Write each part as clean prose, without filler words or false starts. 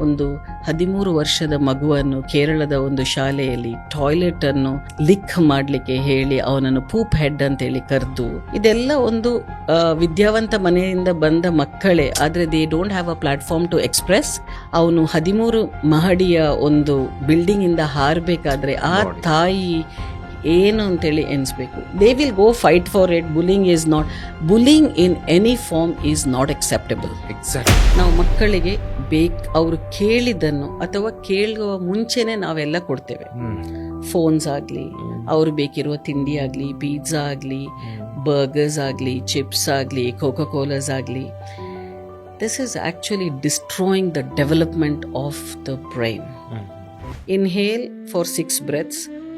ಒಂದು 13 ವರ್ಷದ ಮಗುವನ್ನು ಕೇರಳದ ಒಂದು ಶಾಲೆಯಲ್ಲಿ ಟಾಯ್ಲೆಟ್ ಅನ್ನು ಲಿಕ್ ಮಾಡಲಿಕ್ಕೆ ಹೇಳಿ ಅವನನ್ನು ಪೂಪ್ ಹೆಡ್ ಅಂತೇಳಿ ಕರೆದು, ಇದೆಲ್ಲ ಒಂದು ವಿದ್ಯಾವಂತ ಮನೆಯಿಂದ ಬಂದ ಮಕ್ಕಳೇ, ಆದರೆ they don't have a platform to express. ಅವನು 13 ಮಹಡಿಯ ಒಂದು ಬಿಲ್ಡಿಂಗ್ ಇಂದ ಹಾರಬೇಕಾದ್ರೆ ಆ ತಾಯಿ ಏನು ಅಂತೇಳಿ ಎನಿಸ್ಬೇಕು. They will go fight for it. Bullying in any form is not acceptable. ನಾವು ಮಕ್ಕಳಿಗೆ ಅವರು ಕೇಳಿದ್ದನ್ನು ಅಥವಾ ಕೇಳುವ ಮುಂಚೆನೆ ನಾವೆಲ್ಲ ಕೊಡ್ತೇವೆ. ಫೋನ್ಸ್ ಆಗಲಿ, ಅವ್ರು ಬೇಕಿರುವ ತಿಂಡಿ ಆಗಲಿ, ಪಿಜ್ಜಾ ಆಗಲಿ, ಬರ್ಗರ್ಸ್ ಆಗಲಿ, ಚಿಪ್ಸ್ ಆಗಲಿ, ಕೋಕಾ ಕೋಲಾಸ್ ಆಗಲಿ. This is actually destroying the development of the brain. Inhale for 6 breaths,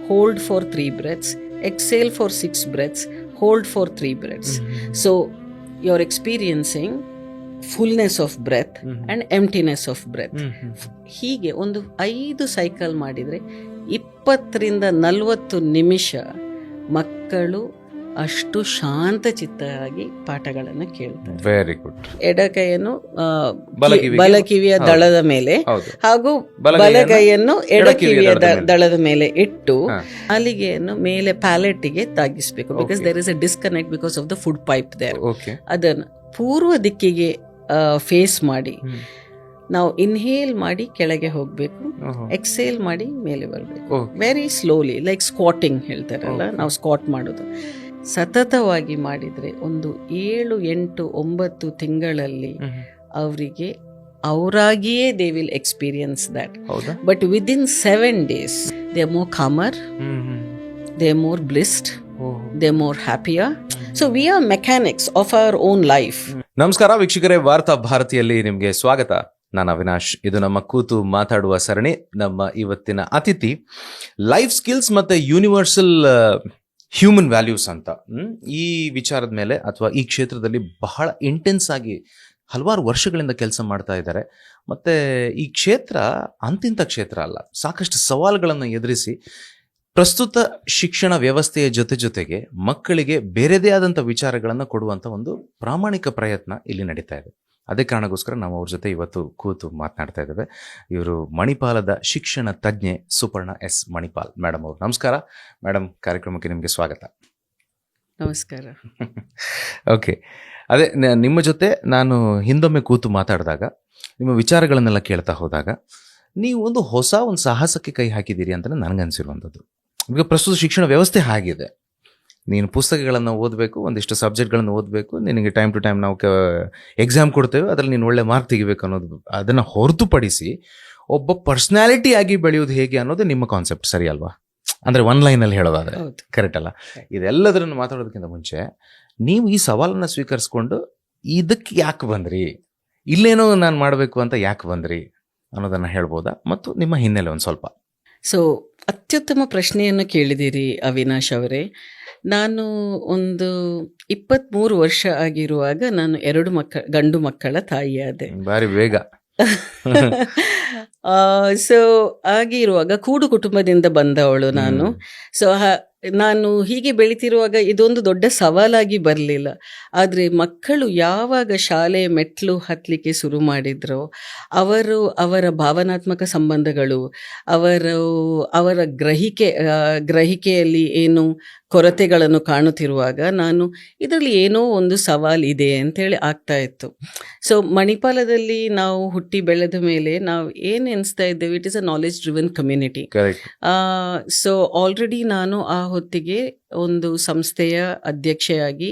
hold for 3 breaths, exhale for 6 breaths, hold for 3 breaths. So you're experiencing fullness of breath and emptiness of breath. ಹೀಗೆ ಒಂದು 5 cycle ಮಾಡಿದರೆ 20-40 ನಿಮಿಷ ಮಕ್ಕಳು ಅಷ್ಟು ಶಾಂತ ಚಿತ್ತವಾಗಿ ಪಾಠಗಳನ್ನು ಕೇಳ್ತಾರೆ. Very good. ಎಡಕೈಯನ್ನು ಬಲಕಿವಿಯ ದಳದ ಮೇಲೆ ಹಾಗೂ ಬಲಗೈಯನ್ನು ಎಡಕಿವಿಯ ದಳದ ಮೇಲೆ ಇಟ್ಟು ನಾಲಿಗೆಯನ್ನು ಮೇಲೆ ಪ್ಯಾಲೆಟ್ಗೆ ತಾಗಿಸ್ಬೇಕು. Because there is a disconnect because of the food pipe there. ಅದನ್ನು ಪೂರ್ವ ದಿಕ್ಕಿಗೆ ಫೇಸ್ ಮಾಡಿ ನಾವು ಇನ್ಹೇಲ್ ಮಾಡಿ ಕೆಳಗೆ ಹೋಗ್ಬೇಕು, ಎಕ್ಸೇಲ್ ಮಾಡಿ ಮೇಲೆ ಬರಬೇಕು. ವೆರಿ ಸ್ಲೋಲಿ, ಲೈಕ್ ಸ್ಕ್ವಾಟಿಂಗ್ ಹೇಳ್ತಾರಲ್ಲ, ನಾವು ಸ್ಕ್ವಾಟ್ ಮಾಡೋದು. ಸತತವಾಗಿ ಮಾಡಿದರೆ ಒಂದು 7, 8, 9 ತಿಂಗಳಲ್ಲಿ ಅವರಿಗೆ ಅವರಾಗಿಯೇ they will experience that. But within 7 days they are more calmer, they are more blissed, they are more happier. So we are mechanics of our own life. ನಮಸ್ಕಾರ ವೀಕ್ಷಕರೇ, ವಾರ್ತಾ ಭಾರತಿಯಲ್ಲಿ ನಿಮಗೆ ಸ್ವಾಗತ. ನಾನು ಅವಿನಾಶ್. ಇದು ನಮ್ಮ ಕೂತು ಮಾತಾಡುವ ಸರಣಿ. ನಮ್ಮ ಇವತ್ತಿನ ಅತಿಥಿ ಲೈಫ್ ಸ್ಕಿಲ್ಸ್ ಮತ್ತೆ ಯೂನಿವರ್ಸಲ್ ಹ್ಯೂಮನ್ ವ್ಯಾಲ್ಯೂಸ್ ಅಂತ ಈ ವಿಚಾರದ ಮೇಲೆ ಅಥವಾ ಈ ಕ್ಷೇತ್ರದಲ್ಲಿ ಬಹಳ ಇಂಟೆನ್ಸ್ ಆಗಿ ಹಲವಾರು ವರ್ಷಗಳಿಂದ ಕೆಲಸ ಮಾಡ್ತಾ ಇದ್ದಾರೆ. ಮತ್ತೆ ಈ ಕ್ಷೇತ್ರ ಅಂತಿಂತ ಕ್ಷೇತ್ರ ಅಲ್ಲ, ಸಾಕಷ್ಟು ಸವಾಲುಗಳನ್ನು ಎದುರಿಸಿ ಪ್ರಸ್ತುತ ಶಿಕ್ಷಣ ವ್ಯವಸ್ಥೆಯ ಜೊತೆಗೆ ಮಕ್ಕಳಿಗೆ ಬೇರೆದೇ ಆದಂಥ ವಿಚಾರಗಳನ್ನು ಕೊಡುವಂಥ ಒಂದು ಪ್ರಾಮಾಣಿಕ ಪ್ರಯತ್ನ ಇಲ್ಲಿ ನಡೀತಾ ಇದೆ. ಅದೇ ಕಾರಣಕ್ಕೋಸ್ಕರ ನಾವು ಅವ್ರ ಜೊತೆ ಇವತ್ತು ಕೂತು ಮಾತನಾಡ್ತಾ ಇದ್ದೇವೆ. ಇವರು ಮಣಿಪಾಲದ ಶಿಕ್ಷಣ ತಜ್ಞೆ ಸುಪರ್ಣ ಎಸ್ ಮಣಿಪಾಲ್ ಮೇಡಮ್ ಅವರು. ನಮಸ್ಕಾರ ಮೇಡಮ್, ಕಾರ್ಯಕ್ರಮಕ್ಕೆ ನಿಮಗೆ ಸ್ವಾಗತ. ನಮಸ್ಕಾರ. ಓಕೆ, ಅದೇ ನಿಮ್ಮ ಜೊತೆ ನಾನು ಹಿಂದೊಮ್ಮೆ ಕೂತು ಮಾತಾಡಿದಾಗ ನಿಮ್ಮ ವಿಚಾರಗಳನ್ನೆಲ್ಲ ಕೇಳ್ತಾ ಹೋದಾಗ ನೀವು ಒಂದು ಹೊಸ ಸಾಹಸಕ್ಕೆ ಕೈ ಹಾಕಿದ್ದೀರಿ ಅಂತ ನನಗನ್ಸಿರುವಂಥದ್ದು. ಈಗ ಪ್ರಸ್ತುತ ಶಿಕ್ಷಣ ವ್ಯವಸ್ಥೆ ಹಾಗಿದೆ, ನೀನು ಪುಸ್ತಕಗಳನ್ನು ಓದಬೇಕು, ಒಂದಿಷ್ಟು ಸಬ್ಜೆಕ್ಟ್ಗಳನ್ನು ಓದಬೇಕು, ನಿನಗೆ ಟೈಮ್ ಟು ಟೈಮ್ ನಾವು ಎಕ್ಸಾಮ್ ಕೊಡ್ತೇವೆ, ಅದರಲ್ಲಿ ನೀನು ಒಳ್ಳೆ ಮಾರ್ಕ್ ತೆಗಿಬೇಕು ಅನ್ನೋದು, ಅದನ್ನು ಹೊರತುಪಡಿಸಿ ಒಬ್ಬ ಪರ್ಸ್ನಾಲಿಟಿ ಆಗಿ ಬೆಳೆಯೋದು ಹೇಗೆ ಅನ್ನೋದು ನಿಮ್ಮ ಕಾನ್ಸೆಪ್ಟ್, ಸರಿ ಅಲ್ವಾ? ಅಂದರೆ ಒನ್ ಲೈನಲ್ಲಿ ಹೇಳೋದಾದ್ರೆ ಕರೆಕ್ಟ್ ಅಲ್ಲ? ಇದೆಲ್ಲದರನ್ನು ಮಾತಾಡೋದಕ್ಕಿಂತ ಮುಂಚೆ ನೀವು ಈ ಸವಾಲನ್ನು ಸ್ವೀಕರಿಸ್ಕೊಂಡು ಇದಕ್ಕೆ ಯಾಕೆ ಬಂದ್ರಿ, ಇಲ್ಲೇನೋ ನಾನು ಮಾಡಬೇಕು ಅಂತ ಯಾಕೆ ಬಂದ್ರಿ ಅನ್ನೋದನ್ನು ಹೇಳ್ಬೋದಾ, ಮತ್ತು ನಿಮ್ಮ ಹಿನ್ನೆಲೆ ಒಂದು ಸ್ವಲ್ಪ. ಸೊ ಅತ್ಯುತ್ತಮ ಪ್ರಶ್ನೆಯನ್ನು ಕೇಳಿದಿರಿ ಅವಿನಾಶ್ ಅವರೇ. ನಾನು ಒಂದು 23 ವರ್ಷ ಆಗಿರುವಾಗ ನಾನು 2 ಗಂಡು ಮಕ್ಕಳ ತಾಯಿಯಾದೆ. ಬಾರಿ ಬೇಗ. ಸೊ ಆಗಿರುವಾಗ ಕೂಡು ಕುಟುಂಬದಿಂದ ಬಂದವಳು ನಾನು. ಸೊ ನಾನು ಹೀಗೆ ಬೆಳಿತಿರುವಾಗ ಇದೊಂದು ದೊಡ್ಡ ಸವಾಲಾಗಿ ಬರಲಿಲ್ಲ. ಆದರೆ ಮಕ್ಕಳು ಯಾವಾಗ ಶಾಲೆ ಮೆಟ್ಲು ಹತ್ತಲಿಕ್ಕೆ ಶುರು ಮಾಡಿದ್ರೋ ಅವರ ಭಾವನಾತ್ಮಕ ಸಂಬಂಧಗಳು, ಅವರ ಗ್ರಹಿಕೆಯಲ್ಲಿ ಏನು ಕೊರತೆಗಳನ್ನು ಕಾಣುತ್ತಿರುವಾಗ ನಾನು ಇದರಲ್ಲಿ ಏನೋ ಒಂದು ಸವಾಲಿದೆ ಅಂತೇಳಿ ಆಗ್ತಾ ಇತ್ತು. ಸೊ ಮಣಿಪಾಲದಲ್ಲಿ ನಾವು ಹುಟ್ಟಿ ಬೆಳೆದ ಮೇಲೆ ನಾವು ಏನು ಎನಿಸ್ತಾ ಇದ್ದೇವೆ, it is a knowledge driven community. So already ನಾನು ಆ ಹೊತ್ತಿಗೆ ಒಂದು ಸಂಸ್ಥೆಯ ಅಧ್ಯಕ್ಷೆಯಾಗಿ,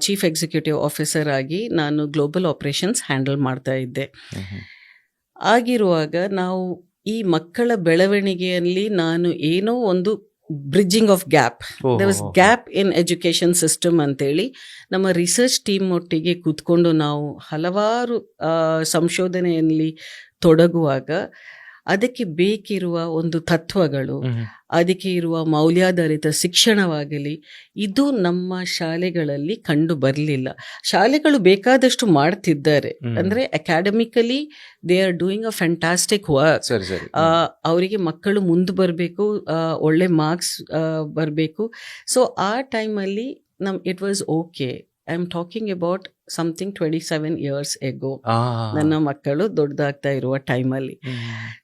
ಚೀಫ್ ಎಕ್ಸಿಕ್ಯೂಟಿವ್ ಆಫೀಸರ್ ಆಗಿ ನಾನು ಗ್ಲೋಬಲ್ ಆಪರೇಷನ್ಸ್ ಹ್ಯಾಂಡಲ್ ಮಾಡ್ತಾ ಇದ್ದೆ. ಆಗಿರುವಾಗ ನಾವು ಈ ಮಕ್ಕಳ ಬೆಳವಣಿಗೆಯಲ್ಲಿ ನಾನು ಏನೋ ಒಂದು bridging of gap, there was gap in education system ಅಂತೇಳಿ ನಮ್ಮ ರಿಸರ್ಚ್ ಟೀಮ್ ಒಟ್ಟಿಗೆ ಕೂತ್ಕೊಂಡು ನಾವು ಹಲವಾರು ಸಂಶೋಧನೆಯಲ್ಲಿ ತೊಡಗುವಾಗ ಅದಕ್ಕೆ ಬೇಕಿರುವ ಒಂದು ತತ್ವಗಳು, ಅದಕ್ಕೆ ಇರುವ ಮೌಲ್ಯಾಧಾರಿತ ಶಿಕ್ಷಣವಾಗಲಿ, ಇದು ನಮ್ಮ ಶಾಲೆಗಳಲ್ಲಿ ಕಂಡು ಬರಲಿಲ್ಲ. ಶಾಲೆಗಳು ಬೇಕಾದಷ್ಟು ಮಾಡ್ತಿದ್ದಾರೆ, ಅಂದರೆ academically they are doing a fantastic work. ಅವರಿಗೆ ಮಕ್ಕಳು ಮುಂದೆ ಬರಬೇಕು, ಒಳ್ಳೆ ಮಾರ್ಕ್ಸ್ ಬರಬೇಕು. ಸೊ ಆ ಟೈಮಲ್ಲಿ it was okay. I am talking about something 27 years ago. ಆ. ನನ್ನ ಮಕ್ಕಳು ದೊಡ್ಡದಾಗ್ತಾ ಇರುವ ಟೈಮಲ್ಲಿ.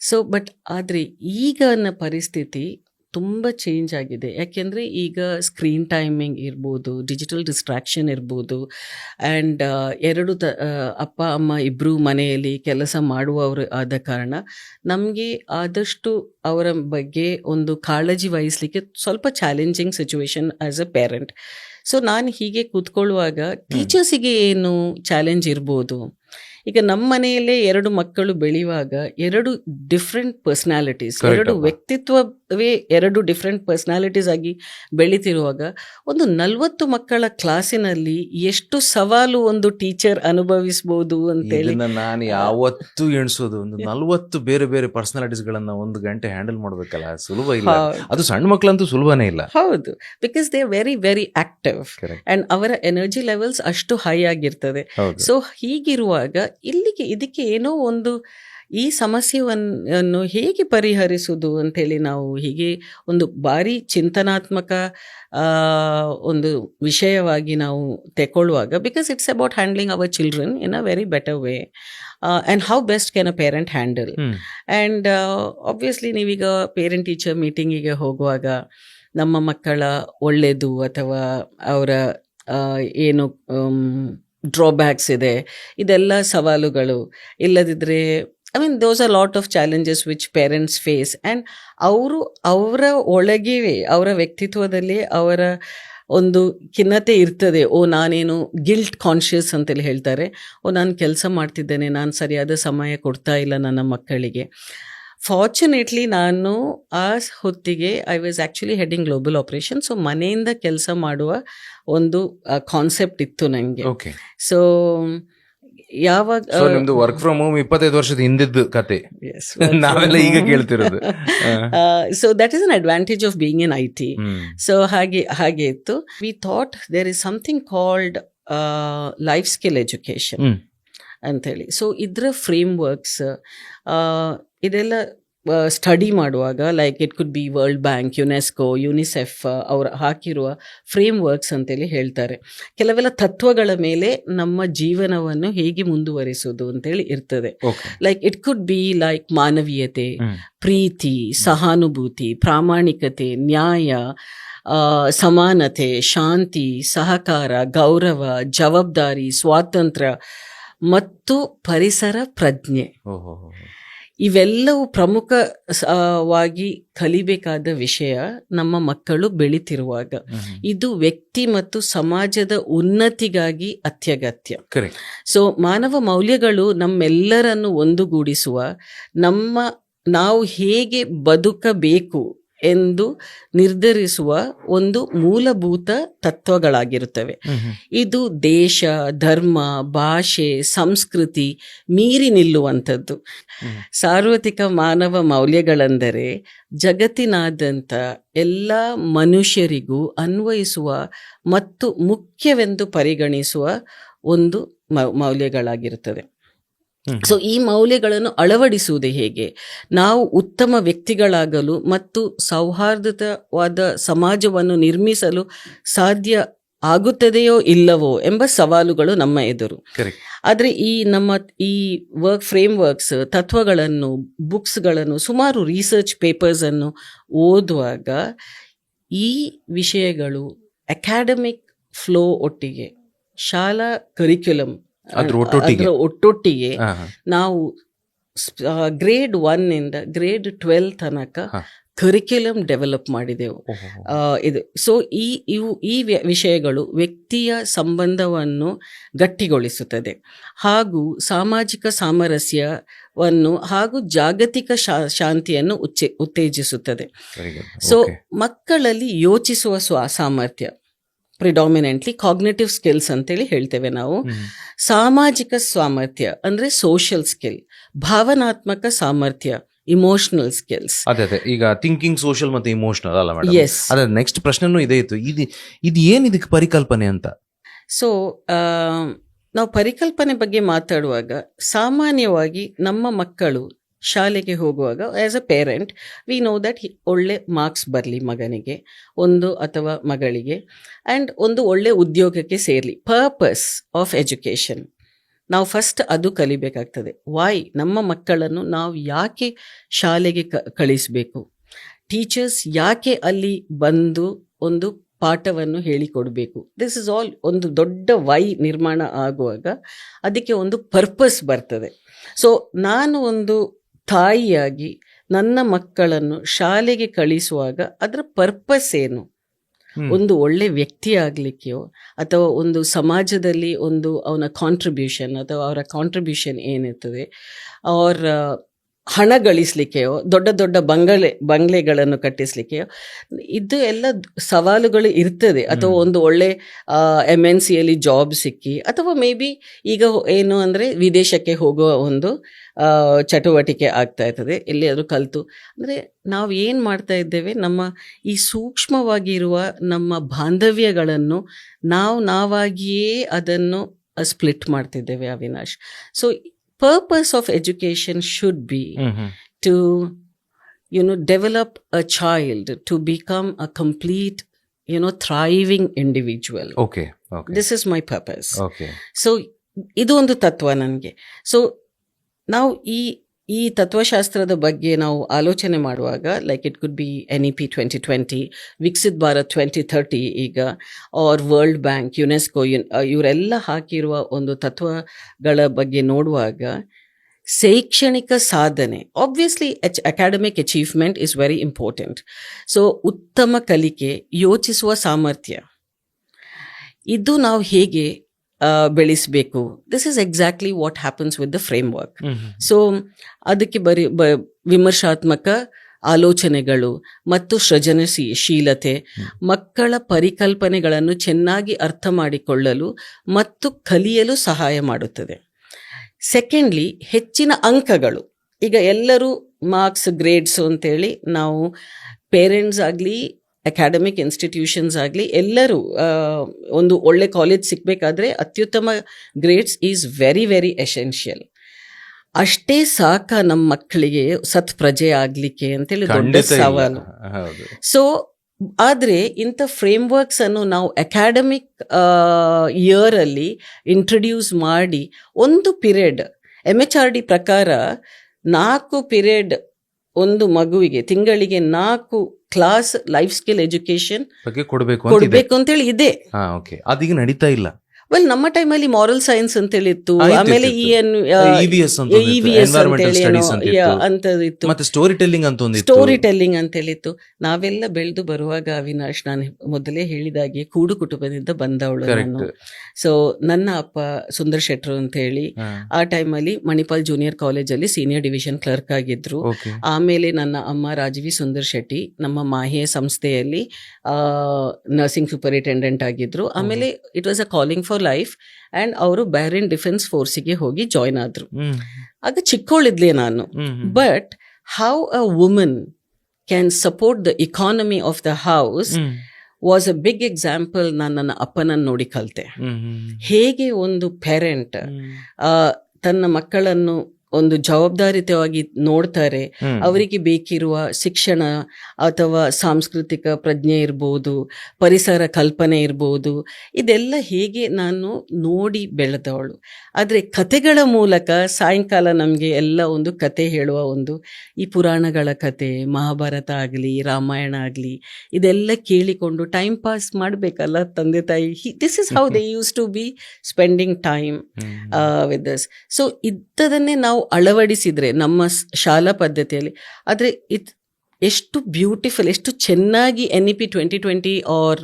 ಸೊ ಬಟ್ ಆದರೆ ಈಗಿನ ಪರಿಸ್ಥಿತಿ ತುಂಬ ಚೇಂಜ್ ಆಗಿದೆ. ಯಾಕೆಂದರೆ ಈಗ ಸ್ಕ್ರೀನ್ ಟೈಮಿಂಗ್ ಇರ್ಬೋದು, ಡಿಜಿಟಲ್ ಡಿಸ್ಟ್ರಾಕ್ಷನ್ ಇರ್ಬೋದು, ಆ್ಯಂಡ್ ಅಪ್ಪ ಅಮ್ಮ ಇಬ್ಬರು ಮನೆಯಲ್ಲಿ ಕೆಲಸ ಮಾಡುವವರು ಆದ ಕಾರಣ ನಮಗೆ ಆದಷ್ಟು ಅವರ ಬಗ್ಗೆ ಒಂದು ಕಾಳಜಿ ವಹಿಸಲಿಕ್ಕೆ ಸ್ವಲ್ಪ challenging situation as a parent. So ನಾನು ಹೀಗೆ ಕೂತ್ಕೊಳ್ಳುವಾಗ ಟೀಚರ್ಸಿಗೆ ಏನು ಚಾಲೆಂಜ್ ಇರ್ಬೋದು, ಈಗ ನಮ್ಮ ಮನೆಯಲ್ಲೇ 2 ಮಕ್ಕಳು ಬೆಳೆಯುವಾಗ 2 ಡಿಫ್ರೆಂಟ್ ಪರ್ಸ್ನಾಲಿಟೀಸ್, 2 ವ್ಯಕ್ತಿತ್ವವೇ 2 ಡಿಫ್ರೆಂಟ್ ಪರ್ಸ್ನಾಲಿಟೀಸ್ ಆಗಿ ಬೆಳೀತಿರುವಾಗ ಒಂದು 40 ಮಕ್ಕಳ ಕ್ಲಾಸಿನಲ್ಲಿ ಎಷ್ಟು ಸವಾಲು ಒಂದು ಟೀಚರ್ ಅನುಭವಿಸಬಹುದು ಅಂತೇಳಿ ನಾನು ಯಾವತ್ತೂ ಎಣಿಸೋದು, ಒಂದು 40 ಬೇರೆ ಬೇರೆ ಪರ್ಸನಾಲಿಟೀಸ್ ಗಳನ್ನ 1 ಗಂಟೆ ಹ್ಯಾಂಡಲ್ ಮಾಡ್ಬೇಕಲ್ಲ, ಸುಲಭ ಇಲ್ಲ. ಅದು ಸಣ್ಣ ಮಕ್ಕಳಂತೂ ಸುಲಭನೇ ಇಲ್ಲ. ಹೌದು, because they are very very active and ಅವರ ಎನರ್ಜಿ ಲೆವೆಲ್ಸ್ ಅಷ್ಟು ಹೈ ಆಗಿರ್ತದೆ. ಸೊ ಹೀಗಿರುವಾಗ ಇದಕ್ಕೆ ಏನೋ ಒಂದು ಈ ಸಮಸ್ಯೆಯನ್ನು ಹೇಗೆ ಪರಿಹರಿಸುವುದು ಅಂತೇಳಿ ನಾವು ಹೀಗೆ ಒಂದು ಭಾರಿ ಚಿಂತನಾತ್ಮಕ ಒಂದು ವಿಷಯವಾಗಿ ನಾವು ತೆಕೊಳ್ಳುವಾಗ, because it's about handling our children in a very better way and how best can a parent handle. And obviously ನೀವೀಗ ಪೇರೆಂಟ್ ಟೀಚರ್ ಮೀಟಿಂಗಿಗೆ ಹೋಗುವಾಗ ನಮ್ಮ ಮಕ್ಕಳ ಒಳ್ಳೆಯದು ಅಥವಾ ಅವರ ಏನು ಡ್ರಾಬ್ಯಾಕ್ಸ್ ಇದೆ, ಇದೆಲ್ಲ ಸವಾಲುಗಳು ಇಲ್ಲದಿದ್ದರೆ I mean those are lot of challenges which parents face. And ಅವರ ಒಳಗೆ ಅವರ ವ್ಯಕ್ತಿತ್ವದಲ್ಲಿ ಅವರ ಒಂದು ಖಿನ್ನತೆ ಇರ್ತದೆ. ನಾನೇನು ಗಿಲ್ಟ್ ಕಾನ್ಷಿಯಸ್ ಅಂತೇಳಿ ಹೇಳ್ತಾರೆ, ನಾನು ಕೆಲಸ ಮಾಡ್ತಿದ್ದೇನೆ, ನಾನು ಸರಿಯಾದ ಸಮಯ ಕೊಡ್ತಾ ಇಲ್ಲ ನನ್ನ ಮಕ್ಕಳಿಗೆ. ಫಾರ್ಚುನೇಟ್ಲಿ ನಾನು ಆ ಹೊತ್ತಿಗೆ I was actually heading global operation. So ಮನೆಯಿಂದ ಕೆಲಸ ಮಾಡುವ ಒಂದು ಕಾನ್ಸೆಪ್ಟ್ ಇತ್ತು ನನಗೆ. ಸೊ ಯಾವಾಗ ನಿಮ್ದು ವರ್ಕ್ ಫ್ರಮ್ ಹೋಮ್ 25 ವರ್ಷದ ಹಿಂದಿದ್ದು ಕತೆ ನಾವೆಲ್ಲ ಈಗ ಕೇಳ್ತಿರೋದು. So that is an advantage of being in IT. So ಹಾಗೆ ಇತ್ತು. We thought there is something called life skill education ಅಂಥೇಳಿ. ಸೊ ಇದರ ಫ್ರೇಮ್ ವರ್ಕ್ಸ್ ಇದೆಲ್ಲ ಸ್ಟಡಿ ಮಾಡುವಾಗ like it could be world bank, UNESCO, UNICEF ಅವರು ಹಾಕಿರುವ frame works ಅಂತೇಳಿ ಹೇಳ್ತಾರೆ. ಕೆಲವೆಲ್ಲ ತತ್ವಗಳ ಮೇಲೆ ನಮ್ಮ ಜೀವನವನ್ನು ಹೇಗೆ ಮುಂದುವರಿಸೋದು ಅಂತೇಳಿ ಇರ್ತದೆ. Like it could be like ಮಾನವೀಯತೆ, ಪ್ರೀತಿ, ಸಹಾನುಭೂತಿ, ಪ್ರಾಮಾಣಿಕತೆ, ನ್ಯಾಯ, ಸಮಾನತೆ, ಶಾಂತಿ, ಸಹಕಾರ, ಗೌರವ, ಜವಾಬ್ದಾರಿ, ಸ್ವಾತಂತ್ರ್ಯ ಮತ್ತು ಪರಿಸರ ಪ್ರಜ್ಞೆ. ಇವೆಲ್ಲವೂ ಪ್ರಮುಖವಾಗಿ ಕಲಿಬೇಕಾದ ವಿಷಯ ನಮ್ಮ ಮಕ್ಕಳು ಬೆಳೀತಿರುವಾಗ. ಇದು ವ್ಯಕ್ತಿ ಮತ್ತು ಸಮಾಜದ ಉನ್ನತಿಗಾಗಿ ಅತ್ಯಗತ್ಯ. ಸೊ ಮಾನವ ಮೌಲ್ಯಗಳು ನಮ್ಮೆಲ್ಲರನ್ನು ಒಂದುಗೂಡಿಸುವ, ನಾವು ಹೇಗೆ ಬದುಕಬೇಕು ಎಂದು ನಿರ್ಧರಿಸುವ ಒಂದು ಮೂಲಭೂತ ತತ್ವಗಳಾಗಿರುತ್ತವೆ. ಇದು ದೇಶ, ಧರ್ಮ, ಭಾಷೆ, ಸಂಸ್ಕೃತಿ ಮೀರಿ ನಿಲ್ಲುವಂಥದ್ದು. ಸಾರ್ವತ್ರಿಕ ಮಾನವ ಮೌಲ್ಯಗಳೆಂದರೆ ಜಗತ್ತಿನಾದ್ಯಂತ ಎಲ್ಲ ಮನುಷ್ಯರಿಗೂ ಅನ್ವಯಿಸುವ ಮತ್ತು ಮುಖ್ಯವೆಂದು ಪರಿಗಣಿಸುವ ಒಂದು ಮೌಲ್ಯಗಳಾಗಿರುತ್ತದೆ. ಸೊ ಈ ಮೌಲ್ಯಗಳನ್ನು ಅಳವಡಿಸುವುದು ಹೇಗೆ, ನಾವು ಉತ್ತಮ ವ್ಯಕ್ತಿಗಳಾಗಲು ಮತ್ತು ಸೌಹಾರ್ದವಾದ ಸಮಾಜವನ್ನು ನಿರ್ಮಿಸಲು ಸಾಧ್ಯ ಆಗುತ್ತದೆಯೋ ಇಲ್ಲವೋ ಎಂಬ ಸವಾಲುಗಳು ನಮ್ಮ ಎದುರು. ಆದರೆ ನಮ್ಮ ವರ್ಕ್ ಫ್ರೇಮ್ ವರ್ಕ್ಸ್, ತತ್ವಗಳನ್ನು, ಬುಕ್ಸ್ಗಳನ್ನು, ಸುಮಾರು ರಿಸರ್ಚ್ ಪೇಪರ್ಸನ್ನು ಓದುವಾಗ ಈ ವಿಷಯಗಳು ಅಕಾಡೆಮಿಕ್ ಫ್ಲೋ ಒಟ್ಟಿಗೆ, ಶಾಲಾ ಕರಿಕ್ಯುಲಮ್ ಅದರ ಒಟ್ಟೊಟ್ಟಿಗೆ ನಾವು ಗ್ರೇಡ್ 1 ಇಂದ ಗ್ರೇಡ್ 12 ತನಕ ಕರಿಕ್ಯುಲಮ್ ಡೆವಲಪ್ ಮಾಡಿದೆವು. ಸೊ ಈ ವಿಷಯಗಳು ವ್ಯಕ್ತಿಯ ಸಂಬಂಧವನ್ನು ಗಟ್ಟಿಗೊಳಿಸುತ್ತದೆ ಹಾಗೂ ಸಾಮಾಜಿಕ ಸಾಮರಸ್ಯವನ್ನು ಹಾಗೂ ಜಾಗತಿಕ ಶಾಂತಿಯನ್ನು ಉತ್ತೇಜಿಸುತ್ತದೆ. ಸೊ ಮಕ್ಕಳಲ್ಲಿ ಯೋಚಿಸುವ ಸಾಮರ್ಥ್ಯ, ಪ್ರಿಡಾಮಿನೆಂಟ್ಲಿ ಕಾಗ್ನಿಟಿವ್ ಸ್ಕಿಲ್ಸ್ ಅಂತೇಳಿ ಹೇಳ್ತೇವೆ ನಾವು. ಸಾಮಾಜಿಕ ಸಾಮರ್ಥ್ಯ ಅಂದ್ರೆ ಸೋಷಿಯಲ್ ಸ್ಕಿಲ್, ಭಾವನಾತ್ಮಕ ಸಾಮರ್ಥ್ಯ, ಇಮೋಷನಲ್ ಸ್ಕಿಲ್ಸ್. ಅದೇ ಈಗ ಥಿಂಕಿಂಗ್, ಸೋಷಿಯಲ್ ಮತ್ತೆ ಇಮೋಷನಲ್ ಅಲ್ಲ ಮೇಡಮ್? ಎಸ್. ಅದೇ ನೆಕ್ಸ್ಟ್ ಪ್ರಶ್ನೆನೂ ಇದೇ ಇತ್ತು, ಇದು ಏನ್ ಇದಕ್ಕೆ ಪರಿಕಲ್ಪನೆ ಅಂತ. ಸೊ ನಾವು ಪರಿಕಲ್ಪನೆ ಬಗ್ಗೆ ಮಾತಾಡುವಾಗ ಸಾಮಾನ್ಯವಾಗಿ ನಮ್ಮ ಮಕ್ಕಳು ಶಾಲೆಗೆ ಹೋಗುವಾಗ as a parent we know that ಒಳ್ಳೆ ಮಾರ್ಕ್ಸ್ ಬರಲಿ ಮಗನಿಗೆ ಒಂದು ಅಥವಾ ಮಗಳಿಗೆ, ಆ್ಯಂಡ್ ಒಂದು ಒಳ್ಳೆ ಉದ್ಯೋಗಕ್ಕೆ ಸೇರಲಿ. ಪರ್ಪಸ್ ಆಫ್ ಎಜುಕೇಷನ್ ನಾವು ಫಸ್ಟ್ ಅದು ಕಲಿಬೇಕಾಗ್ತದೆ. ವೈ ನಮ್ಮ ಮಕ್ಕಳನ್ನು ನಾವು ಯಾಕೆ ಶಾಲೆಗೆ ಕಳಿಸಬೇಕು, ಟೀಚರ್ಸ್ ಯಾಕೆ ಅಲ್ಲಿ ಬಂದು ಒಂದು ಪಾಠವನ್ನು ಹೇಳಿಕೊಡಬೇಕು. ದಿಸ್ ಇಸ್ ಆಲ್ ಒಂದು ದೊಡ್ಡ ವೈ ನಿರ್ಮಾಣ ಆಗುವಾಗ ಅದಕ್ಕೆ ಒಂದು ಪರ್ಪಸ್ ಬರ್ತದೆ. ಸೊ ನಾನು ಒಂದು ತಾಯಿಯಾಗಿ ನನ್ನ ಮಕ್ಕಳನ್ನು ಶಾಲೆಗೆ ಕಳಿಸುವಾಗ ಅದರ ಪರ್ಪಸ್ ಏನು, ಒಂದು ಒಳ್ಳೆ ವ್ಯಕ್ತಿ ಆಗಲಿಕ್ಕೆಯೋ ಅಥವಾ ಒಂದು ಸಮಾಜದಲ್ಲಿ ಒಂದು ಅವನ ಕಾಂಟ್ರಿಬ್ಯೂಷನ್ ಅಥವಾ ಅವರ ಕಾಂಟ್ರಿಬ್ಯೂಷನ್ ಏನಿರ್ತದೆ, ಅವರ ಹಣ ಗಳಿಸಲಿಕ್ಕೆಯೋ ದೊಡ್ಡ ದೊಡ್ಡ ಬಂಗ್ಲೆಗಳನ್ನು ಕಟ್ಟಿಸ್ಲಿಕ್ಕೆಯೋ, ಇದು ಎಲ್ಲ ಸವಾಲುಗಳು ಇರ್ತದೆ. ಅಥವಾ ಒಂದು ಒಳ್ಳೆ MNCಯಲ್ಲಿ ಜಾಬ್ ಸಿಕ್ಕಿ, ಅಥವಾ ಮೇ ಬಿ ಈಗ ಏನು ಅಂದರೆ ವಿದೇಶಕ್ಕೆ ಹೋಗುವ ಒಂದು ಚಟುವಟಿಕೆ ಆಗ್ತಾ ಇರ್ತದೆ, ಎಲ್ಲಿಯಾದರೂ ಕಲಿತು. ಅಂದರೆ ನಾವು ಏನು ಮಾಡ್ತಾ ಇದ್ದೇವೆ, ನಮ್ಮ ಈ ಸೂಕ್ಷ್ಮವಾಗಿರುವ ನಮ್ಮ ಬಾಂಧವ್ಯಗಳನ್ನು ನಾವಾಗಿಯೇ ಅದನ್ನು ಸ್ಪ್ಲಿಟ್ ಮಾಡ್ತಿದ್ದೇವೆ Avinash. So purpose of education should be to develop a child to become a complete thriving individual. Okay. This is my purpose. Okay. So ಇದು ಒಂದು ತತ್ವ ನನಗೆ. ಸೊ ನಾವು ಈ ತತ್ವಶಾಸ್ತ್ರದ ಬಗ್ಗೆ ನಾವು ಆಲೋಚನೆ ಮಾಡುವಾಗ, like it could B NEP 2020, Viksit Bharat 2030 ಈಗ, ಆರ್ ವರ್ಲ್ಡ್ ಬ್ಯಾಂಕ್, ಯುನೆಸ್ಕೋ, ಇವರೆಲ್ಲ ಹಾಕಿರುವ ಒಂದು ತತ್ವಗಳ ಬಗ್ಗೆ ನೋಡುವಾಗ, ಶೈಕ್ಷಣಿಕ ಸಾಧನೆ obviously academic achievement is very important. So ಉತ್ತಮ ಕಲಿಕೆ, ಯೋಚಿಸುವ ಸಾಮರ್ಥ್ಯ, ಇದು ನಾವು ಹೇಗೆ ಬೆಳೆಸಬೇಕು. This is exactly what happens with the framework. So ಅದಕ್ಕೆ ವಿಮರ್ಶಾತ್ಮಕ ಆಲೋಚನೆಗಳು ಮತ್ತು ಸೃಜನಶೀಲತೆ, ಮಕ್ಕಳ ಪರಿಕಲ್ಪನೆಗಳನ್ನು ಚೆನ್ನಾಗಿ ಅರ್ಥ ಮಾಡಿಕೊಳ್ಳಲು ಮತ್ತು ಕಲಿಯಲು ಸಹಾಯ ಮಾಡುತ್ತದೆ. ಸೆಕೆಂಡ್ಲಿ, ಹೆಚ್ಚಿನ ಅಂಕಗಳು. ಈಗ ಎಲ್ಲರೂ ಮಾರ್ಕ್ಸ್, ಗ್ರೇಡ್ಸ್ ಅಂತೇಳಿ ನಾವು ಪೇರೆಂಟ್ಸ್ ಆಗಲಿ ಅಕಾಡೆಮಿಕ್ ಇನ್ಸ್ಟಿಟ್ಯೂಷನ್ಸ್ ಆಗಲಿ ಎಲ್ಲರೂ ಒಂದು ಒಳ್ಳೆ ಕಾಲೇಜ್ ಸಿಗಬೇಕಾದ್ರೆ ಅತ್ಯುತ್ತಮ grades is very very essential. ಅಷ್ಟೇ ಸಾಕ ನಮ್ಮ ಮಕ್ಕಳಿಗೆ ಸತ್ ಪ್ರಜೆ ಆಗಲಿಕ್ಕೆ ಅಂತೇಳಿ ದೊಡ್ಡ ಸವಾಲು. ಸೊ ಆದರೆ ಇಂಥ ಫ್ರೇಮ್ವರ್ಕ್ಸ್ ಅನ್ನು ನಾವು ಅಕಾಡೆಮಿಕ್ ಇಯರಲ್ಲಿ ಇಂಟ್ರೊಡ್ಯೂಸ್ ಮಾಡಿ ಒಂದು ಪೀರಿಯಡ್, MHRD ಪ್ರಕಾರ 4 ಪೀರಿಯಡ್ ಒಂದು ಮಗುವಿಗೆ ತಿಂಗಳಿಗೆ 4 ಕ್ಲಾಸ್ ಲೈಫ್ ಸ್ಕಿಲ್ ಎಜುಕೇಶನ್ ಕೊಡಬೇಕು ಅಂತೇಳಿ ಇದೆ. ಅದೀಗ ನಡೀತಾ ಇಲ್ಲ. ವೆಲ್, ನಮ್ಮ ಟೈಮಲ್ಲಿ ಮಾರಲ್ ಸೈನ್ಸ್ ಅಂತೇಳಿ ಇತ್ತು, ಆಮೇಲೆ EVS ಅಂತದಿತ್ತು, ಮತ್ತೆ ಸ್ಟೋರಿ ಟೆಲ್ಲಿಂಗ್ ಅಂತೇಳಿತ್ತು. ನಾವೆಲ್ಲ ಬೆಳೆದು ಬರುವಾಗ ಅವಿನಾಶ್, ನಾನು ಮೊದಲೇ ಹೇಳಿದಾಗೆ ಕೂಡು ಕುಟುಂಬದಿಂದ ಬಂದವಳು ನಾನು. ಸೊ ನನ್ನ ಅಪ್ಪ ಸುಂದರ್ ಶೆಟ್ರು ಅಂತ ಹೇಳಿ ಆ ಟೈಮಲ್ಲಿ ಮಣಿಪಾಲ್ ಜೂನಿಯರ್ ಕಾಲೇಜಲ್ಲಿ ಸೀನಿಯರ್ ಡಿವಿಷನ್ ಕ್ಲರ್ಕ್ ಆಗಿದ್ರು. ಆಮೇಲೆ ನನ್ನ ಅಮ್ಮ ರಾಜವಿ ಸುಂದರ್ ಶೆಟ್ಟಿ ನಮ್ಮ ಮಾಹೆ ಸಂಸ್ಥೆಯಲ್ಲಿ ನರ್ಸಿಂಗ್ ಸೂಪರಿಂಟೆಂಡೆಂಟ್ ಆಗಿದ್ರು. ಆಮೇಲೆ it was a calling for life and ಅವರು ಬಹ್ರೇನ್ ಡಿಫೆನ್ಸ್ ಫೋರ್ಸಿಗೆ ಹೋಗಿ ಜಾಯ್ನ್ ಆದ್ರು. ಆಗ ಚಿಕ್ಕವಳಿದ್ಲೆ ನಾನು. But how a woman can support the economy of the house was a big example. ನಾನು ನನ್ನ ಅಪ್ಪನನ್ನು ನೋಡಿ ಕಲಿತೆ. ಹೇಗೆ ಒಂದು ಪೇರೆಂಟ್ ತನ್ನ ಮಕ್ಕಳನ್ನು ಒಂದು ಜವಾಬ್ದಾರಿತವಾಗಿ ನೋಡ್ತಾರೆ, ಅವರಿಗೆ ಬೇಕಿರುವ ಶಿಕ್ಷಣ ಅಥವಾ ಸಾಂಸ್ಕೃತಿಕ ಪ್ರಜ್ಞೆ ಇರ್ಬೋದು, ಪರಿಸರ ಕಲ್ಪನೆ ಇರ್ಬೋದು, ಇದೆಲ್ಲ ಹೇಗೆ ನಾನು ನೋಡಿ ಬೆಳೆದವಳು. ಆದರೆ ಕತೆಗಳ ಮೂಲಕ ಸಾಯಂಕಾಲ ನಮಗೆ ಎಲ್ಲ ಒಂದು ಕತೆ ಹೇಳುವ ಒಂದು, ಈ ಪುರಾಣಗಳ ಕತೆ, ಮಹಾಭಾರತ ಆಗಲಿ ರಾಮಾಯಣ ಆಗಲಿ, ಇದೆಲ್ಲ ಕೇಳಿಕೊಂಡು ಟೈಮ್ ಪಾಸ್ ಮಾಡಬೇಕಲ್ಲ ತಂದೆ ತಾಯಿ. This is how they use to be spending time with us. So ಇಂಥದನ್ನೇ ನಾವು ಅಳವಡಿಸಿದ್ರೆ ನಮ್ಮ ಶಾಲಾ ಪದ್ಧತಿಯಲ್ಲಿ, ಆದರೆ ಎಷ್ಟು ಬ್ಯೂಟಿಫುಲ್, ಎಷ್ಟು ಚೆನ್ನಾಗಿ NEP 2020 or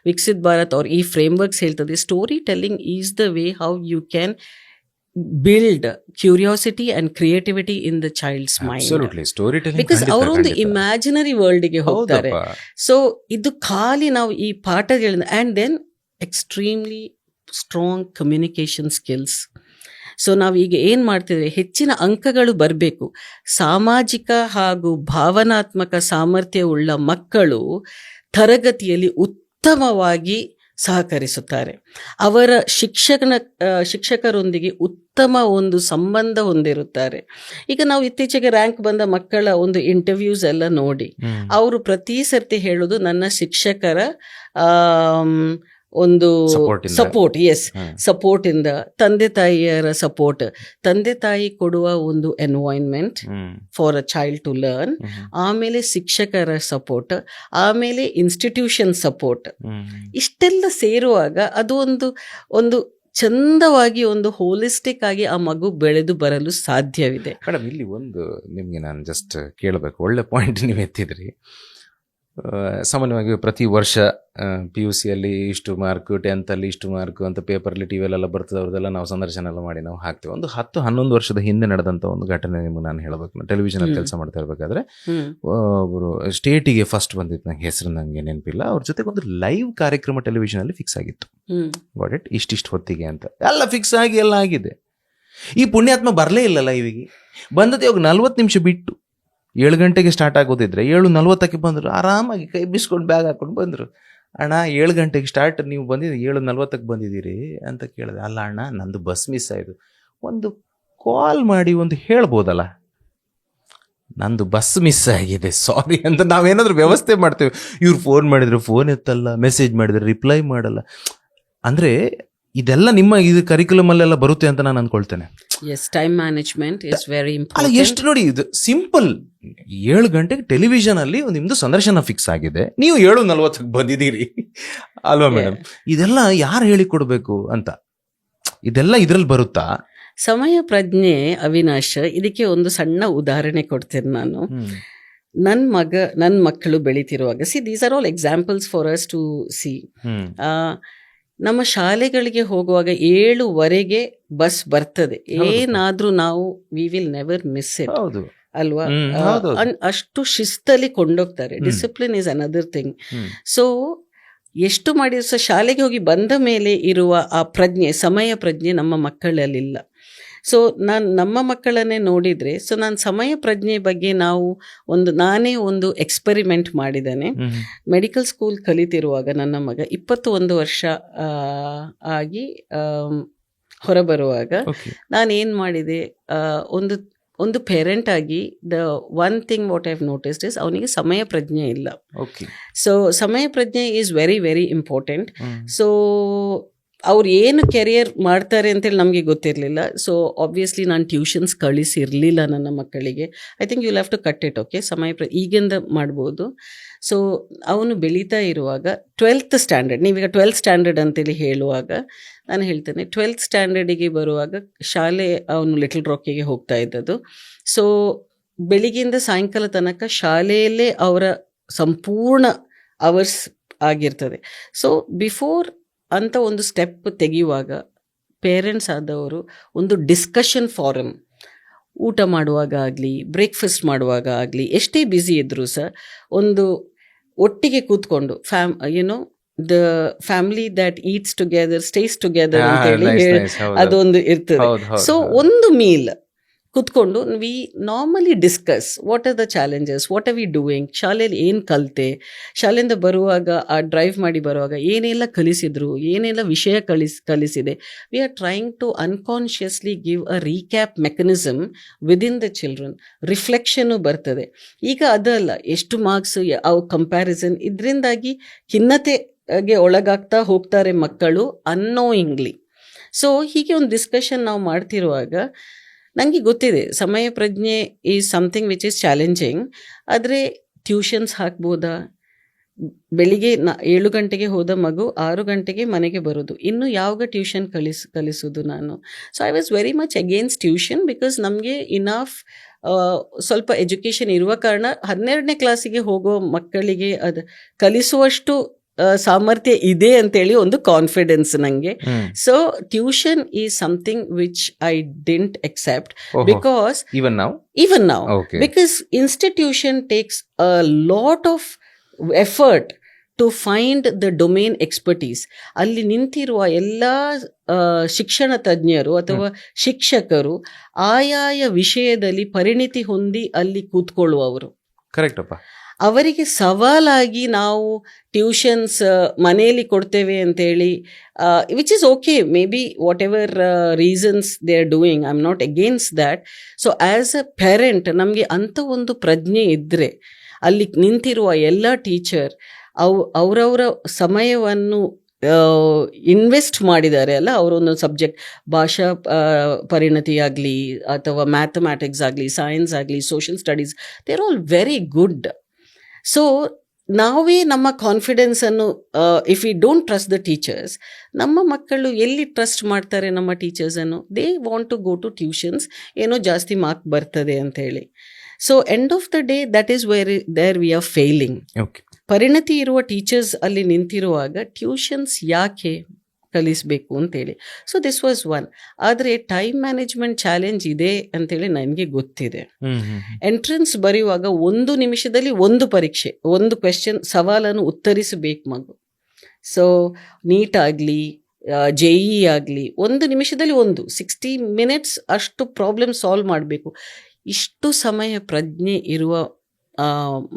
Viksit Bharat or ಈ ಫ್ರೇಮ್ವರ್ಕ್ಸ್ ಹೇಳ್ತದೆ. Story telling is the way how you can build curiosity and creativity in the child's mind. Absolutely. Storytelling because ಅವರೊಂದು ಇಮ್ಯಾಜಿನರಿ ವರ್ಲ್ಡ್ಗೆ ಹೋಗ್ತಾರೆ. ಸೊ ಇದು ಖಾಲಿ ನಾವು ಈ ಪಾಠಗಳಿಂದ, and then extremely strong communication skills. So ನಾವೀಗ ಏನು ಮಾಡ್ತಿದ್ದೇವೆ, ಹೆಚ್ಚಿನ ಅಂಕಗಳು ಬರಬೇಕು. ಸಾಮಾಜಿಕ ಹಾಗೂ ಭಾವನಾತ್ಮಕ ಸಾಮರ್ಥ್ಯವುಳ್ಳ ಮಕ್ಕಳು ತರಗತಿಯಲ್ಲಿ ಉತ್ತಮವಾಗಿ ಸಹಕರಿಸುತ್ತಾರೆ. ಅವರ ಶಿಕ್ಷಕರೊಂದಿಗೆ ಉತ್ತಮ ಒಂದು ಸಂಬಂಧ ಹೊಂದಿರುತ್ತಾರೆ. ಈಗ ನಾವು ಇತ್ತೀಚೆಗೆ ರ್ಯಾಂಕ್ ಬಂದ ಮಕ್ಕಳ ಒಂದು ಇಂಟರ್ವ್ಯೂಸ್ ಎಲ್ಲ ನೋಡಿ, ಅವರು ಪ್ರತಿ ಸರ್ತಿ ಹೇಳೋದು ನನ್ನ ಶಿಕ್ಷಕರ ಒಂದು ಸಪೋರ್ಟ್, ಸಪೋರ್ಟ್ ಇಂದ, ತಂದೆ ತಾಯಿಯರ ಸಪೋರ್ಟ್, ತಂದೆ ತಾಯಿ ಕೊಡುವ ಒಂದು environment for a child to learn, ಆಮೇಲೆ ಶಿಕ್ಷಕರ ಸಪೋರ್ಟ್, ಆಮೇಲೆ ಇನ್ಸ್ಟಿಟ್ಯೂಷನ್ ಸಪೋರ್ಟ್, ಇಷ್ಟೆಲ್ಲ ಸೇರುವಾಗ ಅದು ಒಂದು ಚಂದವಾಗಿ ಒಂದು ಹೋಲಿಸ್ಟಿಕ್ ಆಗಿ ಆ ಮಗು ಬೆಳೆದು ಬರಲು ಸಾಧ್ಯವಿದೆ. ಮೇಡಮ್, ಇಲ್ಲಿ ಒಂದು ನಿಮಗೆ ನಾನು ಜಸ್ಟ್ ಕೇಳಬೇಕು, ಒಳ್ಳೆ ಪಾಯಿಂಟ್ ನೀವು ಎತ್ತಿದ್ರಿ. ಸಾಮಾನ್ಯವಾಗಿ ಪ್ರತಿ ವರ್ಷ PUCಯಲ್ಲಿ ಇಷ್ಟು ಮಾರ್ಕ್, 10th ಅಲ್ಲಿ ಇಷ್ಟು ಮಾರ್ಕ್ ಅಂತ ಪೇಪರ್ಲಿ ಟಿವಿಯಲ್ಲೆಲ್ಲ ಬರ್ತದೆ, ಅವ್ರದ್ದೆಲ್ಲ ನಾವು ಸಂದರ್ಶನ ಎಲ್ಲ ಮಾಡಿ ನಾವು ಹಾಕ್ತೇವೆ. ಒಂದು 10-11 ವರ್ಷದ ಹಿಂದೆ ನಡೆದಂಥ ಒಂದು ಘಟನೆ ನಿಮ್ಗೆ ನಾನು ಹೇಳಬೇಕು. ಟೆಲಿವಿಷನಲ್ಲಿ ಕೆಲಸ ಮಾಡ್ತಾ ಇರಬೇಕಾದ್ರೆ ಒಬ್ಬರು ಸ್ಟೇಟಿಗೆ ಫಸ್ಟ್ ಬಂದಿತ್ತು, ನಂಗೆ ಹೆಸರು ನನಗೆ ನೆನಪಿಲ್ಲ, ಅವ್ರ ಜೊತೆಗೆ ಒಂದು ಲೈವ್ ಕಾರ್ಯಕ್ರಮ ಟೆಲಿವಿಷನಲ್ಲಿ ಫಿಕ್ಸ್ ಆಗಿತ್ತು. ಗಾಟ್ ಇಟ್, ಇಷ್ಟಿಷ್ಟು ಹೊತ್ತಿಗೆ ಅಂತ ಎಲ್ಲ ಫಿಕ್ಸ್ ಆಗಿ ಎಲ್ಲ ಆಗಿದೆ. ಈ ಪುಣ್ಯಾತ್ಮ ಬರಲೇ ಇಲ್ಲ ಲೈವಿಗೆ. ಬಂದದ್ದು ಇವಾಗ 40 ನಿಮಿಷ ಬಿಟ್ಟು 7 ಗಂಟೆಗೆ ಸ್ಟಾರ್ಟ್ ಆಗೋದಿದ್ರೆ 7:40 ಬಂದರು. ಆರಾಮಾಗಿ ಕೈ ಬಿಸ್ಕೊಂಡು ಬ್ಯಾಗ್ ಹಾಕೊಂಡು ಬಂದರು. ಅಣ್ಣ 7 ಗಂಟೆಗೆ ಸ್ಟಾರ್ಟ್, ನೀವು ಬಂದಿದ್ದೀರಿ 7:40 ಬಂದಿದ್ದೀರಿ ಅಂತ ಕೇಳಿದೆ. ಅಲ್ಲ ಅಣ್ಣ, ನಂದು ಬಸ್ ಮಿಸ್ ಆಯಿತು. ಒಂದು ಕಾಲ್ ಮಾಡಿ ಒಂದು ಹೇಳ್ಬೋದಲ್ಲ, ನಂದು ಬಸ್ ಮಿಸ್ ಆಗಿದೆ, ಸಾರಿ ಅಂತ ನಾವೇನಾದರೂ ವ್ಯವಸ್ಥೆ ಮಾಡ್ತೇವೆ. ಇವ್ರು ಫೋನ್ ಮಾಡಿದರೆ ಫೋನ್ ಎತ್ತಲ್ಲ, ಮೆಸೇಜ್ ಮಾಡಿದರೆ ರಿಪ್ಲೈ ಮಾಡಲ್ಲ. ಅಂದರೆ ಇದೆಲ್ಲ ನಿಮ್ಮ ಇದು ಕರಿಕ್ಯುಲಮ್ ಅಲ್ಲೆಲ್ಲ ಬರುತ್ತೆ ಅಂತ ನಾನು ಅನ್ಕೊಳ್ತೇನೆ. Yes, time management is very ಅಲ್ಲ, ಇಂಪಾರ್ಟೆಂಟ್. ಎಷ್ಟು ನೋಡಿ, ಇದು ಸಿಂಪಲ್. 7 ಗಂಟೆಗೆ ಟೆಲಿವಿಷನ್ ಅಲ್ಲಿ ನಿಮ್ದು ಸಂದರ್ಶನ ಫಿಕ್ಸ್ ಆಗಿದೆ, ನೀವು 7:40 ಬಂದಿದ್ದೀರಿ ಅಲ್ವಾ ಮೇಡಮ್? ಇದೆಲ್ಲ ಯಾರು ಹೇಳಿಕೊಡ್ಬೇಕು ಅಂತ, ಇದೆಲ್ಲ ಇದ್ರಲ್ಲಿ ಬರುತ್ತಾ? ಸಮಯ ಪ್ರಜ್ಞೆ, ಅವಿನಾಶ್, ಇದಕ್ಕೆ ಒಂದು ಸಣ್ಣ ಉದಾಹರಣೆ ಕೊಡ್ತೇನೆ ನಾನು. ನನ್ನ ಮಕ್ಕಳು ಬೆಳೀತಿರುವಾಗ, these are all examples for us to see. ನಮ್ಮ ಶಾಲೆಗಳಿಗೆ ಹೋಗುವಾಗ 7:15 ಬಸ್ ಬರ್ತದೆ. ಏನಾದ್ರೂ ನಾವು we will never miss it, ಅಲ್ವಾ? ಅಷ್ಟು ಶಿಸ್ತಲ್ಲಿ ಕೊಂಡೋಗ್ತಾರೆ. Discipline is another thing. So ಎಷ್ಟು ಮಾಡಿದ್ರು ಸಹ ಶಾಲೆಗೆ ಹೋಗಿ ಬಂದ ಮೇಲೆ ಇರುವ ಆ ಪ್ರಜ್ಞೆ, ಸಮಯ ಪ್ರಜ್ಞೆ ನಮ್ಮ ಮಕ್ಕಳಲ್ಲಿಲ್ಲ. ಸೊ ನಮ್ಮ ಮಕ್ಕಳನ್ನೇ ನೋಡಿದರೆ, ಸೊ ನಾನು ಸಮಯ ಪ್ರಜ್ಞೆ ಬಗ್ಗೆ ನಾನೇ ಒಂದು ಎಕ್ಸ್ಪೆರಿಮೆಂಟ್ ಮಾಡಿದ್ದೇನೆ. ಮೆಡಿಕಲ್ ಸ್ಕೂಲ್ ಕಲಿತಿರುವಾಗ ನನ್ನ ಮಗ 21 ವರ್ಷ ಆಗಿ ಹೊರಬರುವಾಗ ನಾನೇನು ಮಾಡಿದೆ, ಒಂದು ಪೇರೆಂಟ್ ಆಗಿ the one thing what I have noticed is ಅವನಿಗೆ ಸಮಯ ಪ್ರಜ್ಞೆ ಇಲ್ಲ. ಸೊ ಸಮಯ ಪ್ರಜ್ಞೆ is very very important. So ಅವ್ರು ಏನು ಕೆರಿಯರ್ ಮಾಡ್ತಾರೆ ಅಂತೇಳಿ ನಮಗೆ ಗೊತ್ತಿರಲಿಲ್ಲ. ಸೊ ಆಬ್ವಿಯಸ್ಲಿ ನಾನು ಟ್ಯೂಷನ್ಸ್ ಕಳಿಸಿರಲಿಲ್ಲ ನನ್ನ ಮಕ್ಕಳಿಗೆ. I think you'll have to cut it. Okay, ಈಗಿಂದ ಮಾಡ್ಬೋದು. ಸೊ ಅವನು ಬೆಳೀತಾ ಇರುವಾಗ 12th ಸ್ಟ್ಯಾಂಡರ್ಡ್, ನೀವೀಗ 12th ಸ್ಟ್ಯಾಂಡರ್ಡ್ ಅಂತೇಳಿ ಹೇಳುವಾಗ ನಾನು ಹೇಳ್ತೇನೆ, 12th ಸ್ಟ್ಯಾಂಡರ್ಡಿಗೆ ಬರುವಾಗ ಶಾಲೆ ಅವನು ಲಿಟಲ್ ರಾಕಿಗೆ ಹೋಗ್ತಾ ಇದ್ದದ್ದು. ಸೊ ಬೆಳಿಗ್ಗೆಯಿಂದ ಸಾಯಂಕಾಲ ತನಕ ಶಾಲೆಯಲ್ಲೇ ಅವರ ಸಂಪೂರ್ಣ ಅವರ್ಸ್ ಆಗಿರ್ತದೆ. ಸೊ ಬಿಫೋರ್ ಅಂತ ಒಂದು ಸ್ಟೆಪ್ ತೆಗೆಯುವಾಗ ಪೇರೆಂಟ್ಸ್ ಆದವರು ಒಂದು ಡಿಸ್ಕಷನ್ ಫಾರಮ್, ಊಟ ಮಾಡುವಾಗ ಆಗಲಿ, ಬ್ರೇಕ್ಫಾಸ್ಟ್ ಮಾಡುವಾಗ ಆಗಲಿ, ಎಷ್ಟೇ ಬ್ಯುಸಿ ಇದ್ದರೂ ಸಹ ಒಂದು ಒಟ್ಟಿಗೆ ಕೂತ್ಕೊಂಡು the family that eats together stays together ಅಂತೇಳಿ ಅದೊಂದು ಇರ್ತದೆ. ಸೊ ಒಂದು ಮೀಲ್ ಕೂತ್ಕೊಂಡು we normally discuss what are the challenges, what are we doing, ಶಾಲೆಯಲ್ಲಿ ಏನು ಕಲಿತೆ, ಶಾಲೆಯಿಂದ ಬರುವಾಗ ಆ ಡ್ರೈವ್ ಮಾಡಿ ಬರುವಾಗ ಏನೆಲ್ಲ ಕಲಿಸಿದ್ರು, ಏನೆಲ್ಲ ವಿಷಯ ಕಲಿಸಿದೆ. We are trying to unconsciously give a recap mechanism within the children. ರಿಫ್ಲೆಕ್ಷನ್ನು ಬರ್ತದೆ. ಈಗ ಅದಲ್ಲ, ಎಷ್ಟು ಮಾರ್ಕ್ಸ್, ಅವು ಕಂಪ್ಯಾರಿಸನ್, ಇದರಿಂದಾಗಿ ಖಿನ್ನತೆಗೆ ಒಳಗಾಗ್ತಾ ಹೋಗ್ತಾರೆ ಮಕ್ಕಳು ಅನ್ನೋಯಿಂಗ್ಲಿ. ಸೊ ಹೀಗೆ ಒಂದು ಡಿಸ್ಕಷನ್ ನಾವು ಮಾಡ್ತಿರುವಾಗ ನನಗೆ ಗೊತ್ತಿದೆ ಸಮಯ ಪ್ರಜ್ಞೆ is something which is challenging. ಆದರೆ ಟ್ಯೂಷನ್ಸ್ ಹಾಕ್ಬೋದಾ? ಬೆಳಿಗ್ಗೆ 7 ಗಂಟೆಗೆ ಹೋದ ಮಗು 6 ಗಂಟೆಗೆ ಮನೆಗೆ ಬರೋದು, ಇನ್ನು ಯಾವಾಗ ಟ್ಯೂಷನ್ ಕಲಿಸೋದು ನಾನು? So I was very much against tuition because ನಮಗೆ ಇನಫ್ ಸ್ವಲ್ಪ ಎಜುಕೇಷನ್ ಇರುವ ಕಾರಣ 12ನೇ ಕ್ಲಾಸಿಗೆ ಹೋಗೋ ಮಕ್ಕಳಿಗೆ ಅದು ಕಲಿಸುವಷ್ಟು ಸಾಮರ್ಥ್ಯ ಇದೆ ಅಂತೇಳಿ ಒಂದು ಕಾನ್ಫಿಡೆನ್ಸ್ ನನಗೆ. So tuition is something which I didn't accept because even now because institution takes a lot of effort to find the domain expertise. ಅಲ್ಲಿ ನಿಂತಿರುವ ಎಲ್ಲ ಶಿಕ್ಷಣ ತಜ್ಞರು ಅಥವಾ ಶಿಕ್ಷಕರು ಆಯಾಯ ವಿಷಯದಲ್ಲಿ ಪರಿಣಿತಿ ಹೊಂದಿ ಅಲ್ಲಿ ಕೂತ್ಕೊಳ್ಳುವವರು. ಕರೆಕ್ಟ್ ಅಪ್ಪ. ಅವರಿಗೆ ಸವಾಲಾಗಿ ನಾವು ಟ್ಯೂಷನ್ಸ್ ಮನೆಯಲ್ಲಿ ಕೊಡ್ತೇವೆ ಅಂತೇಳಿ, which is okay, may be what ever reasons they are doing, I am not against that. So as a parent ನಮಗೆ ಅಂಥ ಒಂದು ಪ್ರಜ್ಞೆ ಇದ್ದರೆ, ಅಲ್ಲಿ ನಿಂತಿರುವ ಎಲ್ಲ ಟೀಚರ್ ಅವರವರ ಸಮಯವನ್ನು ಇನ್ವೆಸ್ಟ್ ಮಾಡಿದ್ದಾರೆ ಅಲ್ಲ, ಅವರೊಂದು ಸಬ್ಜೆಕ್ಟ್, ಭಾಷಾ ಪರಿಣತಿ ಆಗಲಿ ಅಥವಾ ಮ್ಯಾಥಮ್ಯಾಟಿಕ್ಸ್ ಆಗಲಿ, ಸೈನ್ಸ್ ಆಗಲಿ, social studies, they are all very good. So ನಾವೇ ನಮ್ಮ ಕಾನ್ಫಿಡೆನ್ಸನ್ನು, if we don't trust the teachers, ನಮ್ಮ ಮಕ್ಕಳು ಎಲ್ಲಿ ಟ್ರಸ್ಟ್ ಮಾಡ್ತಾರೆ ನಮ್ಮ ಟೀಚರ್ಸನ್ನು? They want to go to tuitions, ಏನೋ ಜಾಸ್ತಿ ಮಾರ್ಕ್ ಬರ್ತದೆ ಅಂತೇಳಿ. So end of the day that is there we are failing. ಪರಿಣತಿ ಇರುವ ಟೀಚರ್ಸ್ ಅಲ್ಲಿ ನಿಂತಿರುವಾಗ ಟ್ಯೂಷನ್ಸ್ ಯಾಕೆ ಕಲಿಸಬೇಕು ಅಂತೇಳಿ. So this was one. ಆದರೆ ಟೈಮ್ ಮ್ಯಾನೇಜ್ಮೆಂಟ್ ಚಾಲೆಂಜ್ ಇದೆ ಅಂತೇಳಿ ನನಗೆ ಗೊತ್ತಿದೆ. ಎಂಟ್ರೆನ್ಸ್ ಬರೆಯುವಾಗ 1 ನಿಮಿಷದಲ್ಲಿ 1 ಪರೀಕ್ಷೆ, 1 ಕ್ವೆಶ್ಚನ್ ಸವಾಲನ್ನು ಉತ್ತರಿಸಬೇಕು ಮಗು. ಸೊ ನೀಟ್ ಆಗಲಿ, JEE ಆಗಲಿ, 1 ನಿಮಿಷದಲ್ಲಿ 60 ಮಿನಿಟ್ಸ್ ಅಷ್ಟು ಪ್ರಾಬ್ಲಮ್ ಸಾಲ್ವ್ ಮಾಡಬೇಕು. ಇಷ್ಟು ಸಮಯ ಪ್ರಜ್ಞೆ ಇರುವ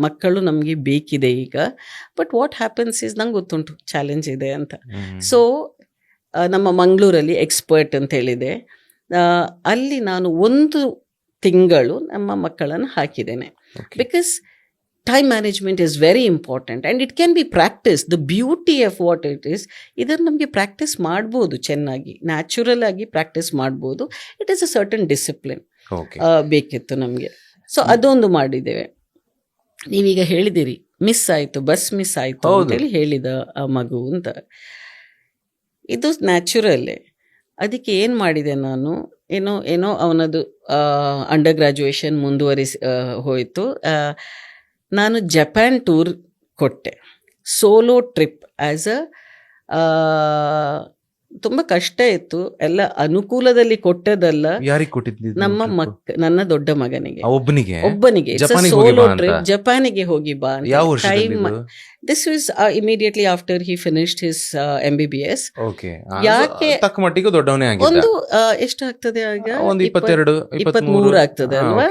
ಮಕ್ಕಳು ನಮಗೆ ಬೇಕಿದೆ ಈಗ. ಬಟ್ ವಾಟ್ ಹ್ಯಾಪನ್ಸ್ ಇಸ್, ನಂಗೆ ಗೊತ್ತುಂಟು ಚಾಲೆಂಜ್ ಇದೆ ಅಂತ. ಸೊ ನಮ್ಮ ಮಂಗಳೂರಲ್ಲಿ ಎಕ್ಸ್ಪರ್ಟ್ ಅಂತ ಹೇಳಿದೆ, ಅಲ್ಲಿ ನಾನು 1 ತಿಂಗಳು ನಮ್ಮ ಮಕ್ಕಳನ್ನು ಹಾಕಿದ್ದೇನೆ. Because time management is very important and it can be practice. The beauty of what it is, ಇದನ್ನು ನಮಗೆ ಪ್ರಾಕ್ಟೀಸ್ ಮಾಡ್ಬೋದು, ಚೆನ್ನಾಗಿ ನ್ಯಾಚುರಲ್ ಆಗಿ ಪ್ರಾಕ್ಟೀಸ್ ಮಾಡ್ಬೋದು. It is a certain discipline ಬೇಕಿತ್ತು ನಮಗೆ. ಸೊ ಅದೊಂದು ಮಾಡಿದ್ದೇವೆ. ನೀವೀಗ ಹೇಳಿದಿರಿ ಮಿಸ್ ಆಯಿತು, ಬಸ್ ಮಿಸ್ ಆಯಿತು ಅಂತೇಳಿ ಹೇಳಿದ ಆ ಮಗು ಅಂತ. ಇದು ನ್ಯಾಚುರಲ್ಲೇ. ಅದಕ್ಕೆ ಏನು ಮಾಡಿದೆ ನಾನು, ಏನೋ ಅವನದು ಅಂಡರ್ ಗ್ರ್ಯಾಜುಯೇಷನ್ ಮುಂದುವರಿಸಿ ಹೋಯಿತು. ನಾನು ಜಪಾನ್ ಟೂರ್ ಕೊಟ್ಟೆ, ಸೋಲೋ ಟ್ರಿಪ್. ಆ್ಯಸ್ ತುಂಬ ಕಷ್ಟ ಇತ್ತು, ಎಲ್ಲ ಅನುಕೂಲದಲ್ಲಿ ಕೊಟ್ಟದಲ್ಲ. ಯಾರಿಗೆ ಕೊಟ್ಟಿದ್ದು? ನನ್ನ ದೊಡ್ಡ ಮಗನಿಗೆ, ಒಬ್ಬನಿಗೆ ಸೋಲೋ ಟ್ರಿಪ್, ಜಪಾನಿಗೆ ಹೋಗಿ ಬಾ. This was immediately after he finished his MBBS. ಯಾಕೆ ಒಂದು ಎಷ್ಟಾಗ್ತದೆ ಆಗ, 23 ಆಗ್ತದೆ ಅಲ್ವಾ?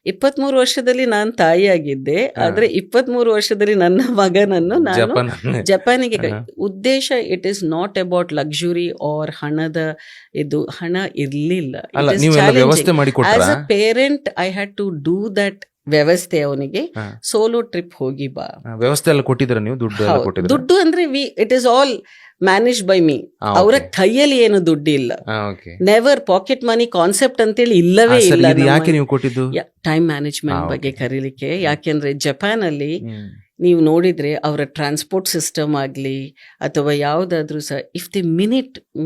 23 ವರ್ಷದಲ್ಲಿ ನಾನು ತಾಯಿಯಾಗಿದ್ದೆ. ಆದ್ರೆ 23 ವರ್ಷದಲ್ಲಿ ನನ್ನ ಮಗನನ್ನು ನಾನು ಜಪಾನಿಗೆ ಉದ್ದೇಶ, it is not about luxury or ಹಣದ, ಇದು ಹಣ ಇರ್ಲಿಲ್ಲ. As a parent I had to do that ವ್ಯವಸ್ಥೆ. ಅವನಿಗೆ ಸೋಲೋ ಟ್ರಿಪ್ ಹೋಗಿ ಬಾ ವ್ಯವಸ್ಥೆ ಎಲ್ಲ ಕೊಟ್ಟಿದ್ರ ನೀವು? ದುಡ್ಡು ಅಂದ್ರೆ it is all manage by me. ಅವರ ಕೈಯಲ್ಲಿ ಏನು ದುಡ್ಡು ಇಲ್ಲ. ನೆವರ್ ಪಾಕೆಟ್ ಮನಿ ಕಾನ್ಸೆಪ್ಟ್ ಅಂತೇಳಿ ಇಲ್ಲವೇ ಇಲ್ಲ. ಯಾಕೆ ನೀವು ಕೊಟ್ಟಿದ್ದು? ಟೈಮ್ ಮ್ಯಾನೇಜ್ಮೆಂಟ್ ಬಗ್ಗೆ ಕರೀಲಿಕ್ಕೆ. ಯಾಕೆಂದ್ರೆ ಜಪಾನ್ ಅಲ್ಲಿ ನೀವು ನೋಡಿದ್ರೆ ಅವರ ಟ್ರಾನ್ಸ್ಪೋರ್ಟ್ ಸಿಸ್ಟಮ್ ಆಗಲಿ ಅಥವಾ ಯಾವುದಾದ್ರೂ ಸಹ, if they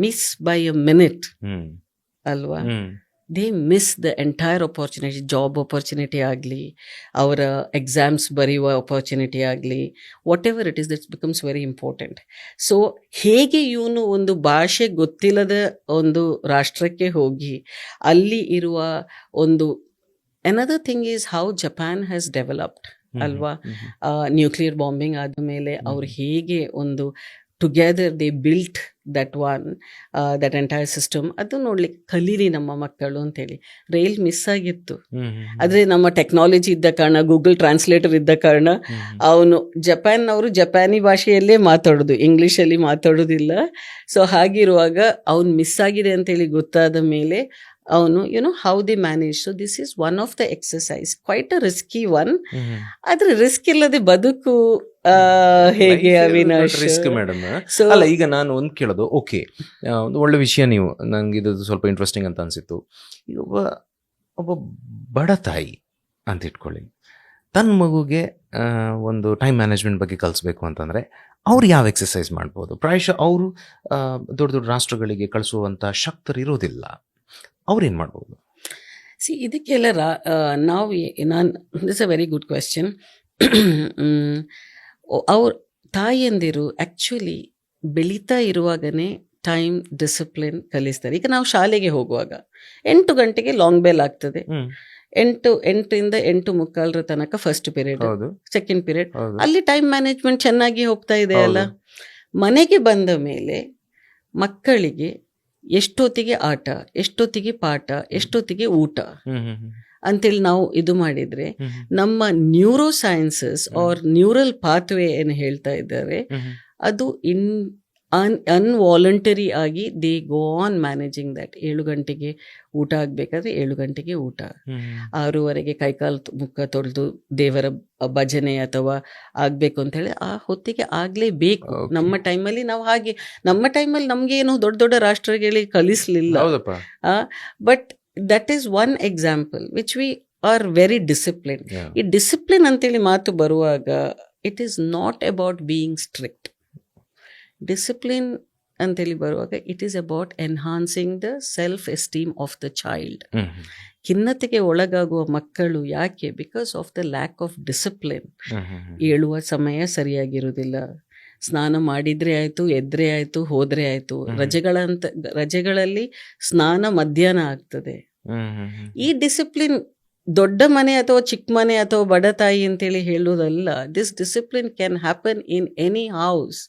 miss by a minute ಅಲ್ವಾ, they miss the entire opportunity. Job opportunity ಆಗಲಿ, ಅವರ ಎಕ್ಸಾಮ್ಸ್ ಬರೆಯುವ ಅಪರ್ಚುನಿಟಿ ಆಗಲಿ, whatever it is, that's becomes very important. So ಹೇಗೆ ಇವನು ಒಂದು ಭಾಷೆ ಗೊತ್ತಿಲ್ಲದ ಒಂದು ರಾಷ್ಟ್ರಕ್ಕೆ ಹೋಗಿ ಅಲ್ಲಿ ಇರುವ ಒಂದು, another thing is how Japan has developed ಅಲ್ವಾ. ನ್ಯೂಕ್ಲಿಯರ್ ಬಾಂಬಿಂಗ್ ಆದಮೇಲೆ ಅವ್ರು ಹೇಗೆ ಒಂದು together they built that entire system. ಅದು ನೋಡ್ಲಿಕ್ಕೆ ಕಲೀಲಿ ನಮ್ಮ ಮಕ್ಕಳು ಅಂತೇಳಿ. ರೈಲ್ ಮಿಸ್ ಆಗಿತ್ತು, ಆದರೆ ನಮ್ಮ ಟೆಕ್ನಾಲಜಿ ಇದ್ದ ಕಾರಣ, ಗೂಗಲ್ ಟ್ರಾನ್ಸ್ಲೇಟರ್ ಇದ್ದ ಕಾರಣ ಅವನು ಜಪಾನ್ನವರು ಜಪಾನಿ ಭಾಷೆಯಲ್ಲೇ ಮಾತಾಡೋದು, ಇಂಗ್ಲೀಷಲ್ಲಿ ಮಾತಾಡೋದಿಲ್ಲ. ಸೊ ಹಾಗಿರುವಾಗ ಅವನು ಮಿಸ್ ಆಗಿದೆ ಅಂತೇಳಿ ಗೊತ್ತಾದ ಮೇಲೆ ಅವನು how they manage. So this is one of the exercise, quite a risky one. ಆದ್ರೆ ರಿಸ್ಕ್ ಇಲ್ಲದೆ ಬದುಕು ಹೇಗೆ ಅವಿನಾಶ್? Risk madam. ಅಲ್ಲ, ಈಗ ನಾನು ಒಂದು ಕೇಳೋದು, ಓಕೆ ಒಂದು ಒಳ್ಳೆ ವಿಷಯ, ನೀವು ನಂಗೆ ಇದು ಸ್ವಲ್ಪ ಇಂಟ್ರೆಸ್ಟಿಂಗ್ ಅಂತ ಅನ್ಸಿತ್ತು. ಈಗ ಒಬ್ಬ ಬಡ ತಾಯಿ ಅಂತ ಇಟ್ಕೊಳ್ಳಿ, ತನ್ನ ಮಗುಗೆ ಒಂದು ಟೈಮ್ ಮ್ಯಾನೇಜ್ಮೆಂಟ್ ಬಗ್ಗೆ ಕಲಿಸ್ಬೇಕು ಅಂತಂದ್ರೆ ಅವ್ರು ಯಾವ ಎಕ್ಸಸೈಸ್ ಮಾಡ್ಬೋದು? ಪ್ರಾಯಶಃ ಅವರು ದೊಡ್ಡ ದೊಡ್ಡ ರಾಷ್ಟ್ರಗಳಿಗೆ ಕಳಿಸುವಂಥ ಶಕ್ತರು ಇರೋದಿಲ್ಲ. ಅವ್ರೇನು ಮಾಡ್ಬೋದು? ಇದಕ್ಕೆಲ್ಲ this a very good question. ಅವ್ರ ತಾಯಿಯಂದಿರು ಆ್ಯಕ್ಚುಲಿ ಬೆಳೀತಾ ಇರುವಾಗನೇ ಟೈಮ್ ಡಿಸಿಪ್ಲಿನ್ ಕಲಿಸ್ತಾರೆ. ಈಗ ನಾವು ಶಾಲೆಗೆ ಹೋಗುವಾಗ 8 ಗಂಟೆಗೆ ಲಾಂಗ್ ಬೆಲ್ ಆಗ್ತದೆ. 8ರಿಂದ 8:45 ತನಕ ಫಸ್ಟ್ ಪೀರಿಯಡ್, ಸೆಕೆಂಡ್ ಪೀರಿಯಡ್. ಅಲ್ಲಿ ಟೈಮ್ ಮ್ಯಾನೇಜ್ಮೆಂಟ್ ಚೆನ್ನಾಗಿ ಹೋಗ್ತಾ ಇದೆ ಅಲ್ಲ. ಮನೆಗೆ ಬಂದ ಮೇಲೆ ಮಕ್ಕಳಿಗೆ ಎಷ್ಟೊತ್ತಿಗೆ ಆಟ, ಎಷ್ಟೊತ್ತಿಗೆ ಪಾಠ, ಎಷ್ಟೊತ್ತಿಗೆ ಊಟ ಅಂತೇಳಿ ನಾವು ಇದು ಮಾಡಿದರೆ ನಮ್ಮ neuro sciences or neural pathway ಏನು ಹೇಳ್ತಾ ಇದ್ದಾರೆ ಅದು ಅನ್ವಾಲಂಟರಿ ಆಗಿ they go on managing that. 7 ಗಂಟೆಗೆ ಊಟ ಆಗಬೇಕಾದ್ರೆ 7 ಗಂಟೆಗೆ ಊಟ, 6:30 ಕೈಕಾಲು ಮುಖ ತೊಳೆದು ದೇವರ ಭಜನೆ ಅಥವಾ ಆಗಬೇಕು ಅಂತ ಹೇಳಿ ಆ ಹೊತ್ತಿಗೆ ಆಗಲೇಬೇಕು. ನಮ್ಮ ಟೈಮಲ್ಲಿ ನಾವು ಹಾಗೆ, ನಮ್ಮ ಟೈಮಲ್ಲಿ ನಮಗೇನು ದೊಡ್ಡ ದೊಡ್ಡ ರಾಷ್ಟ್ರಗಳಿಗೆ ಕಲಿಸಲಿಲ್ಲ. But that is one example which we are very discipline. ಈ ಡಿಸಿಪ್ಲಿನ್ ಅಂತೇಳಿ ಮಾತು ಬರುವಾಗ it is not about being strict. Discipline ಅಂತೇಳಿ ಬರುವಾಗ it is about enhancing the self esteem of the child. ಖಿನ್ನತೆಗೆ ಒಳಗಾಗುವ ಮಕ್ಕಳು ಯಾಕೆ? Because of the lack of discipline. ಏಳುವ ಸಮಯ ಸರಿಯಾಗಿರುವುದಿಲ್ಲ, ಸ್ನಾನ ಮಾಡಿದ್ರೆ ಆಯಿತು, ಎದ್ರೆ ಆಯಿತು, ಹೋದ್ರೆ ಆಯಿತು. ರಜೆಗಳಲ್ಲಿ ಸ್ನಾನ ಮಧ್ಯಾಹ್ನ ಆಗ್ತದೆ. ಈ ಡಿಸಿಪ್ಲಿನ್ ದೊಡ್ಡ ಮನೆ ಅಥವಾ ಚಿಕ್ಕ ಮನೆ ಅಥವಾ ಬಡ ತಾಯಿ ಅಂತೇಳಿ ಹೇಳುವುದಲ್ಲ. This discipline can happen in any house.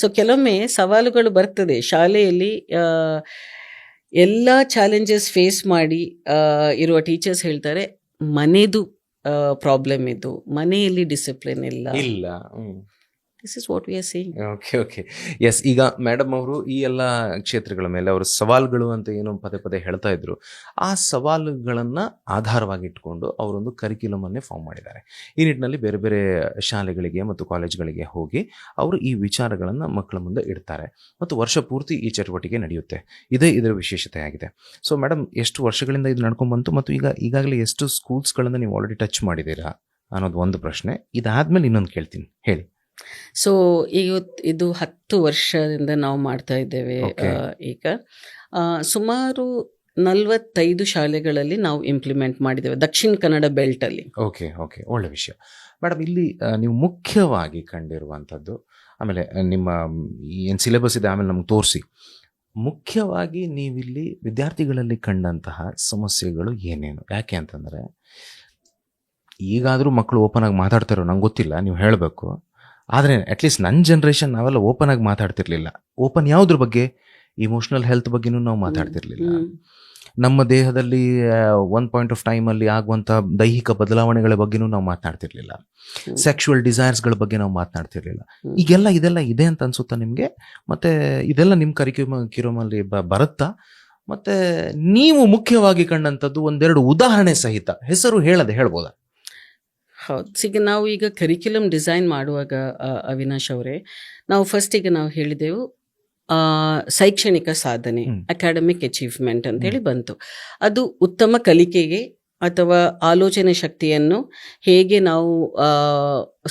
So ಕೆಲವೊಮ್ಮೆ ಸವಾಲುಗಳು ಬರ್ತದೆ ಶಾಲೆಯಲ್ಲಿ. ಎಲ್ಲ ಚಾಲೆಂಜಸ್ ಫೇಸ್ ಮಾಡಿ ಇರುವ ಟೀಚರ್ಸ್ ಹೇಳ್ತಾರೆ ಮನೆದು ಪ್ರಾಬ್ಲಮ್ ಇದು, ಮನೆಯಲ್ಲಿ ಡಿಸಿಪ್ಲಿನ್ ಇಲ್ಲ. This is what we are seeing. Okay. Yes, ಈಗ ಮೇಡಮ್ ಅವರು ಈ ಎಲ್ಲ ಕ್ಷೇತ್ರಗಳ ಮೇಲೆ ಅವರು ಸವಾಲುಗಳು ಅಂತ ಏನು ಪದೇ ಪದೇ ಹೇಳ್ತಾ ಇದ್ರು, ಆ ಸವಾಲುಗಳನ್ನು ಆಧಾರವಾಗಿ ಇಟ್ಕೊಂಡು ಅವರೊಂದು ಕರಿಕ್ಯುಲಮ್ ಅನ್ನೇ ಫಾರ್ಮ್ ಮಾಡಿದ್ದಾರೆ. ಈ ನಿಟ್ಟಿನಲ್ಲಿ ಬೇರೆ ಬೇರೆ ಶಾಲೆಗಳಿಗೆ ಮತ್ತು ಕಾಲೇಜ್ಗಳಿಗೆ ಹೋಗಿ ಅವರು ಈ ವಿಚಾರಗಳನ್ನು ಮಕ್ಕಳ ಮುಂದೆ ಇಡ್ತಾರೆ ಮತ್ತು ವರ್ಷ ಪೂರ್ತಿ ಈ ಚಟುವಟಿಕೆ ನಡೆಯುತ್ತೆ. ಇದೇ ಇದರ ವಿಶೇಷತೆ ಆಗಿದೆ. ಸೊ ಮೇಡಮ್, ಎಷ್ಟು ವರ್ಷಗಳಿಂದ ಇದು ನಡ್ಕೊಂಡ್ಬಂತು ಮತ್ತು ಈಗಾಗಲೇ ಎಷ್ಟು ಸ್ಕೂಲ್ಸ್ಗಳನ್ನು ನೀವು ಆಲ್ರೆಡಿ ಟಚ್ ಮಾಡಿದ್ದೀರಾ ಅನ್ನೋದು ಒಂದು ಪ್ರಶ್ನೆ. ಇದಾದ್ಮೇಲೆ ಇನ್ನೊಂದು ಕೇಳ್ತೀನಿ, ಹೇಳಿ. ಸೊ ಇದು 10 ವರ್ಷದಿಂದ ನಾವು ಮಾಡ್ತಾ ಇದ್ದೇವೆ. ಈಗ ಸುಮಾರು 45 ಶಾಲೆಗಳಲ್ಲಿ ನಾವು ಇಂಪ್ಲಿಮೆಂಟ್ ಮಾಡಿದ್ದೇವೆ ದಕ್ಷಿಣ ಕನ್ನಡ ಬೆಲ್ಟಲ್ಲಿ. ಓಕೆ, ಒಳ್ಳೆ ವಿಷಯ. ಮೇಡಮ್, ಇಲ್ಲಿ ನೀವು ಮುಖ್ಯವಾಗಿ ಕಂಡಿರುವಂಥದ್ದು, ಆಮೇಲೆ ನಿಮ್ಮ ಏನು ಸಿಲೆಬಸ್ ಇದೆ ಆಮೇಲೆ ನಮ್ಗೆ ತೋರಿಸಿ, ಮುಖ್ಯವಾಗಿ ನೀವಿಲ್ಲಿ ವಿದ್ಯಾರ್ಥಿಗಳಲ್ಲಿ ಕಂಡಂತಹ ಸಮಸ್ಯೆಗಳು ಏನೇನು? ಯಾಕೆ ಅಂತಂದರೆ ಈಗಾದರೂ ಮಕ್ಕಳು ಓಪನ್ ಆಗಿ ಮಾತಾಡ್ತಾರೋ ನಂಗೆ ಗೊತ್ತಿಲ್ಲ, ನೀವು ಹೇಳಬೇಕು. ಆದರೆ ಅಟ್ಲೀಸ್ಟ್ ನನ್ನ ಜನ್ರೇಷನ್ ನಾವೆಲ್ಲ ಓಪನ್ ಆಗಿ ಮಾತಾಡ್ತಿರ್ಲಿಲ್ಲ. ಓಪನ್ ಯಾವುದ್ರ ಬಗ್ಗೆ? ಇಮೋಷ್ನಲ್ ಹೆಲ್ತ್ ಬಗ್ಗೆನೂ ನಾವು ಮಾತಾಡ್ತಿರ್ಲಿಲ್ಲ. ನಮ್ಮ ದೇಹದಲ್ಲಿ ಒನ್ ಪಾಯಿಂಟ್ ಆಫ್ ಟೈಮಲ್ಲಿ ಆಗುವಂಥ ದೈಹಿಕ ಬದಲಾವಣೆಗಳ ಬಗ್ಗೆನೂ ನಾವು ಮಾತನಾಡ್ತಿರ್ಲಿಲ್ಲ. ಸೆಕ್ಷುವಲ್ ಡಿಸೈರ್ಸ್ಗಳ ಬಗ್ಗೆ ನಾವು ಮಾತನಾಡ್ತಿರ್ಲಿಲ್ಲ. ಇದೆಲ್ಲ ಇದೆ ಅಂತ ಅನ್ಸುತ್ತಾ ನಿಮಗೆ? ಮತ್ತು ಇದೆಲ್ಲ ನಿಮ್ಮ ಕರಿಕ್ಯುಲಮಲ್ಲಿ ಬರುತ್ತಾ? ಮತ್ತು ನೀವು ಮುಖ್ಯವಾಗಿ ಕಂಡಂಥದ್ದು ಒಂದೆರಡು ಉದಾಹರಣೆ ಸಹಿತ ಹೆಸರು ಹೇಳ್ಬೋದಾ? ಹೌದು. ಈಗ ನಾವು ಈಗ ಕರಿಕ್ಯುಲಮ್ ಡಿಸೈನ್ ಮಾಡುವಾಗ ಅವಿನಾಶ್ ಅವರೇ, ನಾವು ಫಸ್ಟಿಗೆ ನಾವು ಹೇಳಿದೆವು ಶೈಕ್ಷಣಿಕ ಸಾಧನೆ, ಅಕಾಡೆಮಿಕ್ ಅಚೀವ್ಮೆಂಟ್ ಅಂತೇಳಿ ಬಂತು. ಅದು ಉತ್ತಮ ಕಲಿಕೆಗೆ ಅಥವಾ ಆಲೋಚನೆ ಶಕ್ತಿಯನ್ನು ಹೇಗೆ ನಾವು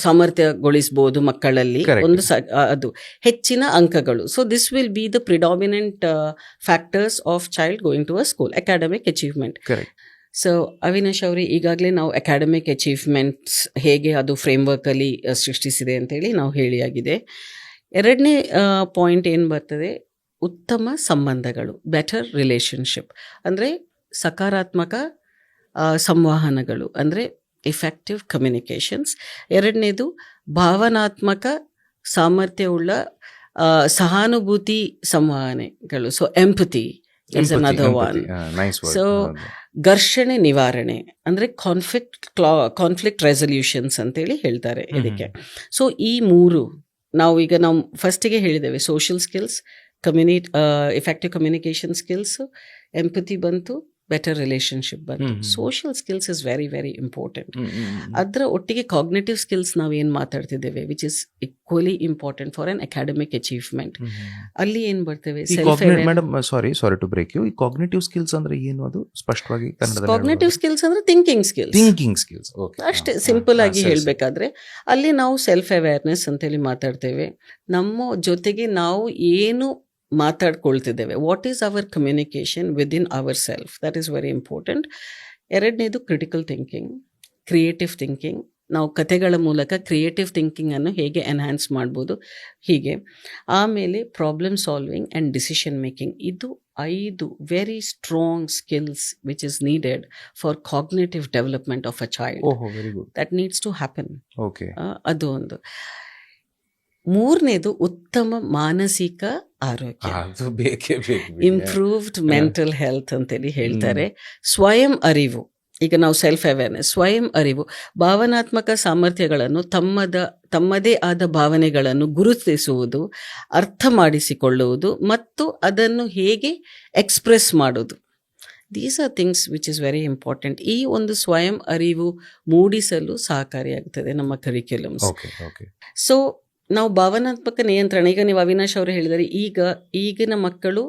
ಸಾಮರ್ಥ್ಯಗೊಳಿಸಬಹುದು ಮಕ್ಕಳಲ್ಲಿ, ಒಂದು ಅದು ಹೆಚ್ಚಿನ ಅಂಕಗಳು. So this will be the predominant factors of child going to a school, academic achievement. So Avinash ಅವರೇ, ಈಗಾಗಲೇ ನಾವು ಅಕಾಡೆಮಿಕ್ ಅಚೀವ್ಮೆಂಟ್ಸ್ ಹೇಗೆ ಅದು ಫ್ರೇಮ್ವರ್ಕಲ್ಲಿ ಸೃಷ್ಟಿಸಿದೆ ಅಂತೇಳಿ ನಾವು ಹೇಳಿಯಾಗಿದೆ. ಎರಡನೇ ಪಾಯಿಂಟ್ ಏನು ಬರ್ತದೆ, ಉತ್ತಮ ಸಂಬಂಧಗಳು, ಬೆಟರ್ ರಿಲೇಷನ್ಶಿಪ್, ಅಂದರೆ ಸಕಾರಾತ್ಮಕ ಸಂವಹನಗಳು, ಅಂದರೆ ಇಫೆಕ್ಟಿವ್ ಕಮ್ಯುನಿಕೇಷನ್ಸ್. ಎರಡನೇದು ಭಾವನಾತ್ಮಕ ಸಾಮರ್ಥ್ಯವುಳ್ಳ ಸಹಾನುಭೂತಿ ಸಂವಹನೆಗಳು. So empathy is another one. Nice word. So ಘರ್ಷಣೆ ನಿವಾರಣೆ ಅಂದರೆ ಕಾನ್ಫ್ಲಿಕ್ಟ್ ರೆಸಲ್ಯೂಷನ್ಸ್ ಅಂತೇಳಿ ಹೇಳ್ತಾರೆ ಇದಕ್ಕೆ. ಸೊ ಈ ಮೂರು ನಾವು ಫಸ್ಟಿಗೆ ಹೇಳಿದ್ದೇವೆ, social skills, effective communication skills, empathy ಬಂತು, ಬೆಟರ್ ರಿಲೇಷನ್ಶಿಪ್ ಬಂತು. Social skills is very very important. ಅದರ ಒಟ್ಟಿಗೆ ಕಾಗ್ನೇಟಿವ್ ಸ್ಕಿಲ್ಸ್ ನಾವೇನು ಮಾತಾಡ್ತಿದ್ದೇವೆ, which is equally important for an academic achievement. ಅಲ್ಲಿ ಏನು ಬರ್ತೇವೆ, madam sorry to break you, ಈ ಕಾಗ್ನೇಟಿವ್ ಸ್ಕಿಲ್ಸ್ ಅಂದ್ರೆ ಏನು? ಅದು ಸ್ಪಷ್ಟವಾಗಿ ಕಾಗ್ನೇಟಿವ್ ಸ್ಕಿಲ್ಸ್ ಅಂದ್ರೆ ಥಿಂಕಿಂಗ್ ಸ್ಕಿಲ್ಸ್ ಅಷ್ಟೇ. ಸಿಂಪಲ್ ಆಗಿ ಹೇಳಬೇಕಾದ್ರೆ ಅಲ್ಲಿ ನಾವು ಸೆಲ್ಫ್ ಅವೇರ್ನೆಸ್ ಅಂತೇಳಿ ಮಾತಾಡ್ತೇವೆ. ನಮ್ಮ ಜೊತೆಗೆ ನಾವು ಏನು ಮಾತಾಡ್ಕೊಳ್ತಿದ್ದೇವೆ, what is our communication within our self, that is very important. ಎರಡನೇದು ಕ್ರಿಟಿಕಲ್ ಥಿಂಕಿಂಗ್, ಕ್ರಿಯೇಟಿವ್ ಥಿಂಕಿಂಗ್. ನಾವು ಕಥೆಗಳ ಮೂಲಕ ಕ್ರಿಯೇಟಿವ್ ಥಿಂಕಿಂಗನ್ನು ಹೇಗೆ ಎನ್ಹ್ಯಾನ್ಸ್ ಮಾಡ್ಬೋದು, ಹೀಗೆ. ಆಮೇಲೆ problem solving and decision making. ಇದು 5 very strong skills which is needed for cognitive development of a child. That needs to happen. ಅದು ಒಂದು. ಮೂರನೇದು ಉತ್ತಮ ಮಾನಸಿಕ ಆರೋಗ್ಯ, ಇಂಪ್ರೂವ್ಡ್ ಮೆಂಟಲ್ ಹೆಲ್ತ್ ಅಂತೇಳಿ ಹೇಳ್ತಾರೆ. ಸ್ವಯಂ ಅರಿವು, ಈಗ ನಾವು ಸೆಲ್ಫ್ ಅವೇರ್ನೆಸ್, ಸ್ವಯಂ ಅರಿವು, ಭಾವನಾತ್ಮಕ ಸಾಮರ್ಥ್ಯಗಳನ್ನು ತಮ್ಮದೇ ಆದ ಭಾವನೆಗಳನ್ನು ಗುರುತಿಸುವುದು, ಅರ್ಥ ಮಾಡಿಸಿಕೊಳ್ಳುವುದು ಮತ್ತು ಅದನ್ನು ಹೇಗೆ ಎಕ್ಸ್ಪ್ರೆಸ್ ಮಾಡೋದು. These are things which is very important. ಈ ಒಂದು ಸ್ವಯಂ ಅರಿವು ಮೂಡಿಸಲು ಸಹಕಾರಿಯಾಗ್ತದೆ ನಮ್ಮ ಕರಿಕ್ಯುಲಮ್ಸ್. ಸೊ ನಾವು ಭಾವನಾತ್ಮಕ ನಿಯಂತ್ರಣ, ಈಗ ನೀವು ಅವಿನಾಶ್ ಅವರು ಹೇಳಿದರೆ, ಈಗಿನ ಮಕ್ಕಳು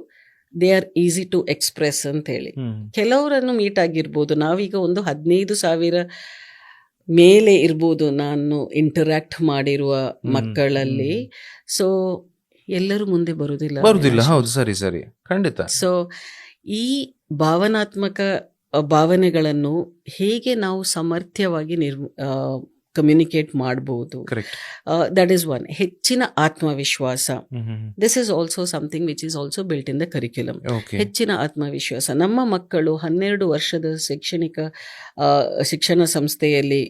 they are easy to express ಅಂತ ಹೇಳಿ. ಕೆಲವರನ್ನು ಮೀಟ್ ಆಗಿರ್ಬೋದು, ನಾವೀಗ ಒಂದು 15,000 ಮೇಲೆ ಇರ್ಬೋದು ನಾನು ಇಂಟರಾಕ್ಟ್ ಮಾಡಿರುವ ಮಕ್ಕಳಲ್ಲಿ. ಸೊ ಎಲ್ಲರೂ ಮುಂದೆ ಬರುವುದಿಲ್ಲ. ಹೌದು, ಸರಿ ಸರಿ, ಖಂಡಿತ. ಸೊ ಈ ಭಾವನಾತ್ಮಕ ಭಾವನೆಗಳನ್ನು ಹೇಗೆ ನಾವು ಸಮರ್ಥವಾಗಿ ಕಮ್ಯುನಿಕೇಟ್ ಮಾಡಬಹುದು, ದಟ್ ಈಸ್ ಒನ್. ಹೆಚ್ಚಿನ ಆತ್ಮವಿಶ್ವಾಸ, this is also something which is also built in the curriculum. ಹೆಚ್ಚಿನ ಆತ್ಮವಿಶ್ವಾಸ. ನಮ್ಮ ಮಕ್ಕಳು 12 ವರ್ಷದ ಶಿಕ್ಷಣ ಸಂಸ್ಥೆಯಲ್ಲಿ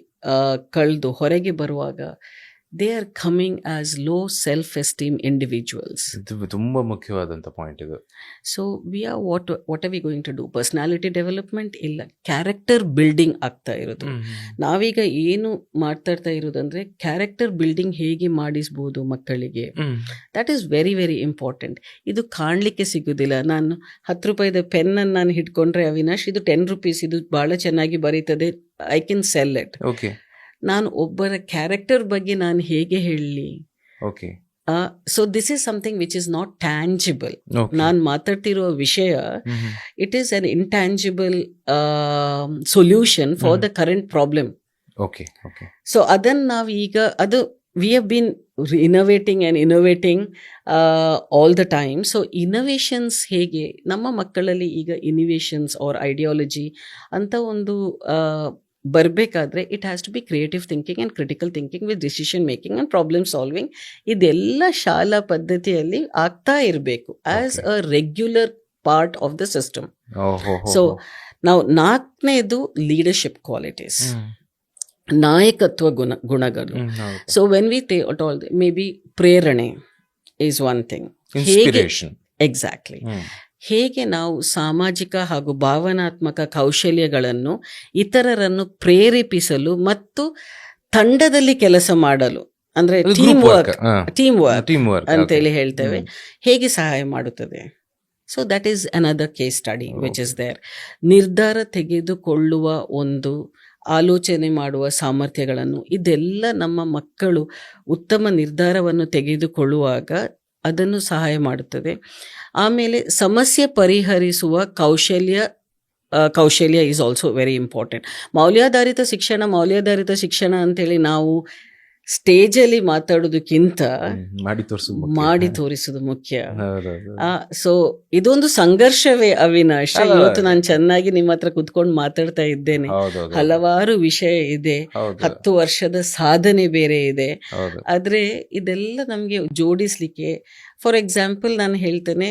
ಕಳೆದು ಹೊರಗೆ ಬರುವಾಗ they are coming as low self-esteem individuals. ಇದು ತುಂಬಾ ಮುಖ್ಯವಾದಂತ ಪಾಯಿಂಟ್ ಇದು. So we are what are we going to do? Personality development ಇಲ್ಲ, ಕ್ಯಾರೆಕ್ಟರ್ ಬಿಲ್ಡಿಂಗ್ ಆಗ್ತಾ ಇರೋದು. ನಾವೀಗ ಏನು ಮಾತಾಡ್ತಾ ಇರೋದಂದ್ರೆ ಕ್ಯಾರೆಕ್ಟರ್ ಬಿಲ್ಡಿಂಗ್ ಹೇಗೆ ಮಾಡಿಸ್ಬೋದು ಮಕ್ಕಳಿಗೆ. That is very very important. ಇದು ಕಾಣಲಿಕ್ಕೆ ಸಿಗುದಿಲ್ಲ. ನಾನು 10 ರೂಪಾಯಿದ ಪೆನ್ನನ್ನು ನಾನು ಹಿಡ್ಕೊಂಡ್ರೆ, ಅವಿನಾಶ್ ಇದು 10 ರೂಪೀಸ್, ಇದು ಬಹಳ ಚೆನ್ನಾಗಿ ಬರೀತದೆ, I can sell it. Okay, ನಾನು ಒಬ್ಬರ ಕ್ಯಾರೆಕ್ಟರ್ ಬಗ್ಗೆ ನಾನು ಹೇಗೆ ಹೇಳಲಿ? Okay. So this is something which is not tangible. ನಾನು ಮಾತಾಡ್ತಿರುವ ವಿಷಯ, it is an intangible solution for the current problem. Okay, okay. So ಅದನ್ನು ನಾವು ಈಗ we have been innovating and innovating all the time. So innovations ಹೇಗೆ ನಮ್ಮ ಮಕ್ಕಳಲ್ಲಿ ಈಗ ಇನೋವೇಷನ್ಸ್ ಆರ್ ಐಡಿಯಾಲಜಿ ಅಂತ ಒಂದು ಬರಬೇಕಾದ್ರೆ it has to be creative thinking and critical thinking with decision making and problem solving. ಇದೆಲ್ಲ ಶಾಲಾ ಪದ್ಧತಿಯಲ್ಲಿ ಆಗ್ತಾ ಇರಬೇಕು as a regular part of the system. So ನಾವು 4ನೇದು ಲೀಡರ್ಶಿಪ್ ಕ್ವಾಲಿಟೀಸ್, ನಾಯಕತ್ವ ಗುಣಗಳು. So when we may be ಪ್ರೇರಣೆ ಈಸ್ ಒನ್ ಥಿಂಗ್. ಎಕ್ಸಾಕ್ಟ್ಲಿ. ಹೇಗೆ ನಾವು ಸಾಮಾಜಿಕ ಹಾಗೂ ಭಾವನಾತ್ಮಕ ಕೌಶಲ್ಯಗಳನ್ನು ಇತರರನ್ನು ಪ್ರೇರೇಪಿಸಲು ಮತ್ತು ತಂಡದಲ್ಲಿ ಕೆಲಸ ಮಾಡಲು, ಅಂದ್ರೆ ಟೀಮ್ ವರ್ಕ್ ಅಂತೇಳಿ ಹೇಳ್ತೇವೆ, ಹೇಗೆ ಸಹಾಯ ಮಾಡುತ್ತದೆ. So that is another case study which is there. ನಿರ್ಧಾರ ತೆಗೆದುಕೊಳ್ಳುವ ಒಂದು ಆಲೋಚನೆ ಮಾಡುವ ಸಾಮರ್ಥ್ಯಗಳನ್ನು, ಇದೆಲ್ಲ ನಮ್ಮ ಮಕ್ಕಳು ಉತ್ತಮ ನಿರ್ಧಾರವನ್ನು ತೆಗೆದುಕೊಳ್ಳುವಾಗ ಅದನ್ನು ಸಹಾಯ ಮಾಡುತ್ತದೆ. ಆಮೇಲೆ ಸಮಸ್ಯೆ ಪರಿಹರಿಸುವ ಕೌಶಲ್ಯ ಈಸ್ ಆಲ್ಸೋ ವೆರಿ ಇಂಪಾರ್ಟೆಂಟ್. ಮೌಲ್ಯಾಧಾರಿತ ಶಿಕ್ಷಣ ಅಂತೇಳಿ ನಾವು ಸ್ಟೇಜಲ್ಲಿ ಮಾತಾಡೋದಕ್ಕಿಂತ ಮಾಡಿ ತೋರಿಸೋದು ಮುಖ್ಯ. ಸೊ ಇದೊಂದು ಸಂಘರ್ಷವೇ ಅವಿನಾಶ್. ಇವತ್ತು ನಾನು ಚೆನ್ನಾಗಿ ನಿಮ್ಮ ಹತ್ರ ಕುತ್ಕೊಂಡು ಮಾತಾಡ್ತಾ ಇದ್ದೇನೆ, ಹಲವಾರು ವಿಷಯ ಇದೆ, 10 ವರ್ಷದ ಸಾಧನೆ ಬೇರೆ ಇದೆ. ಆದ್ರೆ ಇದೆಲ್ಲ ನಮ್ಗೆ ಜೋಡಿಸ್ಲಿಕ್ಕೆ, ಫಾರ್ ಎಕ್ಸಾಂಪಲ್ ನಾನು ಹೇಳ್ತೇನೆ,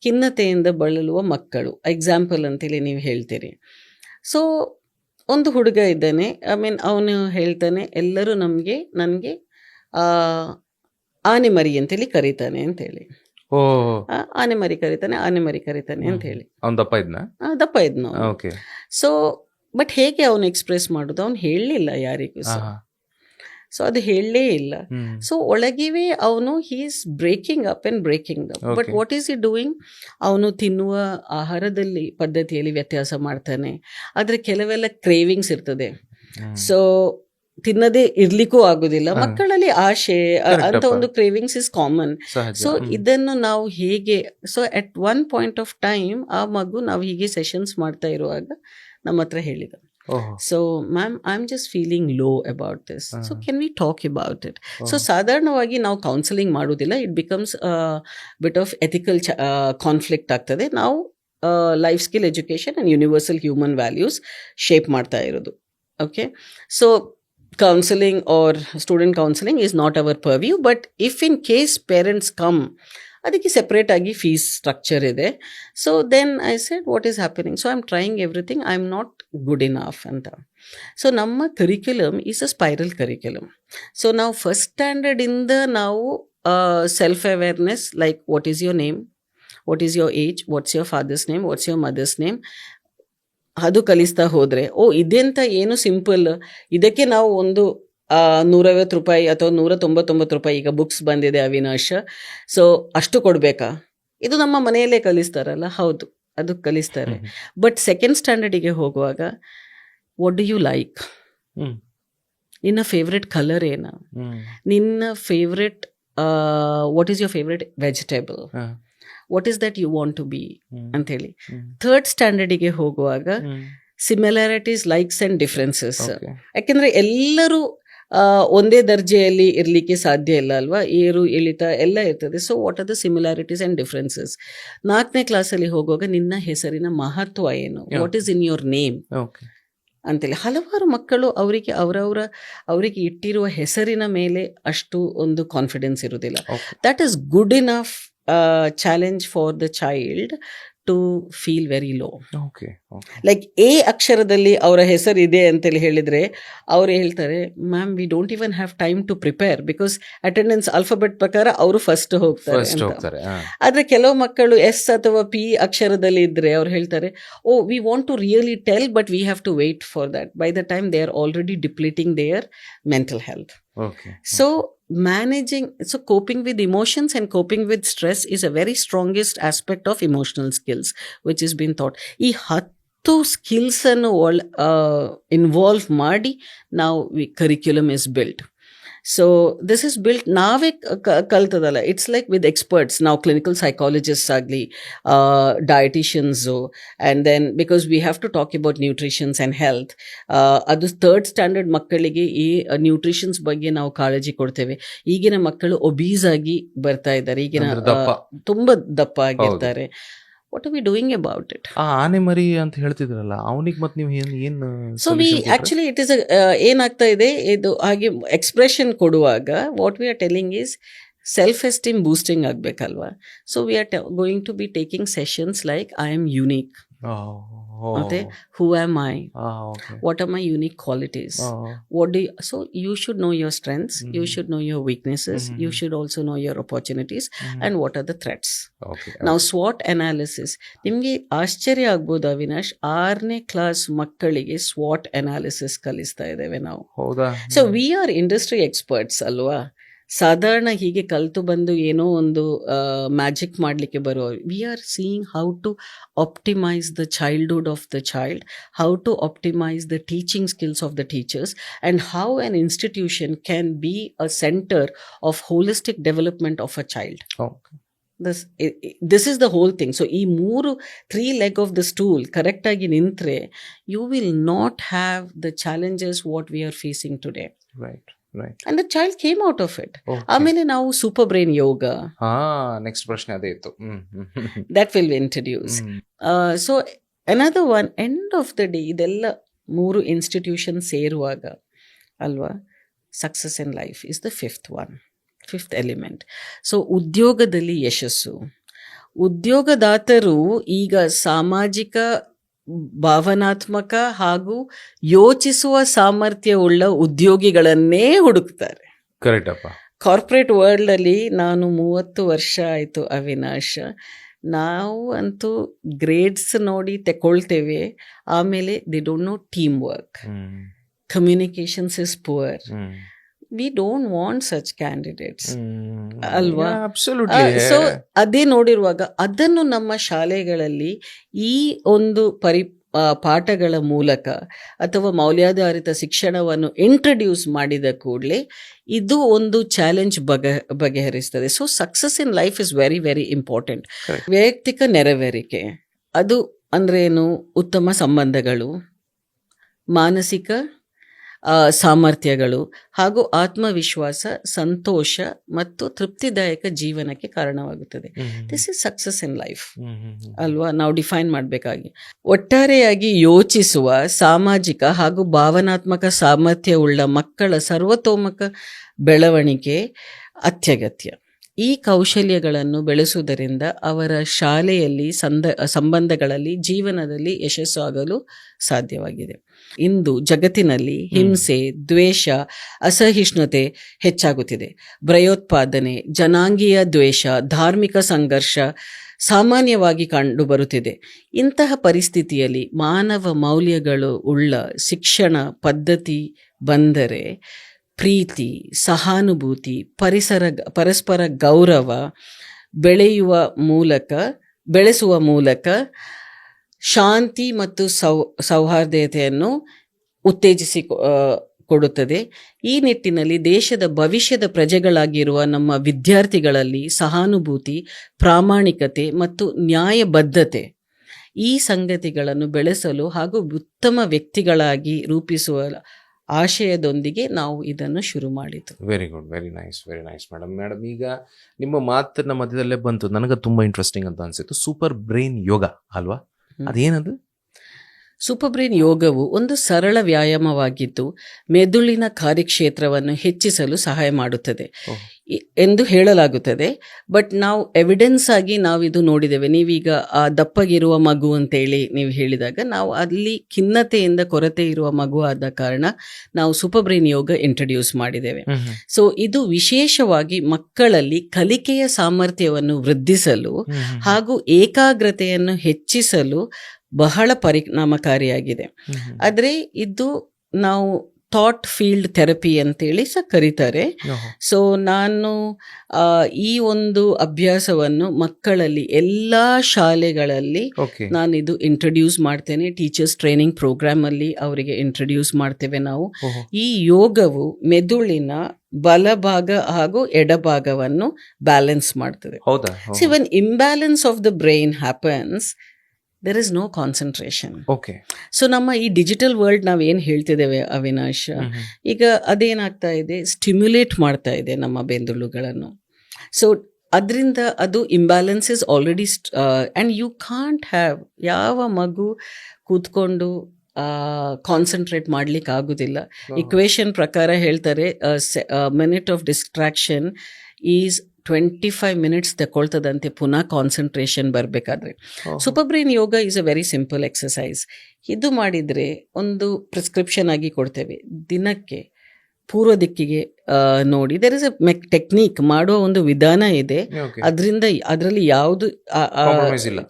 ಖಿನ್ನತೆಯಿಂದ ಬಳಲುವ ಮಕ್ಕಳು ಎಕ್ಸಾಂಪಲ್ ಅಂತೇಳಿ ನೀವು ಹೇಳ್ತೀರಿ. ಸೊ ಒಂದು ಹುಡುಗ ಇದ್ದಾನೆ, ಅವನು ಹೇಳ್ತಾನೆ, ಎಲ್ಲರೂ ನನಗೆ ಆನೆ ಮರಿ ಅಂತೇಳಿ ಕರೀತಾನೆ ಅಂತೇಳಿ. ಆನೆ ಮರಿ ಕರೀತಾನೆ ಅಂತ ಹೇಳಿ ದಪ್ಪ ಇದ್ನ. ಸೊ ಬಟ್ ಹೇಗೆ ಅವನು ಎಕ್ಸ್ಪ್ರೆಸ್ ಮಾಡೋದು, ಅವನು ಹೇಳಲಿಲ್ಲ ಯಾರಿಗೂ ಸಹ. ಸೊ ಅದು ಹೇಳಲೇ ಇಲ್ಲ. ಸೊ ಒಳಗಿವೆ ಅವನು he is breaking up. But what is he doing? ಅವನು ತಿನ್ನುವ ಆಹಾರದಲ್ಲಿ ಪದ್ಧತಿಯಲ್ಲಿ ವ್ಯತ್ಯಾಸ ಮಾಡ್ತಾನೆ. ಆದರೆ ಕೆಲವೆಲ್ಲ ಕ್ರೇವಿಂಗ್ಸ್ ಇರ್ತದೆ. ಸೊ ತಿನ್ನದೇ ಇರ್ಲಿಕ್ಕೂ ಆಗುದಿಲ್ಲ. ಮಕ್ಕಳಲ್ಲಿ ಆಶೆ ಅಂತ ಒಂದು ಕ್ರೇವಿಂಗ್ಸ್ ಇಸ್ ಕಾಮನ್. ಸೊ ಇದನ್ನು ನಾವು ಹೇಗೆ, so at one point of time ಆ ಮಗು ನಾವು ಹೀಗೆ ಸೆಷನ್ಸ್ ಮಾಡ್ತಾ ಇರುವಾಗ ನಮ್ಮ ಹತ್ರ ಹೇಳಿದ, so ma'am I am just feeling low about this, so can we talk about it? So ಸಾಧಾರಣವಾಗಿ ನಾವು ಕೌನ್ಸಿಲಿಂಗ್ ಮಾಡೋದಿಲ್ಲ, it becomes bit of ethical conflict ಆಗ್ತದೆ. ನಾವು life skill education and universal human values shape ಮಾಡ್ತಾ ಇರೋದು. Okay, so counseling or student counseling is not our purview, but if in case parents come, ಅದಕ್ಕೆ separate ಆಗಿ fees structure ಇದೆ. So then I said what is happening? So I am trying everything, I am not good enough ಅಂತ. So ನಮ್ಮ curriculum is a spiral curriculum. So ನಾವು first ಸ್ಟ್ಯಾಂಡರ್ಡಿಂದ ನಾವು self awareness, like what is your name, what is your age, what's your father's name, what's your mother's name, ಅದು ಕಲಿಸ್ತಾ ಹೋದ್ರೆ ಇದೆಂತ ಏನು ಸಿಂಪಲ್, ಇದಕ್ಕೆ ನಾವು ಒಂದು ₹150 ಅಥವಾ ₹199 ಈಗ ಬುಕ್ಸ್ ಬಂದಿದೆ ಅವಿನಾಶ್, ಸೊ ಅಷ್ಟು ಕೊಡ್ಬೇಕಾ? ಇದು ನಮ್ಮ ಮನೆಯಲ್ಲೇ ಕಲಿಸ್ತಾರಲ್ಲ, ಹೌದು ಅದು ಕಲಿಸ್ತಾರೆ. ಬಟ್ ಸೆಕೆಂಡ್ ಸ್ಟ್ಯಾಂಡರ್ಡಿಗೆ ಹೋಗುವಾಗ ವಾಟ್ ಡು ಯು ಲೈಕ್, ನಿನ್ನ ಫೇವ್ರೆಟ್ ಕಲರ್ ಏನ, ನಿನ್ನ favourite what is your favourite vegetable, what is that you want to be ಅಂತ ಹೇಳಿ. ಥರ್ಡ್ ಸ್ಟ್ಯಾಂಡರ್ಡಿಗೆ ಹೋಗುವಾಗ ಸಿಮಿಲಾರಿಟೀಸ್, ಲೈಕ್ಸ್ ಅಂಡ್ ಡಿಫ್ರೆನ್ಸಸ್. ಯಾಕೆಂದ್ರೆ ಎಲ್ಲರೂ ಒಂದೇ ದರ್ಜೆಯಲ್ಲಿ ಇರಲಿಕ್ಕೆ ಸಾಧ್ಯ ಇಲ್ಲ ಅಲ್ವಾ, ಏರು ಇಳಿತ ಎಲ್ಲ ಇರ್ತದೆ. So what are the similarities and differences. 4ನೇ ಕ್ಲಾಸಲ್ಲಿ ಹೋಗುವಾಗ ನಿನ್ನ ಹೆಸರಿನ ಮಹತ್ವ ಏನು, what is in your name ಅಂತೇಳಿ. ಹಲವಾರು ಮಕ್ಕಳು ಅವರಿಗೆ ಇಟ್ಟಿರುವ ಹೆಸರಿನ ಮೇಲೆ ಅಷ್ಟು ಒಂದು ಕಾನ್ಫಿಡೆನ್ಸ್ ಇರುವುದಿಲ್ಲ. That is good enough challenge for the child to feel very low. Like A ಅಕ್ಷರದಲ್ಲಿ ಅವರ ಹೆಸರು ಇದೆ ಅಂತೇಳಿ ಹೇಳಿದ್ರೆ ಅವ್ರು ಹೇಳ್ತಾರೆ, ma'am we don't even have time to prepare because attendance alphabet ಪ್ರಕಾರ ಅವರು ಫಸ್ಟ್ ಹೋಗ್ತಾರೆ. ಆದ್ರೆ ಕೆಲವು ಮಕ್ಕಳು ಎಸ್ ಅಥವಾ ಪಿ ಅಕ್ಷರದಲ್ಲಿ ಇದ್ರೆ ಅವ್ರು ಹೇಳ್ತಾರೆ, we want to really tell but we have to wait for that. By the time they are already depleting their mental health. So coping with emotions and coping with stress is a very strongest aspect of emotional skills which is being taught. ಈ 10 skills ಅನ್ನು involve ಮಾಡಿ ನಾವು curriculum is built. So this is built ನಾವೇ ಕಲ್ತದಲ್ಲ. It's like with experts, ನಾವು clinical psychologist ಆಗಲಿ, dieticians, and then because we have to talk about nutritions and health. ಅದು third standard ಮಕ್ಕಳಿಗೆ ಈ ನ್ಯೂಟ್ರಿಷನ್ಸ್ ಬಗ್ಗೆ ನಾವು ಕಾಳಜಿ ಕೊಡ್ತೇವೆ. ಈಗಿನ ಮಕ್ಕಳು ಒಬೀಸ್ ಆಗಿ ಬರ್ತಾ ಇದ್ದಾರೆ, ಈಗಿನ ತುಂಬ ದಪ್ಪ ಆಗಿರ್ತಾರೆ. What are we doing about it? ಆನೆ ಮರಿ ಅಂತ ಹೇಳ್ತಿದ್ರಲ್ಲ, ಅವನಿಗೆ ಮತ್ತೆ ನೀವು ಏನು? So we actually it is ಏನಾಗ್ತಾ ಇದೆ, ಇದು ಹಾಗೆ ಎಕ್ಸ್ಪ್ರೆಷನ್ ಕೊಡುವಾಗ what we are telling is self esteem boosting ಆಗಬೇಕಲ್ವಾ. So we are going to be taking sessions like I am unique, ಮತ್ತೆ who am I, what are my unique qualities, what do you, so you should know your strengths, you should know your weaknesses, you should also know your opportunities and what are the threats. Now SWOT analysis, ನಿಮಗೆ ಆಶ್ಚರ್ಯ ಆಗ್ಬೋದು Avinash, 6ನೇ class ಮಕ್ಕಳಿಗೆ SWOT analysis ಕಲಿಸ್ತಾ ಇದ್ದೇವೆ ನಾವು. So we R industry experts ಅಲ್ವಾ. ಸಾಧಾರಣ ಹೀಗೆ ಕಲಿತು ಬಂದು ಏನೋ ಒಂದು ಮ್ಯಾಜಿಕ್ ಮಾಡಲಿಕ್ಕೆ ಬರುವ, we are seeing how to optimise the childhood of the child, how to optimise the teaching skills of the teachers, and how an institution can be a centre of holistic development of a child. This is the whole thing. So ಈ 3 leg of the stool ಕರೆಕ್ಟಾಗಿ ನಿಂತರೆ you will not have the challenges what we are facing today. Right. And the child came out of it. ಆಮೇಲೆ ನಾವು super brain ಯೋಗ, next ಪ್ರಶ್ನೆ ಅದೇ ಇತ್ತು, that will be introduced. So another one, end of the day ಇದೆಲ್ಲ 3 institution ಸೇರುವಾಗ ಅಲ್ವಾ, success in life is the fifth element. So ಉದ್ಯೋಗದಲ್ಲಿ ಯಶಸ್ಸು, ಉದ್ಯೋಗದಾತರು ಈಗ ಸಾಮಾಜಿಕ, ಭಾವನಾತ್ಮಕ ಹಾಗೂ ಯೋಚಿಸುವ ಸಾಮರ್ಥ್ಯವುಳ್ಳ ಉದ್ಯೋಗಿಗಳನ್ನೇ ಹುಡುಕ್ತಾರೆ. ಕರೆಕ್ಟ್ ಅಪ್ಪ. ಕಾರ್ಪೊರೇಟ್ ವರ್ಲ್ಡ್ ಅಲ್ಲಿ ನಾನು 30 ವರ್ಷ ಆಯಿತು ಅವಿನಾಶ್, ನಾವು ಅಂತೂ ಗ್ರೇಡ್ಸ್ ನೋಡಿ ತಗೊಳ್ತೇವೆ, ಆಮೇಲೆ they don't know team work, communications is poor. We don't want such candidates ಅಲ್ವಾ. ಸೊ ಅದೇ ನೋಡಿರುವಾಗ ಅದನ್ನು ನಮ್ಮ ಶಾಲೆಗಳಲ್ಲಿ ಈ ಒಂದು ಪಾಠಗಳ ಮೂಲಕ ಅಥವಾ ಮೌಲ್ಯಾಧಾರಿತ ಶಿಕ್ಷಣವನ್ನು ಇಂಟ್ರಡ್ಯೂಸ್ ಮಾಡಿದ ಕೂಡಲೇ ಇದು ಒಂದು ಚಾಲೆಂಜ್ ಬಗೆಹರಿಸ್ತದೆ. So success in life is very very important. ವೈಯಕ್ತಿಕ ನೆರವೇರಿಕೆ, ಅದು ಅಂದ್ರೇನು? ಉತ್ತಮ ಸಂಬಂಧಗಳು, ಮಾನಸಿಕ ಸಾಮರ್ಥ್ಯಗಳು ಹಾಗೂ ಆತ್ಮವಿಶ್ವಾಸ, ಸಂತೋಷ ಮತ್ತು ತೃಪ್ತಿದಾಯಕ ಜೀವನಕ್ಕೆ ಕಾರಣವಾಗುತ್ತದೆ. This is success in life ಅಲ್ವಾ, ನಾವು ಡಿಫೈನ್ ಮಾಡಬೇಕಾಗಿ. ಒಟ್ಟಾರೆಯಾಗಿ ಯೋಚಿಸುವ ಸಾಮಾಜಿಕ ಹಾಗೂ ಭಾವನಾತ್ಮಕ ಸಾಮರ್ಥ್ಯವುಳ್ಳ ಮಕ್ಕಳ ಸರ್ವತೋಮುಖ ಬೆಳವಣಿಗೆ ಅತ್ಯಗತ್ಯ. ಈ ಕೌಶಲ್ಯಗಳನ್ನು ಬೆಳೆಸುವುದರಿಂದ ಅವರ ಶಾಲೆಯಲ್ಲಿ ಸಂಬಂಧಗಳಲ್ಲಿ, ಜೀವನದಲ್ಲಿ ಯಶಸ್ಸಾಗಲು ಸಾಧ್ಯವಾಗಿದೆ. ಇಂದು ಜಗತ್ತಿನಲ್ಲಿ ಹಿಂಸೆ, ದ್ವೇಷ, ಅಸಹಿಷ್ಣುತೆ ಹೆಚ್ಚಾಗುತ್ತಿದೆ. ಭಯೋತ್ಪಾದನೆ, ಜನಾಂಗೀಯ ದ್ವೇಷ, ಧಾರ್ಮಿಕ ಸಂಘರ್ಷ, ಸಾಮಾನ್ಯವಾಗಿ ಕಂಡುಬರುತ್ತಿದೆ. ಇಂತಹ ಪರಿಸ್ಥಿತಿಯಲ್ಲಿ ಮಾನವ ಮೌಲ್ಯಗಳು ಉಳ್ಳ ಶಿಕ್ಷಣ ಪದ್ಧತಿ ಬಂದರೆ ಪ್ರೀತಿ, ಸಹಾನುಭೂತಿ, ಪರಸ್ಪರ ಗೌರವ ಬೆಳೆಸುವ ಮೂಲಕ ಶಾಂತಿ ಮತ್ತು ಸೌಹಾರ್ದತೆಯನ್ನು ಉತ್ತೇಜಿಸಿ ಕೊಡುತ್ತದೆ. ಈ ನಿಟ್ಟಿನಲ್ಲಿ ದೇಶದ ಭವಿಷ್ಯದ ಪ್ರಜೆಗಳಾಗಿರುವ ನಮ್ಮ ವಿದ್ಯಾರ್ಥಿಗಳಲ್ಲಿ ಸಹಾನುಭೂತಿ, ಪ್ರಾಮಾಣಿಕತೆ ಮತ್ತು ನ್ಯಾಯಬದ್ಧತೆ ಈ ಸಂಗತಿಗಳನ್ನು ಬೆಳೆಸಲು ಹಾಗೂ ಉತ್ತಮ ವ್ಯಕ್ತಿಗಳಾಗಿ ರೂಪಿಸುವ ಆಶಯದೊಂದಿಗೆ ನಾವು ಇದನ್ನು ಶುರು ಮಾಡಿದ್ದು. Very good, very nice madam. ಈಗ ನಿಮ್ಮ ಮಾತಿನ ಮಧ್ಯದಲ್ಲೇ ಬಂತು, ನನಗೆ ತುಂಬಾ ಇಂಟ್ರೆಸ್ಟಿಂಗ್ ಅಂತ ಅನ್ಸಿತ್ತು, ಸೂಪರ್ ಬ್ರೈನ್ ಯೋಗ ಅಲ್ವಾ? ಅದೇನದು? ಸೂಪರ್ ಬ್ರೈನ್ ಯೋಗವು ಒಂದು ಸರಳ ವ್ಯಾಯಾಮವಾಗಿದ್ದು ಮೆದುಳಿನ ಕಾರ್ಯಕ್ಷೇತ್ರವನ್ನು ಹೆಚ್ಚಿಸಲು ಸಹಾಯ ಮಾಡುತ್ತದೆ ಎಂದು ಹೇಳಲಾಗುತ್ತದೆ. ಬಟ್ ನಾವು ಎವಿಡೆನ್ಸ್ ಆಗಿ ನಾವು ಇದು ನೋಡಿದ್ದೇವೆ. ನೀವೀಗ ಆ ದಪ್ಪಗಿರುವ ಮಗು ಅಂತೇಳಿ ನೀವು ಹೇಳಿದಾಗ ನಾವು ಅಲ್ಲಿ ಖಿನ್ನತೆಯಿಂದ ಕೊರತೆ ಇರುವ ಮಗು ಆದ ಕಾರಣ ನಾವು ಸೂಪರ್ ಬ್ರೈನ್ ಯೋಗ ಇಂಟ್ರೊಡ್ಯೂಸ್ ಮಾಡಿದ್ದೇವೆ. ಸೊ ಇದು ವಿಶೇಷವಾಗಿ ಮಕ್ಕಳಲ್ಲಿ ಕಲಿಕೆಯ ಸಾಮರ್ಥ್ಯವನ್ನು ವೃದ್ಧಿಸಲು ಹಾಗೂ ಏಕಾಗ್ರತೆಯನ್ನು ಹೆಚ್ಚಿಸಲು ಬಹಳ ಪರಿಣಾಮಕಾರಿಯಾಗಿದೆ. ಆದರೆ ಇದು ನಾವು ಥಾಟ್ ಫೀಲ್ಡ್ ಥೆರಪಿ ಅಂತೇಳಿ ಸಹ ಕರೀತಾರೆ. ಸೊ ನಾನು ಈ ಒಂದು ಅಭ್ಯಾಸವನ್ನು ಮಕ್ಕಳಲ್ಲಿ ಎಲ್ಲ ಶಾಲೆಗಳಲ್ಲಿ ನಾನು ಇದು ಇಂಟ್ರೊಡ್ಯೂಸ್ ಮಾಡ್ತೇನೆ. ಟೀಚರ್ಸ್ ಟ್ರೈನಿಂಗ್ ಪ್ರೋಗ್ರಾಮ್ ಅಲ್ಲಿ ಅವರಿಗೆ ಇಂಟ್ರೊಡ್ಯೂಸ್ ಮಾಡ್ತೇವೆ ನಾವು. ಈ ಯೋಗವು ಮೆದುಳಿನ ಬಲಭಾಗ ಹಾಗೂ ಎಡಭಾಗವನ್ನು ಬ್ಯಾಲೆನ್ಸ್ ಮಾಡ್ತದೆ. So when imbalance of the brain happens, there is no concentration. Okay. So ನಮ್ಮ ಈ ಡಿಜಿಟಲ್ ವರ್ಲ್ಡ್ ನಾವು ಏನು ಹೇಳ್ತಿದ್ದೇವೆ ಅವಿನಾಶ್, ಈಗ ಅದೇನಾಗ್ತಾ ಇದೆ, ಸ್ಟಿಮ್ಯುಲೇಟ್ ಮಾಡ್ತಾ ಇದೆ ನಮ್ಮ ಬೆಂದುಳುಗಳನ್ನು. ಸೊ ಅದರಿಂದ ಅದು imbalance is already and you can't have, ಯಾವ ಮಗು ಕೂತ್ಕೊಂಡು ಕಾನ್ಸಂಟ್ರೇಟ್ ಮಾಡ್ಲಿಕ್ಕೆ ಆಗುದಿಲ್ಲ. ಇಕ್ವೇಶನ್ ಪ್ರಕಾರ ಹೇಳ್ತಾರೆ minute of distraction is 25 minutes ತಗೊಳ್ತದಂತೆ ಪುನಃ ಕಾನ್ಸಂಟ್ರೇಷನ್ ಬರಬೇಕಾದ್ರೆ. Super brain yoga is a very simple exercise. ಇದು ಮಾಡಿದರೆ ಒಂದು ಪ್ರಿಸ್ಕ್ರಿಪ್ಷನ್ ಆಗಿ ಕೊಡ್ತೇವೆ. ದಿನಕ್ಕೆ ಪೂರ್ವ ದಿಕ್ಕಿಗೆ ನೋಡಿ, ದೇರ್ ಇಸ್ ಅ ಟೆಕ್ನಿಕ್, ಮಾಡುವ ಒಂದು ವಿಧಾನ ಇದೆ. ಅದರಲ್ಲಿ ಯಾವುದು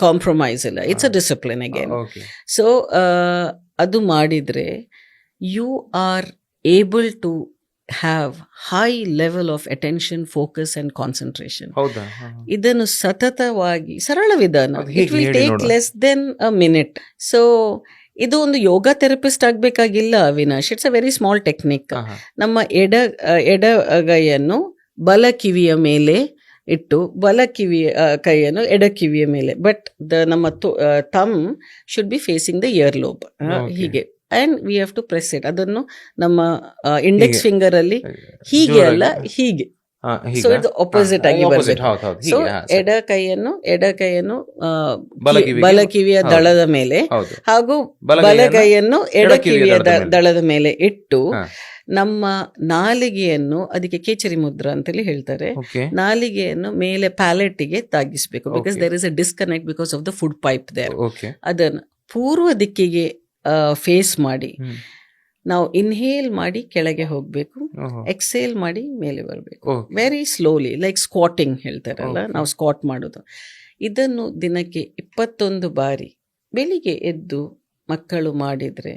ಕಾಂಪ್ರಮೈಸ್ ಇಲ್ಲ. It's a discipline again. So ಅದು ಮಾಡಿದರೆ you are able to have high level of attention, focus and concentration. ಇದನ್ನು ಸತತವಾಗಿ, ಸರಳ ವಿಧಾನ, it will take less than a minute. So ಇದು ಒಂದು ಯೋಗ ಥೆರಪಿಸ್ಟ್ ಆಗಬೇಕಾಗಿಲ್ಲ Avinash. It's a very small technique. ನಮ್ಮ ಎಡಗೈಯನ್ನು ಬಲ ಕಿವಿಯ ಮೇಲೆ ಇಟ್ಟು ಕೈಯನ್ನು ಎಡ ಕಿವಿಯ ಮೇಲೆ, ಬಟ್ ನಮ್ಮ thumb should be facing the year lobe, ಹೀಗೆ. And we have to press it. ಅದನ್ನು ನಮ್ಮ ಇಂಡೆಕ್ಸ್ ಫಿಂಗರ್ ಅಲ್ಲಿ ಹೀಗೆ ಅಲ್ಲ, ಹೀಗೆ. ಸೊ ಇದು ಆಪೋಸಿಟ್ ಆಗಿ ಬರಬೇಕು. ಸೊ ಎಡ ಕೈಯನ್ನು ಬಲ ಕಿವಿಯ ದಳದ ಮೇಲೆ ಹಾಗೂ ಬಲಗೈಯನ್ನು ಎಡ ಕಿವಿಯ ದಳದ ಮೇಲೆ ಇಟ್ಟು ನಮ್ಮ ನಾಲಿಗೆಯನ್ನು, ಅದಕ್ಕೆ ಕೇಚರಿ ಮುದ್ರಾ ಅಂತೇಳಿ ಹೇಳ್ತಾರೆ, ನಾಲಿಗೆಯನ್ನು ಮೇಲೆ ಪ್ಯಾಲೆಟ್ಗೆ ತಾಗಿಸ್ಬೇಕು. Because there is a disconnect because of the food pipe there. ಅದನ್ನು ಪೂರ್ವ ದಿಕ್ಕಿಗೆ ಫೇಸ್ ಮಾಡಿ ನಾವು ಇನ್ಹೇಲ್ ಮಾಡಿ ಕೆಳಗೆ ಹೋಗ್ಬೇಕು, ಎಕ್ಸೇಲ್ ಮಾಡಿ ಮೇಲೆ ಬರಬೇಕು. ವೆರಿ ಸ್ಲೋಲಿ, ಲೈಕ್ ಸ್ಕ್ವಾಟಿಂಗ್ ಹೇಳ್ತಾರಲ್ಲ, ನಾವು ಸ್ಕ್ವಾಟ್ ಮಾಡೋದು. ಇದನ್ನು ದಿನಕ್ಕೆ 21 ಬಾರಿ ಬೆಳಿಗ್ಗೆ ಎದ್ದು ಮಕ್ಕಳು ಮಾಡಿದರೆ,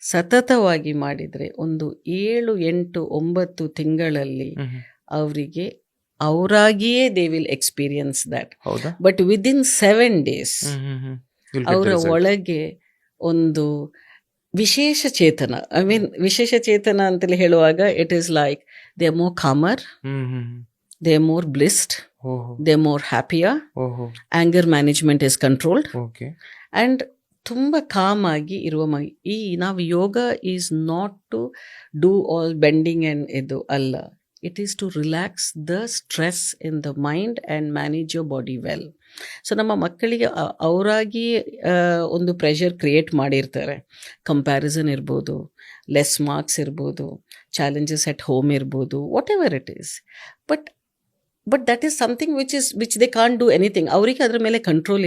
ಸತತವಾಗಿ ಮಾಡಿದರೆ, ಒಂದು 7, 8, 9 ತಿಂಗಳಲ್ಲಿ ಅವರಿಗೆ ಅವರಾಗಿಯೇ they will experience that. But within 7 days ಅವರ ಒಳಗೆ ಒಂದು ವಿಶೇಷ ಚೇತನ, ವಿಶೇಷ ಚೇತನ ಅಂತೇಳಿ ಹೇಳುವಾಗ it is like they are more calmer, they are more blissed, they are more happier, anger management is controlled, and ತುಂಬ ಕಾಮ್ ಆಗಿ ಇರುವ ಈ ನಾವು yoga is not to do all bending and ಇದು ಅಲ್ಲ. It is to relax the stress in the mind and manage your body well. So ನಮ್ಮ ಮಕ್ಕಳಿಗೆ ಅವರಾಗಿ ಒಂದು ಪ್ರೆಷರ್ ಕ್ರಿಯೇಟ್ ಮಾಡಿರ್ತಾರೆ. ಕಂಪ್ಯಾರಿಸನ್ ಇರ್ಬೋದು, ಲೆಸ್ ಮಾರ್ಕ್ಸ್ ಇರ್ಬೋದು, ಚಾಲೆಂಜಸ್ ಎಟ್ ಹೋಮ್ ಇರ್ಬೋದು, whatever it is. But that is something which they can't do anything. ಅವರಿಗೆ ಅದ್ರ ಮೇಲೆ ಕಂಟ್ರೋಲ್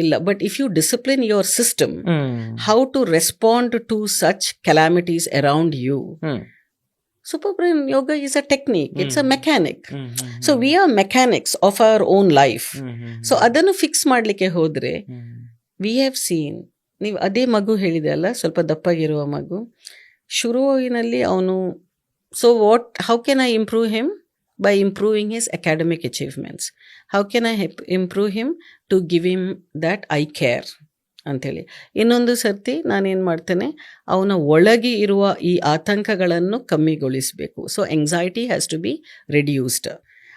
ಇಲ್ಲ. But if you discipline your system, how to respond to such calamities around you, Super brain yoga is a technique. It's a mechanic. So we are mechanics of our own life. So ಅದನ್ನು fix ಮಾಡಲಿಕ್ಕೆ ಹೋದರೆ we have seen, ನೀವು ಅದೇ ಮಗು ಹೇಳಿದೆ ಅಲ್ಲ, ಸ್ವಲ್ಪ ದಪ್ಪಾಗಿರುವ ಮಗು, ಶುರುವಿನಲ್ಲಿ ಅವನು, so how can I improve him? By improving his academic achievements. How can I improve him? To give him that I care ಅಂಥೇಳಿ. ಇನ್ನೊಂದು ಸರ್ತಿ ನಾನೇನು ಮಾಡ್ತೇನೆ, ಅವನ ಒಳಗೆ ಇರುವ ಈ ಆತಂಕಗಳನ್ನು ಕಮ್ಮಿಗೊಳಿಸಬೇಕು. So anxiety has to be reduced.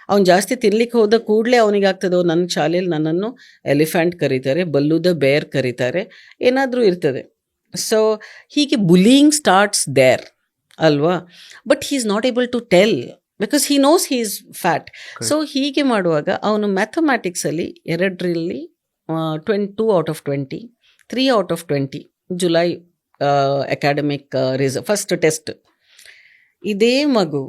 ಅವ್ನು ಜಾಸ್ತಿ ತಿನ್ಲಿಕ್ಕೆ ಹೋದ ಕೂಡಲೇ ಅವನಿಗಾಗ್ತದೋ, ನನ್ನ ಶಾಲೆಯಲ್ಲಿ ನನ್ನನ್ನು ಎಲಿಫೆಂಟ್ ಕರೀತಾರೆ, ಬಲ್ಲುದ ಬೇರ್ ಕರೀತಾರೆ, ಏನಾದರೂ ಇರ್ತದೆ. ಸೊ ಹೀಗೆ ಬುಲಿಯಿಂಗ್ ಸ್ಟಾರ್ಟ್ಸ್ ದೇರ್ ಅಲ್ವಾ. But he is not able to tell because he knows he is fat. So ಹೀಗೆ ಮಾಡುವಾಗ ಅವನು ಮ್ಯಾಥಮೆಟಿಕ್ಸಲ್ಲಿ 2ರಲ್ಲಿ 2 out of 20, 3 out of 20 July academic first test. ಇದೇ ಮಗು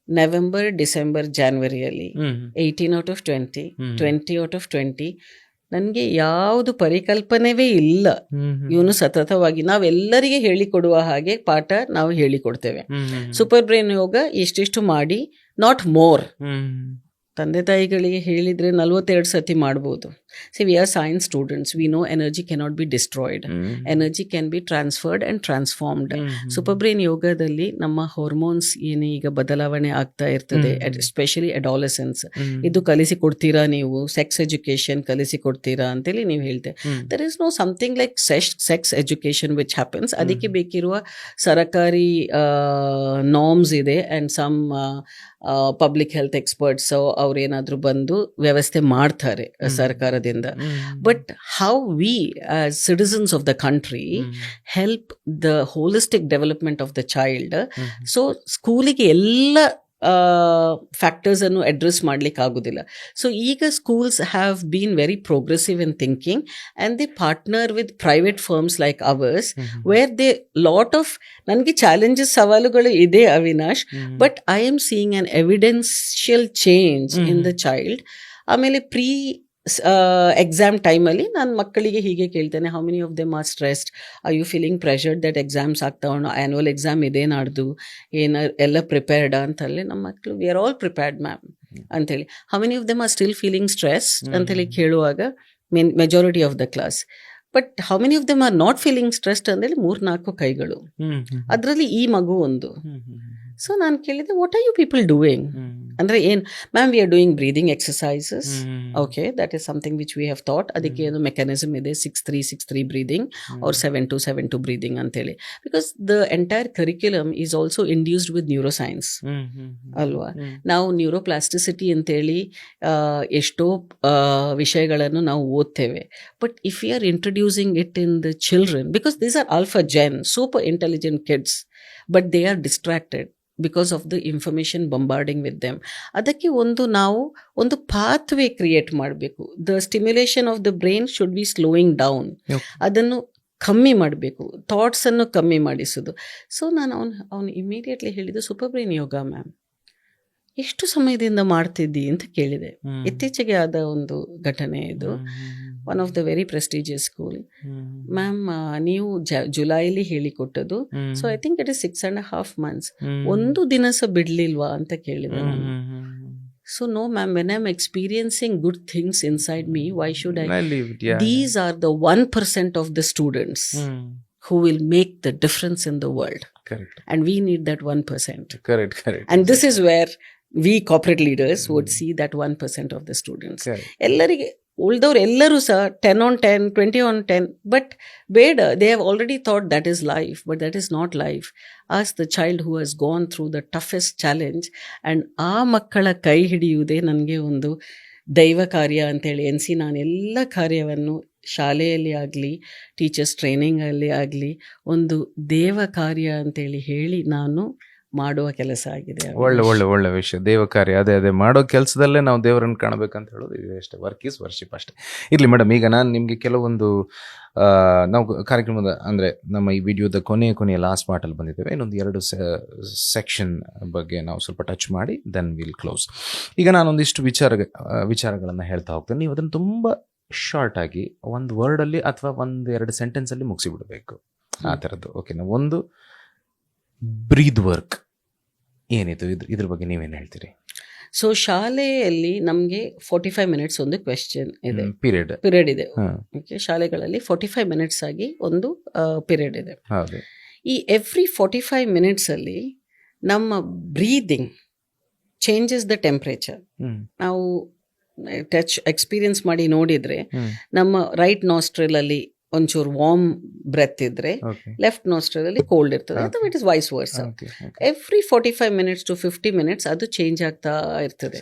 ನವೆಂಬರ್, ಡಿಸೆಂಬರ್, ಜಾನ್ವರಿಯಲ್ಲಿ 18 ಔಟ್ ಆಫ್ 20, 20 ಔಟ್ ಆಫ್ 20. ನನಗೆ ಯಾವುದು ಪರಿಕಲ್ಪನೆವೇ ಇಲ್ಲ. ಇವನು ಸತತವಾಗಿ ನಾವೆಲ್ಲರಿಗೆ ಹೇಳಿಕೊಡುವ ಹಾಗೆ ಪಾಠ ನಾವು ಹೇಳಿಕೊಡ್ತೇವೆ. ಸೂಪರ್ ಬ್ರೈನ್ ಯೋಗ ಇಷ್ಟಿಷ್ಟು ಮಾಡಿ, ನಾಟ್ ಮೋರ್. ತಂದೆ ತಾಯಿಗಳಿಗೆ ಹೇಳಿದರೆ 42 ಸತಿ ಮಾಡ್ಬೋದು. C we are science students, we know energy cannot be destroyed, energy can be transferred and transformed. Super brain ಯೋಗದಲ್ಲಿ ನಮ್ಮ ಹಾರ್ಮೋನ್ಸ್ ಏನು ಈಗ ಬದಲಾವಣೆ ಆಗ್ತಾ ಇರ್ತದೆ, ಎಸ್ಪೆಷಲಿ ಅಡಾಲಸೆನ್ಸ್. ಇದು ಕಲಿಸಿಕೊಡ್ತೀರಾ ನೀವು, ಸೆಕ್ಸ್ ಎಜುಕೇಶನ್ ಕಲಿಸಿಕೊಡ್ತೀರಾ ಅಂತೇಳಿ ನೀವು ಹೇಳ್ತೇವೆ. There is no something like sex education which happens. ಅದಕ್ಕೆ ಬೇಕಿರುವ ಸರಕಾರಿ ನಾರ್ಮ್ಸ್ ಇದೆ and some public health experts ಅವ್ರೇನಾದರೂ ಬಂದು ವ್ಯವಸ್ಥೆ ಮಾಡ್ತಾರೆ ಸರ್ಕಾರದಿಂದ. But how we as citizens of the country help the holistic development of the child. So ಸ್ಕೂಲಿಗೆ ಎಲ್ಲ ಫ್ಯಾಕ್ಟರ್ಸನ್ನು ಅಡ್ರೆಸ್ ಮಾಡಲಿಕ್ಕೆ ಆಗೋದಿಲ್ಲ. ಸೊ ಈಗ schools have been very progressive in thinking and they partner with private firms like ours where they lot of, ನನಗೆ challenges ಸವಾಲುಗಳು ಇದೆ Avinash, but I am seeing an evidential change in the child. ಆಮೇಲೆ exam ಟೈಮಲ್ಲಿ ನಾನು ಮಕ್ಕಳಿಗೆ ಹೀಗೆ ಕೇಳ್ತೇನೆ, how many of them are stressed, are you feeling pressured that exams ಆಗ್ತಾ ಉಂಟು, ಆ್ಯನ್ಯುವಲ್ ಎಕ್ಸಾಮ್ ಇದೆ ನಾಡ್ದು, ಎಲ್ಲ ಪ್ರಿಪೇರ್ಡ್ ಅಂತಲ್ಲಿ ನಮ್ಮ ಮಕ್ಕಳು we are all prepared ma'am ಅಂತೇಳಿ. How many of them are still feeling stress ಅಂತೇಳಿ ಕೇಳುವಾಗ majority of the class. But how many of them are not feeling stressed ಅಂತೇಳಿ 3-4 ಕೈಗಳು, ಅದರಲ್ಲಿ ಈ ಮಗು ಒಂದು. ಸೊ ನಾನು ಕೇಳಿದೆ, what are you people doing ಅಂದರೆ ಏನು ma'am, we are doing breathing exercises. Okay, that is something which we have thought. ಅದಕ್ಕೆ ಏನು ಮೆಕ್ಯಾನಿಸಮ್ ಇದೆ, 6-3-6-3 ಬ್ರೀದಿಂಗ್ ಆರ್ 7-2-7-2 ಬ್ರೀದಿಂಗ್ ಅಂತೇಳಿ. Because the entire curriculum is also induced with neuroscience ಅಲ್ವಾ. ನಾವು neuroplasticity ಅಂತೇಳಿ ಎಷ್ಟೋ ವಿಷಯಗಳನ್ನು ನಾವು ಓದ್ತೇವೆ. But if you are introducing it in the children, because these are alpha gen, super intelligent kids, but they are distracted because of the information bombarding with them. ಅದಕ್ಕೆ ನಾವು ಒಂದು ಪಾತ್ವೇ ಕ್ರಿಯೇಟ್ ಮಾಡಬೇಕು. The stimulation of the brain should be slowing down. ಅದನ್ನು ಕಮ್ಮಿ ಮಾಡಬೇಕು, ಥಾಟ್ಸನ್ನು ಕಮ್ಮಿ ಮಾಡಿಸೋದು. So ನಾನು ಅವನು ಇಮಿಡಿಯೇಟ್ಲಿ ಹೇಳಿದ್ದು, ಸೂಪರ್ ಬ್ರೈನ್ ಯೋಗ ಮ್ಯಾಮ್ ಎಷ್ಟು ಸಮಯದಿಂದ ಮಾಡ್ತಿದ್ದಿ ಅಂತ ಕೇಳಿದೆ. ಇತ್ತೀಚೆಗೆ ಆದ ಒಂದು ಘಟನೆ ಇದು. One of the very prestigious school. Ma'am ನೀವು ಜುಲೈಲಿ ಹೇಳಿಕೊಟ್ಟದು, so I think it is 6.5 months. ಒಂದು ದಿನ ಸಹ ಬಿಡ್ಲಿಲ್ವಾ ಅಂತ ಕೇಳಿದೆ ನಾನು. So no ma'am, when I am experiencing good things inside me, why should I? These are the 1% of the students who will make the difference in the world. Correct. And we need that 1%. Correct. And this is where we corporate leaders would see that 1% of the students. ಎಲ್ಲರಿಗೆ ಉಳಿದವ್ರು ಎಲ್ಲರೂ ಸಹ 10 on 10, 20 on 10, but ಬೇಡ, they have already thought that is life, but that is not life. As the child who has gone through the toughest challenge, and ಆ ಮಕ್ಕಳ ಕೈ ಹಿಡಿಯುವುದೇ ನನಗೆ ಒಂದು ದೈವ ಕಾರ್ಯ ಅಂತೇಳಿ ಎನಿಸಿ, ನಾನು ಎಲ್ಲ ಕಾರ್ಯವನ್ನು ಶಾಲೆಯಲ್ಲಿ ಆಗಲಿ ಟೀಚರ್ಸ್ ಟ್ರೈನಿಂಗಲ್ಲಿ ಆಗಲಿ ಒಂದು ದೇವ ಕಾರ್ಯ ಅಂತೇಳಿ ಹೇಳಿ ನಾನು ಮಾಡುವ ಕೆಲಸ ಆಗಿದೆ. ಒಳ್ಳೆ ವಿಷಯ, ದೇವ ಕಾರ್ಯ. ಅದೇ ಮಾಡೋ ಕೆಲಸದಲ್ಲೇ ನಾವು ದೇವರನ್ನು ಕಾಣಬೇಕಂತ ಹೇಳೋದು ಇದೆ ಅಷ್ಟೇ. ವರ್ಕ್ ಈಸ್ ವರ್ಷಿಪ್ ಅಷ್ಟೇ. ಇರಲಿ ಮೇಡಮ್, ಈಗ ನಾನು ನಿಮಗೆ ಕೆಲವೊಂದು ನಾವು ಕಾರ್ಯಕ್ರಮದ ಅಂದರೆ ನಮ್ಮ ಈ ವಿಡಿಯೋದ ಕೊನೆಯ ಲಾಸ್ಟ್ ಪಾರ್ಟಲ್ಲಿ ಬಂದಿದ್ದೇವೆ. ಇನ್ನೊಂದು 2 ಸೆಕ್ಷನ್ ಬಗ್ಗೆ ನಾವು ಸ್ವಲ್ಪ ಟಚ್ ಮಾಡಿ ದೆನ್ ವಿಲ್ ಕ್ಲೋಸ್. ಈಗ ನಾನೊಂದಿಷ್ಟು ವಿಚಾರಗಳನ್ನು ಹೇಳ್ತಾ ಹೋಗ್ತೇನೆ, ನೀವು ಅದನ್ನು ತುಂಬ ಶಾರ್ಟ್ ಆಗಿ ಒಂದು ವರ್ಡಲ್ಲಿ ಅಥವಾ 1-2 ಸೆಂಟೆನ್ಸಲ್ಲಿ ಮುಗಿಸಿಬಿಡಬೇಕು, ಆ ಥರದ್ದು. ಓಕೆನಾ? ಒಂದು, ಬ್ರೀದ್ ವರ್ಕ್. ಏನಿದು ಇದ್ರ ಬಗ್ಗೆ ನೀವೇನು ಹೇಳ್ತೀರಿ? ಸೊ ಶಾಲೆಯಲ್ಲಿ ನಮಗೆ 45 ಮಿನಿಟ್ಸ್ ಒಂದು ಕ್ವೆಶ್ಚನ್ ಇದೆ, ಪೀರಿಯಡ್ ಇದೆ. ಓಕೆ, ಶಾಲೆಗಳಲ್ಲಿ 45 ಮಿನಿಟ್ಸ್ ಆಗಿ ಒಂದು ಪೀರಿಯಡ್ ಇದೆ. ಹೌದು. ಈ ಎವ್ರಿ 45 ಮಿನಿಟ್ಸ್ ಅಲ್ಲಿ ನಮ್ಮ ಬ್ರೀದಿಂಗ್ ಚೇಂಜಸ್ ದ ಟೆಂಪ್ರೇಚರ್. ನಾವು ಎಕ್ಸ್ಪೀರಿಯನ್ಸ್ ಮಾಡಿ ನೋಡಿದ್ರೆ ನಮ್ಮ ರೈಟ್ ನಾಸ್ಟ್ರಿಲ್ ಅಲ್ಲಿ ಒಂಚೂರು ವಾರ್ಮ್ ಬ್ರೆತ್ ಇದ್ರೆ ಲೆಫ್ಟ್ ನಾಸ್ಟ್ರಿಲ್ ಅಲ್ಲಿ ಕೋಲ್ಡ್ ಇರ್ತದೆ, ಅಥವಾ it is vice versa. Every 45 minutes to 50 minutes ಅದು ಚೇಂಜ್ ಆಗ್ತಾ ಇರ್ತದೆ.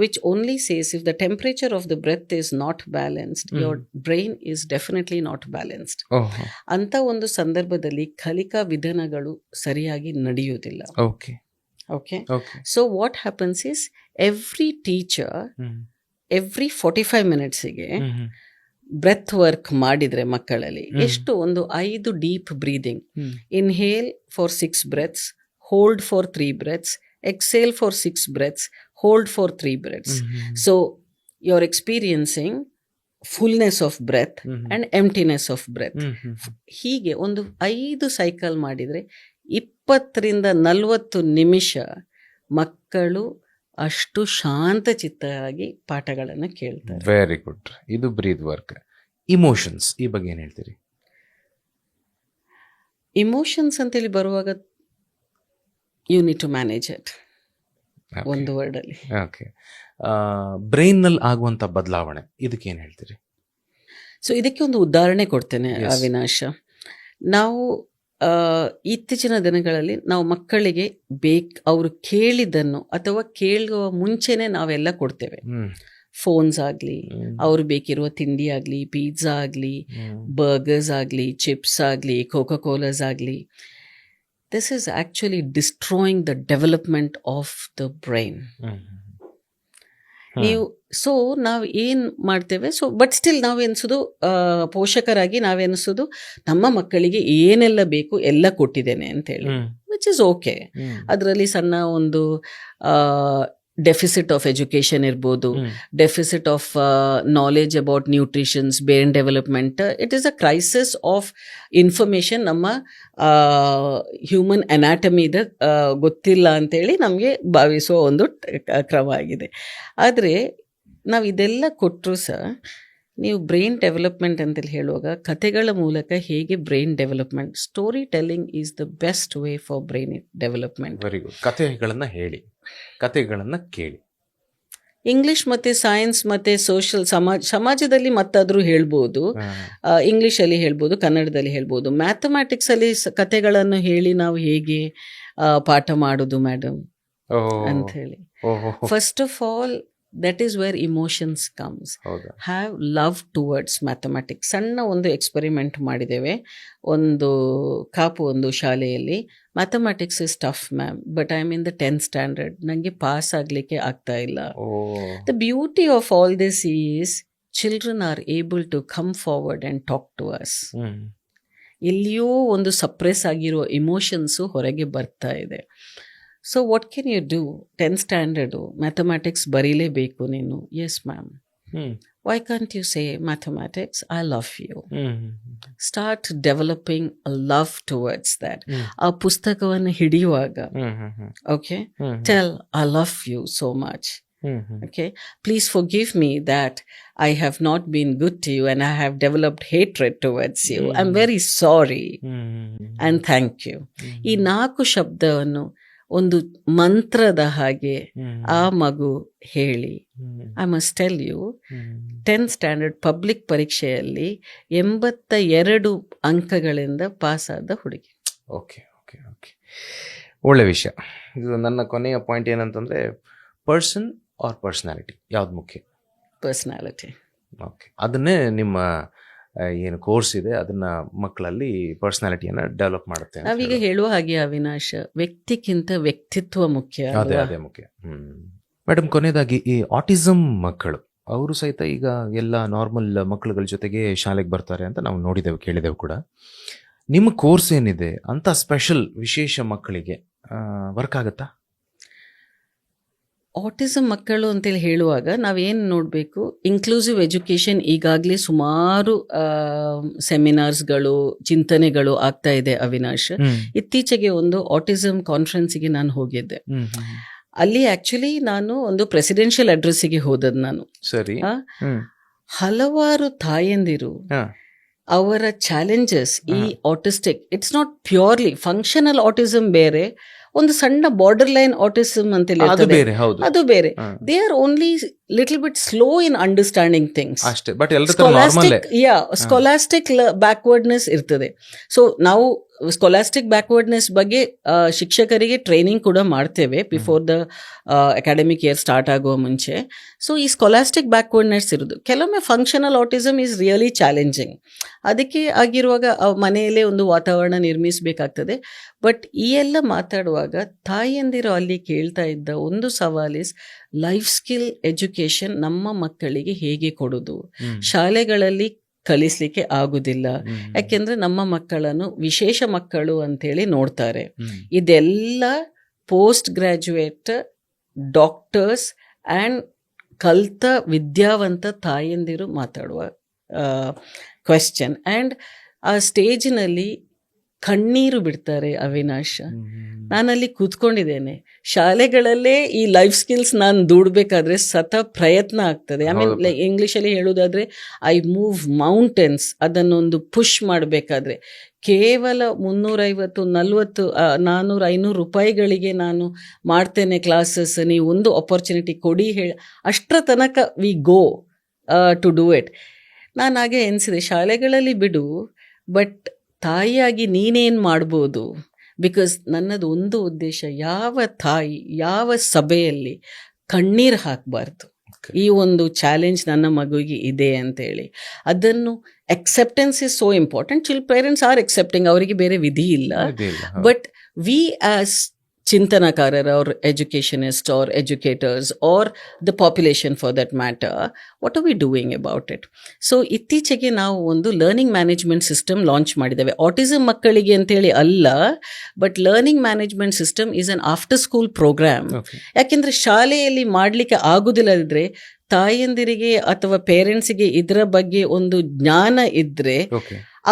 which only says if the temperature of the breath is not balanced, your brain is definitely not balanced. ಅಂತ ಒಂದು ಸಂದರ್ಭದಲ್ಲಿ ಕಲಿಕಾ ವಿಧಾನಗಳು ಸರಿಯಾಗಿ ನಡೆಯುವುದಿಲ್ಲ. Okay. So what happens is every teacher every 45 minutes ಗೆ ಬ್ರೆತ್ ವರ್ಕ್ ಮಾಡಿದ್ರೆ ಮಕ್ಕಳಲ್ಲಿ ಎಷ್ಟು ಒಂದು 5 deep breathing, inhale for 6 breaths, hold for 3 breaths, exhale for 6 breaths, hold for 3 breaths. So you're experiencing fullness of breath and emptiness of breath. ಹೀಗೆ ಒಂದು 5 cycle ಮಾಡಿದರೆ 20ರಿಂದ 40 ನಿಮಿಷ ಮಕ್ಕಳು ಅಷ್ಟು ಶಾಂತ ಚಿತ್ತರಾಗಿ ಪಾಠಗಳನ್ನು ಕೇಳ್ತಾರೆ. Very good. ಇದು ಬ್ರೀತ್ ವರ್ಕ್. ಇಮೋಷನ್ಸ್, ಈ ಬಗ್ಗೆ ಏನು ಹೇಳ್ತೀರಿ? ಇಮೋಷನ್ಸ್ ಅಂತೇಳಿ ಬರುವಾಗ you need to manage it. ಒಂದು ವರ್ಡ್ ಅಲ್ಲಿ. ಓಕೆ. ಬ್ರೈನ್ ನಲ್ಲಿ ಆಗುವಂತ ಬದಲಾವಣೆ, ಇದಕ್ಕೆ ಏನು ಹೇಳ್ತೀರಿ? ಸೊ ಇದಕ್ಕೆ ಒಂದು ಉದಾಹರಣೆ ಕೊಡ್ತೇನೆ ಅವಿನಾಶ. ನಾವು ಇತ್ತೀಚಿನ ದಿನಗಳಲ್ಲಿ ನಾವು ಮಕ್ಕಳಿಗೆ ಅವರು ಕೇಳಿದ್ದನ್ನು ಅಥವಾ ಕೇಳುವ ಮುಂಚೆನೆ ನಾವೆಲ್ಲ ಕೊಡ್ತೇವೆ. ಫೋನ್ಸ್ ಆಗಲಿ, ಅವ್ರು ಬೇಕಿರುವ ತಿಂಡಿ ಆಗಲಿ, ಪಿಜ್ಜಾ ಆಗಲಿ, ಬರ್ಗರ್ಸ್ ಆಗಲಿ, ಚಿಪ್ಸ್ ಆಗಲಿ, ಕೋಕಾ ಕೋಲಾಸ್ ಆಗಲಿ. This is actually destroying the development of the brain. So ನಾವು ಏನು ಮಾಡ್ತೇವೆ, ಸೊ ಬಟ್ ಸ್ಟಿಲ್ ನಾವೆನ್ಸೋದು ಪೋಷಕರಾಗಿ ನಾವೆನ್ಸೋದು ನಮ್ಮ ಮಕ್ಕಳಿಗೆ ಏನೆಲ್ಲ ಬೇಕು ಎಲ್ಲ ಕೊಟ್ಟಿದ್ದೇನೆ ಅಂತೇಳಿ, ವಿಚ್ ಇಸ್ ಓಕೆ. ಅದರಲ್ಲಿ ಸಣ್ಣ ಒಂದು ಡೆಫಿಸಿಟ್ ಆಫ್ ಎಜುಕೇಶನ್ ಇರ್ಬೋದು, deficit of knowledge about nutritions, brain development. It is a crisis of information. ನಮ್ಮ ಹ್ಯೂಮನ್ ಅನಾಟಮಿದ ಗೊತ್ತಿಲ್ಲ ಅಂತೇಳಿ ನಮಗೆ ಭಾವಿಸುವ ಒಂದು ಕ್ರಮ ಆಗಿದೆ. ಆದರೆ ನಾವು ಇದೆಲ್ಲ ಕೊಟ್ಟರು ಸಹ ನೀವು ಬ್ರೈನ್ ಡೆವಲಪ್ಮೆಂಟ್ ಅಂತೇಳಿ ಹೇಳುವಾಗ ಕಥೆಗಳ ಮೂಲಕ ಹೇಗೆ brain development, story telling is the best way for brain development. Very good. ಕಥೆಗಳನ್ನು ಹೇಳಿ, ಕಥೆಗಳನ್ನು ಕೇಳಿ. ಇಂಗ್ಲಿಷ್ ಮತ್ತು ಸೈನ್ಸ್ ಮತ್ತು ಸೋಷಿಯಲ್ ಸಮಾಜದಲ್ಲಿ ಮತ್ತಾದರೂ ಹೇಳ್ಬೋದು, ಇಂಗ್ಲೀಷಲ್ಲಿ ಹೇಳ್ಬೋದು, ಕನ್ನಡದಲ್ಲಿ ಹೇಳ್ಬೋದು. ಮ್ಯಾಥಮ್ಯಾಟಿಕ್ಸಲ್ಲಿ ಕಥೆಗಳನ್ನು ಹೇಳಿ ನಾವು ಹೇಗೆ ಪಾಠ ಮಾಡೋದು ಮೇಡಮ್ ಅಂತ ಹೇಳಿ. First of all that is where emotions comes. Have love towards mathematics. ಸಣ್ಣ ಒಂದು ಎಕ್ಸ್ಪೆರಿಮೆಂಟ್ ಮಾಡಿದ್ದೇವೆ ಒಂದು ಶಾಲೆಯಲ್ಲಿ. Mathematics is tough ma'am, but I am in the 10th standard, ನನಗೆ ಪಾಸ್ ಆಗಲಿಕ್ಕೆ ಆಗ್ತಾ ಇಲ್ಲ. The beauty of all this is children are able to come forward and talk to us. ಎಲ್ಲಿಯೋ ಒಂದು ಸಪ್ರೆಸ್ ಆಗಿರೋ ಇಮೋಷನ್ಸು ಹೊರಗೆ ಬರ್ತಾ ಇದೆ. So what can you do? 10th standard, mathematics ಬರೀಲೇಬೇಕು ನೀನು. Yes ma'am. Why can't you say mathematics I love you? Start developing a love towards that. ಆ ಪುಸ್ತಕವನ್ನು ಹಿಡಿಯುವಾಗ okay, tell I love you so much. Okay, please forgive me that I have not been good to you and I have developed hatred towards you. I'm very sorry and thank you. ಈ 4 ಶಬ್ದವನ್ನು ಒಂದು ಮಂತ್ರದ ಹಾಗೆ ಆ ಮಗು ಹೇಳಿ, I must tell you, 10th standard public ಪರೀಕ್ಷೆಯಲ್ಲಿ 82 ಅಂಕಗಳಿಂದ pass ಆದ ಹುಡುಗಿ. ಓಕೆ ಓಕೆ ಓಕೆ, ಒಳ್ಳೆ ವಿಷಯ. ಇದು ನನ್ನ ಕೊನೆಯ ಪಾಯಿಂಟ್ ಏನಂತಂದರೆ, ಪರ್ಸನ್ ಆರ್ ಪರ್ಸನಾಲಿಟಿ, ಯಾವ್ದು ಮುಖ್ಯ? ಪರ್ಸನಾಲಿಟಿ. ಓಕೆ, ಅದನ್ನೇ ನಿಮ್ಮ ಏನು ಕೋರ್ಸ್ ಇದೆ ಅದನ್ನ ಮಕ್ಕಳಲ್ಲಿ ಪರ್ಸನಾಲಿಟಿಯನ್ನು ಡೆವಲಪ್ ಮಾಡುತ್ತೆ. ನಾವೀಗ ಹೇಳುವ ಹಾಗೆ ಅವಿನಾಶ್, ವ್ಯಕ್ತಿಗಿಂತ ವ್ಯಕ್ತಿತ್ವ ಮುಖ್ಯ. ಅದೇ ಮುಖ್ಯ. ಮೇಡಮ್, ಕೊನೆಯದಾಗಿ ಈ ಆಟಿಸಮ್ ಮಕ್ಕಳು, ಅವರು ಸಹಿತ ಈಗ ಎಲ್ಲ ನಾರ್ಮಲ್ ಮಕ್ಕಳುಗಳ ಜೊತೆಗೆ ಶಾಲೆಗೆ ಬರ್ತಾರೆ ಅಂತ ನಾವು ನೋಡಿದೆವು, ಕೇಳಿದೆವು ಕೂಡ. ನಿಮ್ಮ ಕೋರ್ಸ್ ಏನಿದೆ ಅಂತ ಸ್ಪೆಷಲ್ ವಿಶೇಷ ಮಕ್ಕಳಿಗೆ ವರ್ಕ್ ಆಗುತ್ತಾ? ಆಟಿಸಮ್ ಮಕ್ಕಳು ಅಂತೇಳಿ ಹೇಳುವಾಗ ನಾವೇನು ನೋಡಬೇಕು, ಇನ್ಕ್ಲೂಸಿವ್ ಎಜುಕೇಷನ್ ಈಗಾಗಲೇ ಸುಮಾರು ಸೆಮಿನಾರ್ಸ್ಗಳು, ಚಿಂತನೆಗಳು ಆಗ್ತಾ ಇದೆ ಅವಿನಾಶ್. ಇತ್ತೀಚೆಗೆ ಒಂದು ಆಟಿಸಮ್ ಕಾನ್ಫರೆನ್ಸಿಗೆ ನಾನು ಹೋಗಿದ್ದೆ. ಅಲ್ಲಿ ಆಕ್ಚುಲಿ ನಾನು ಒಂದು ಪ್ರೆಸಿಡೆನ್ಷಿಯಲ್ ಅಡ್ರೆಸ್ಸಿಗೆ ಹೋದದ್ದು ನಾನು. ಸರಿ. ಹಲವಾರು ತಾಯಂದಿರು ಅವರ ಚಾಲೆಂಜಸ್ ಈ autistic, it's not purely functional autism ಬೇರೆ, ಒಂದು ಸಣ್ಣ ಬಾರ್ಡರ್ ಲೈನ್ ಆಟಿಸಮ್ ಅಂತ ಅದು ಬೇರೆ. They are only little bit slow in understanding things ಅಷ್ಟೇ. ಬಟ್ ಸ್ಕಾಲಾಸ್ಟಿಕ್ ಬ್ಯಾಕ್ವರ್ಡ್ನೆಸ್ ಇರ್ತದೆ. ಸೊ ನಾವು ಸ್ಕಾಲಾಸ್ಟಿಕ್ ಬ್ಯಾಕ್ವರ್ಡ್ನೆಸ್ ಬಗ್ಗೆ ಶಿಕ್ಷಕರಿಗೆ ಟ್ರೈನಿಂಗ್ ಕೂಡ ಮಾಡ್ತೇವೆ before the academic year start ಆಗುವ ಮುಂಚೆ. ಸೊ ಈ ಸ್ಕಾಲಾಸ್ಟಿಕ್ ಬ್ಯಾಕ್ವರ್ಡ್ನೆಸ್ ಇರೋದು, ಕೆಲವೊಮ್ಮೆ functional autism is really challenging. ಅದಕ್ಕೆ ಆಗಿರುವಾಗ ಮನೆಯಲ್ಲೇ ಒಂದು ವಾತಾವರಣ ನಿರ್ಮಿಸಬೇಕಾಗ್ತದೆ. ಬಟ್ ಈ ಎಲ್ಲ ಮಾತಾಡುವಾಗ ತಾಯಿಯಂದಿರು ಅಲ್ಲಿ ಕೇಳ್ತಾ ಇದ್ದ ಒಂದು ಸವಾಲಿಸ್ ಲೈಫ್ ಸ್ಕಿಲ್ ಎಜುಕೇಶನ್ ನಮ್ಮ ಮಕ್ಕಳಿಗೆ ಹೇಗೆ ಕೊಡೋದು. ಶಾಲೆಗಳಲ್ಲಿ ಕಲಿಸ್ಲಿಕ್ಕೆ ಆಗುದಿಲ್ಲ, ಯಾಕೆಂದ್ರೆ ನಮ್ಮ ಮಕ್ಕಳನ್ನು ವಿಶೇಷ ಮಕ್ಕಳು ಅಂತೇಳಿ ನೋಡ್ತಾರೆ. ಇದೆಲ್ಲ ಪೋಸ್ಟ್ ಗ್ರಾಜ್ಯುಯೇಟ್ ಡಾಕ್ಟರ್ಸ್ ಆ್ಯಂಡ್ ಕಲ್ತ ವಿದ್ಯಾವಂತ ತಾಯಂದಿರು ಮಾತಾಡುವ ಕ್ವೆಶ್ಚನ್. ಆ್ಯಂಡ್ ಆ ಸ್ಟೇಜಿನಲ್ಲಿ ಕಣ್ಣೀರು ಬಿಡ್ತಾರೆ ಅವಿನಾಶ್. ನಾನಲ್ಲಿ ಕೂತ್ಕೊಂಡಿದ್ದೇನೆ. ಶಾಲೆಗಳಲ್ಲೇ ಈ ಲೈಫ್ ಸ್ಕಿಲ್ಸ್ ನಾನು ದುಡ್ಬೇಕಾದ್ರೆ ಪ್ರಯತ್ನ ಆಗ್ತದೆ. ಐ ಮೀನ್ ಇಂಗ್ಲೀಷಲ್ಲಿ ಹೇಳುವುದಾದ್ರೆ ಐ ಮೂವ್ ಮೌಂಟೇನ್ಸ್. ಅದನ್ನೊಂದು ಪುಷ್ ಮಾಡಬೇಕಾದ್ರೆ ಕೇವಲ 350, 40, 400, 500 ರೂಪಾಯಿಗಳಿಗೆ ನಾನು ಮಾಡ್ತೇನೆ ಕ್ಲಾಸಸ್, ನೀವು ಒಂದು ಅಪರ್ಚುನಿಟಿ ಕೊಡಿ ಅಷ್ಟರ ತನಕ we go to do it. ನಾನು ಹಾಗೆ ಎನಿಸಿದೆ, ಶಾಲೆಗಳಲ್ಲಿ ಬಿಡು, ಬಟ್ ತಾಯಿಯಾಗಿ ನೀನೇನು ಮಾಡ್ಬೋದು? ಬಿಕಾಸ್ ನನ್ನದು ಒಂದು ಉದ್ದೇಶ, ಯಾವ ತಾಯಿ ಯಾವ ಸಭೆಯಲ್ಲಿ ಕಣ್ಣೀರು ಹಾಕಬಾರ್ದು. ಈ ಒಂದು ಚಾಲೆಂಜ್ ನನ್ನ ಮಗುವಿಗೆ ಇದೆ ಅಂತೇಳಿ, ಅದನ್ನು acceptance is so important. Parents are accepting, ಅವರಿಗೆ ಬೇರೆ ವಿಧಿ ಇಲ್ಲ. ಬಟ್ ವಿ ಆಸ್ ಚಿಂತನಕಾರರ or educationists or educators or the population for that matter, what are we doing about it? So ಇತ್ತೀಚೆಗೆ ನಾವು ಒಂದು ಲರ್ನಿಂಗ್ ಮ್ಯಾನೇಜ್ಮೆಂಟ್ ಸಿಸ್ಟಮ್ ಲಾಂಚ್ ಮಾಡಿದ್ದೇವೆ. Autism ಮಕ್ಕಳಿಗೆ ಅಂತೇಳಿ ಅಲ್ಲ, but learning management system is an after school programme. ಯಾಕೆಂದರೆ ಶಾಲೆಯಲ್ಲಿ ಮಾಡಲಿಕ್ಕೆ ಆಗುದಿಲ್ಲದಿದ್ರೆ ತಾಯಂದಿರಿಗೆ ಅಥವಾ ಪೇರೆಂಟ್ಸಿಗೆ ಇದರ ಬಗ್ಗೆ ಒಂದು ಜ್ಞಾನ ಇದ್ರೆ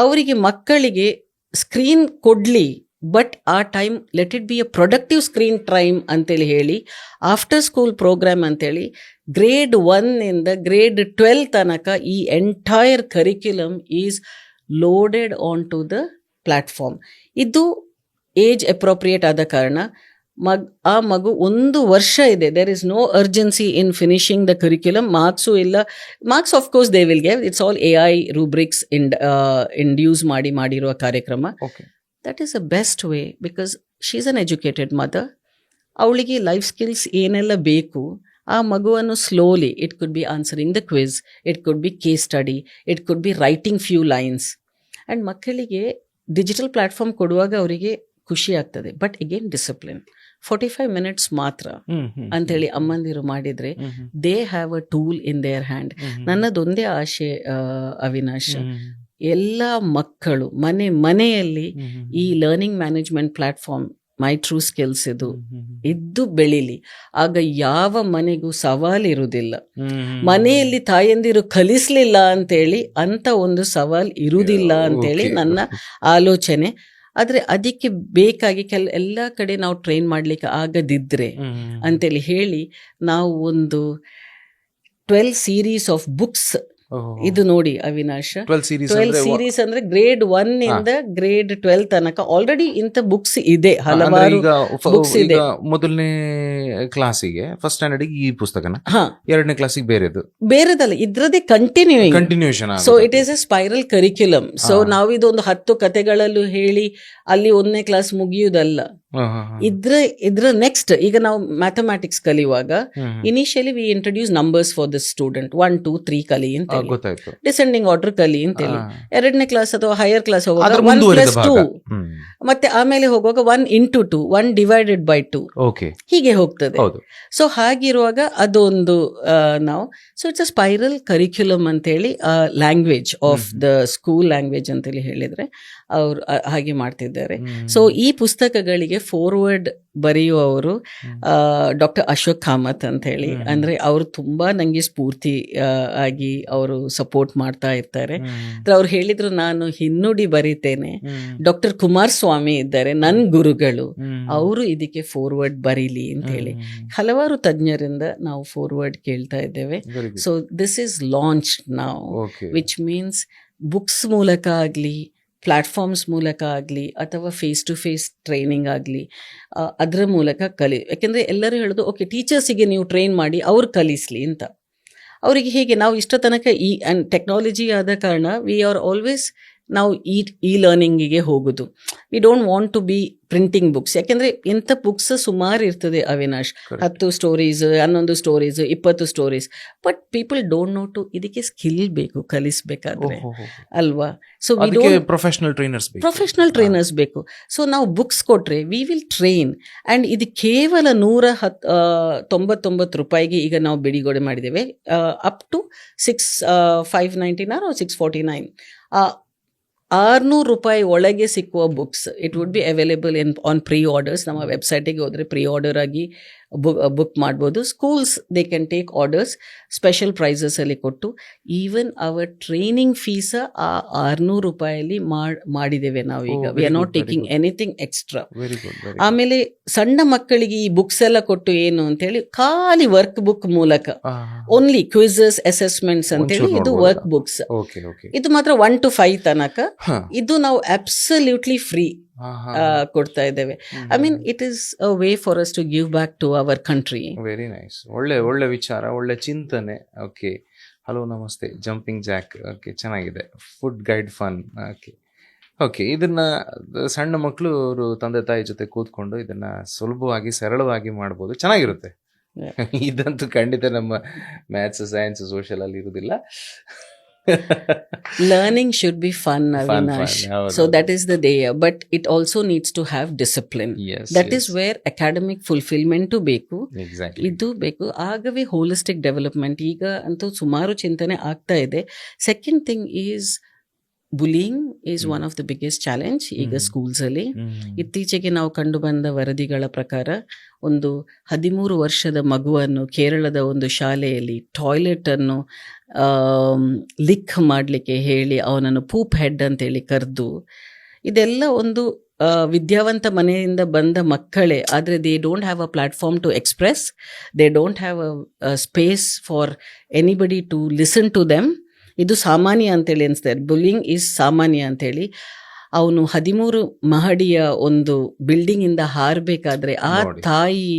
ಅವರಿಗೆ ಮಕ್ಕಳಿಗೆ ಸ್ಕ್ರೀನ್ ಕೊಡ್ಲಿ, ಬಟ್ ಆ time let it be a productive screen time ಅಂತೇಳಿ ಹೇಳಿ ಆಫ್ಟರ್ ಸ್ಕೂಲ್ ಪ್ರೋಗ್ರಾಮ್ ಅಂತೇಳಿ ಗ್ರೇಡ್ 1 ಇಂದ ಗ್ರೇಡ್ 12 ತನಕ ಈ entire curriculum is loaded on to the platform. ಇದು ಏಜ್ ಅಪ್ರೋಪ್ರಿಯೇಟ್ ಆದ ಕಾರಣ ಆ ಮಗು 1 ವರ್ಷ ಇದೆ. There is no urgency in finishing the curriculum. Marks ಇಲ್ಲ. Marks of course they will give. It's all AI rubrics induce ಮಾಡಿರುವ ಕಾರ್ಯಕ್ರಮ. That is a best way, because she is an educated mother. ಅವಳಿಗೆ life skills ಏನೆಲ್ಲ ಬೇಕು ಆ ಮಗುವನ್ನು slowly, it could B answering the quiz, it could B case study, it could be writing few lines. And ಮಕ್ಕಳಿಗೆ digital platform ಕೊಡುವಾಗ ಅವರಿಗೆ ಖುಷಿ ಆಗ್ತದೆ. ಬಟ್ ಅಗೇನ್ ಡಿಸಿಪ್ಲಿನ್, 45 minutes ಮಾತ್ರ ಅಂತೇಳಿ ಅಮ್ಮಂದಿರು ಮಾಡಿದ್ರೆ they have a tool in their hand. ನನ್ನದೊಂದೇ ಆಶೆ ಅವಿನಾಶ್, ಎಲ್ಲ ಮಕ್ಕಳು ಮನೆಯಲ್ಲಿ ಈ learning management platform my true skills ಇದ್ದು ಬೆಳಿಲಿ. ಆಗ ಯಾವ ಮನೆಗೂ ಸವಾಲಿರುವುದಿಲ್ಲ. ಮನೆಯಲ್ಲಿ ತಾಯಂದಿರು ಕಲಿಸ್ಲಿಲ್ಲ ಅಂತೇಳಿ ಅಂತ ಒಂದು ಸವಾಲ್ ಇರುವುದಿಲ್ಲ ಅಂತೇಳಿ ನನ್ನ ಆಲೋಚನೆ. ಆದರೆ ಅದಕ್ಕೆ ಬೇಕಾಗಿ ಎಲ್ಲ ಕಡೆ ನಾವು ಟ್ರೈನ್ ಮಾಡಲಿಕ್ಕೆ ಆಗದಿದ್ರೆ ಅಂತೇಳಿ ಹೇಳಿ ನಾವು ಒಂದು 12 series ಆಫ್ ಬುಕ್ಸ್, ಇದು ನೋಡಿ ಅವಿನಾಶ್, 12 series ಅಂದ್ರೆ ಗ್ರೇಡ್ 1 ಇಂದ ಗ್ರೇಡ್ 12 ತನಕ ಆಲ್ರೆಡಿ ಇಂಥ ಬುಕ್ಸ್ ಇದೆ, ಹಲವಾರು ಬುಕ್ಸ್ ಇದೆ. ಮೊದಲನೇ ಕ್ಲಾಸಿಗೆ ಫಸ್ಟ್ ಸ್ಟ್ಯಾಂಡರ್ಡ್ ಈ ಪುಸ್ತಕನ, ಎರಡನೇ ಕ್ಲಾಸಿಗೆ ಬೇರೆದಲ್ಲ, ಇದ್ರದೇ continuation. So it is a spiral curriculum. So ನಾವು ಇದೊಂದು 10 ಕಥೆಗಳಲ್ಲೂ ಹೇಳಿ ಅಲ್ಲಿ 1ನೇ ಕ್ಲಾಸ್ ಮುಗಿಯುವುದಲ್ಲ. ಇದ್ರ ನೆಕ್ಸ್ಟ್, ಈಗ ನಾವು ಮ್ಯಾಥಮ್ಯಾಟಿಕ್ಸ್ ಕಲಿಯುವಾಗ initially we introduce numbers for the student, 1 2 3 ಕಲಿ ಅಂತ, ಡಿಸೆಂಡಿಂಗ್ ಆರ್ಡರ್ ಕಲಿ ಅಂತೇಳಿ. 2ನೇ ಕ್ಲಾಸ್ ಅಥವಾ ಹೈಯರ್ ಕ್ಲಾಸ್ ಹೋಗುವಾಗ 1+2, ಮತ್ತೆ ಆಮೇಲೆ ಹೋಗುವಾಗ 1 into 2, 1 divided by 2, ಹೀಗೆ ಹೋಗ್ತದೆ. ಸೊ ಹಾಗಿರುವಾಗ ಅದೊಂದು ನಾವು, so it's a spiral curriculum ಅಂತೇಳಿ language of the school language ಅಂತೇಳಿ ಹೇಳಿದ್ರೆ ಅವ್ರು ಹಾಗೆ ಮಾಡ್ತಿದ್ದಾರೆ. ಸೊ ಈ ಪುಸ್ತಕಗಳಿಗೆ ಫಾರ್ವರ್ಡ್ ಬರೆಯುವವರು ಡಾಕ್ಟರ್ ಅಶೋಕ್ ಕಾಮತ್ ಅಂತ ಹೇಳಿ. ಅಂದ್ರೆ ಅವರು ತುಂಬಾ ನಂಗೆ ಸ್ಫೂರ್ತಿ ಆಗಿ ಅವರು ಸಪೋರ್ಟ್ ಮಾಡ್ತಾ ಇರ್ತಾರೆ. ಅವ್ರು ಹೇಳಿದ್ರು ನಾನು ಹಿನ್ನುಡಿ ಬರೀತೇನೆ. ಡಾಕ್ಟರ್ ಕುಮಾರಸ್ವಾಮಿ ಇದ್ದಾರೆ ನನ್ನ ಗುರುಗಳು, ಅವರು ಇದಕ್ಕೆ ಫಾರ್ವರ್ಡ್ ಬರೀಲಿ ಅಂತ ಹೇಳಿ ಹಲವಾರು ತಜ್ಞರಿಂದ ನಾವು ಫಾರ್ವರ್ಡ್ ಕೇಳ್ತಾ ಇದ್ದೇವೆ. ಸೊ ದಿಸ್ ಇಸ್ ಲಾಂಚ್ ನಾವು, ವಿಚ್ ಮೀನ್ಸ್ ಬುಕ್ಸ್ ಮೂಲಕ ಆಗಲಿ, ಪ್ಲ್ಯಾಟ್ಫಾರ್ಮ್ಸ್ ಮೂಲಕ ಆಗಲಿ, ಅಥವಾ ಫೇಸ್ ಟು ಫೇಸ್ ಟ್ರೈನಿಂಗ್ ಆಗಲಿ, ಅದರ ಮೂಲಕ ಯಾಕೆಂದರೆ ಎಲ್ಲರೂ ಹೇಳೋದು ಓಕೆ ಟೀಚರ್ಸಿಗೆ ನೀವು ಟ್ರೈನ್ ಮಾಡಿ ಅವ್ರು ಕಲಿಸ್ಲಿ ಅಂತ. ಅವರಿಗೆ ಹೇಗೆ ನಾವು ಇಷ್ಟ ತನಕ ಟೆಕ್ನಾಲಜಿ ಆದ ಕಾರಣ ವಿ ಆರ್ ಆಲ್ವೇಸ್ ನಾವು ಈ ಲರ್ನಿಂಗಿಗೆ ಹೋಗೋದು. We don't want to be printing books. ಯಾಕೆಂದರೆ ಇಂಥ ಬುಕ್ಸ್ ಸುಮಾರು ಇರ್ತದೆ Avinash, 10 stories, 11 stories, 20 stories. But people don't know to ಇದಕ್ಕೆ ಸ್ಕಿಲ್ ಬೇಕು ಕಲಿಸ್ಬೇಕಾದ್ರೆ ಅಲ್ವಾ. ಸೊ ಪ್ರೊಫೆಷನಲ್ ಟ್ರೈನರ್ಸ್ ಬೇಕು. ಸೊ ನಾವು ಬುಕ್ಸ್ ಕೊಟ್ರೆ ವಿ ವಿಲ್ ಟ್ರೈನ್. ಆ್ಯಂಡ್ ಇದು ಕೇವಲ 199 ರೂಪಾಯಿಗೆ ಈಗ ನಾವು ಬಿಡುಗಡೆ ಮಾಡಿದ್ದೇವೆ. ಅಪ್ ಟು 599 or 649 600 ರೂಪಾಯಿ ಒಳಗೆ ಸಿಕ್ಕುವ books it would be available on pre orders. ನಮ್ಮ ವೆಬ್ಸೈಟಿಗೆ ಹೋದರೆ ಪ್ರೀ ಆರ್ಡರ್ ಆಗಿ ಬುಕ್ ಮಾಡ್ಬೋದು. Schools they can take orders special ಪ್ರೈಸಸಲ್ಲಿ ಕೊಟ್ಟು. ಈವನ್ ಅವರ್ ಟ್ರೈನಿಂಗ್ ಫೀಸ 600 ರೂಪಾಯಲ್ಲಿ ಮಾಡಿದ್ದೇವೆ ನಾವೀಗ. We are not taking anything extra. ಆಮೇಲೆ ಸಣ್ಣ ಮಕ್ಕಳಿಗೆ ಈ ಬುಕ್ಸ್ ಎಲ್ಲ ಕೊಟ್ಟು ಏನು ಅಂತೇಳಿ ಖಾಲಿ ವರ್ಕ್ ಬುಕ್ ಮೂಲಕ ಓನ್ಲಿ ಕ್ವಿಝಸ್ ಅಸೆಸ್ಮೆಂಟ್ಸ್ ಅಂತೇಳಿ ಇದು ವರ್ಕ್ ಬುಕ್ಸ್. ಇದು ಮಾತ್ರ 1 to 5 ತನಕ ಇದು ನಾವು ಅಬ್ಸಲ್ಯೂಟ್ಲಿ ಫ್ರೀ ಕೊಡ್ತಾ ಇದ್ದೇವೆ. I mean it is a way for us to give back to our country. Very nice. ಒಳ್ಳೆ ವಿಚಾರ, ಒಳ್ಳೆ ಚಿಂತನೆ. ಓಕೆ, ಹಲೋ ನಮಸ್ತೆ, ಜಂಪಿಂಗ್ ಜಾಕ್. ಓಕೆ, ಚೆನ್ನಾಗಿದೆ. Food guide fun. ಓಕೆ, ಇದನ್ನ ಸಣ್ಣ ಮಕ್ಕಳು ಅವರು ತಂದೆ ತಾಯಿ ಜೊತೆ ಕೂತ್ಕೊಂಡು ಇದನ್ನ ಸುಲಭವಾಗಿ ಸರಳವಾಗಿ ಮಾಡ್ಬೋದು, ಚೆನ್ನಾಗಿರುತ್ತೆ. ಇದಂತೂ ಖಂಡಿತ ನಮ್ಮ ಮ್ಯಾಥ್ಸ್, ಸೈನ್ಸ್, ಸೋಷಿಯಲ್ ಅಲ್ಲಿ ಇರುವುದಿಲ್ಲ. Learning should be fun, Avinash. So that is the day, but it also needs to have discipline. That is where academic fulfillment ಬೇಕು, ಇದು ಬೇಕು. ಆಗವೇ ಹೋಲಿಸ್ಟಿಕ್ ಡೆವಲಪ್ಮೆಂಟ್ ಈಗ ಅಂತೂ ಸುಮಾರು ಚಿಂತನೆ ಆಗ್ತಾ ಇದೆ. Second thing is bullying is one of the biggest challenge ಈಗ ಸ್ಕೂಲ್ಸಲ್ಲಿ. ಇತ್ತೀಚೆಗೆ ನಾವು ಕಂಡು ಬಂದ ವರದಿಗಳ ಪ್ರಕಾರ ಒಂದು 13 ವರ್ಷದ ಮಗುವನ್ನು ಕೇರಳದ ಒಂದು ಶಾಲೆಯಲ್ಲಿ ಟಾಯ್ಲೆಟನ್ನು ಲಿಕ್ ಮಾಡಲಿಕ್ಕೆ ಹೇಳಿ ಅವನನ್ನು ಪೂಪ್ ಹೆಡ್ ಅಂತೇಳಿ ಕರೆದು, ಇದೆಲ್ಲ ಒಂದು ವಿದ್ಯಾವಂತ ಮನೆಯಿಂದ ಬಂದ ಮಕ್ಕಳೇ. ಆದರೆ they don't have a platform to express, they don't have a space for anybody to listen to them. ಇದು ಸಾಮಾನ್ಯ ಅಂತೇಳಿ ಅನಿಸ್ತಾರೆ. ಬುಲಿಂಗ್ ಈಸ್ ಸಾಮಾನ್ಯ ಅಂತೇಳಿ. ಅವನು 13 ಮಹಡಿಯ ಒಂದು ಬಿಲ್ಡಿಂಗಿಂದ ಹಾರಬೇಕಾದ್ರೆ ಆ ತಾಯಿ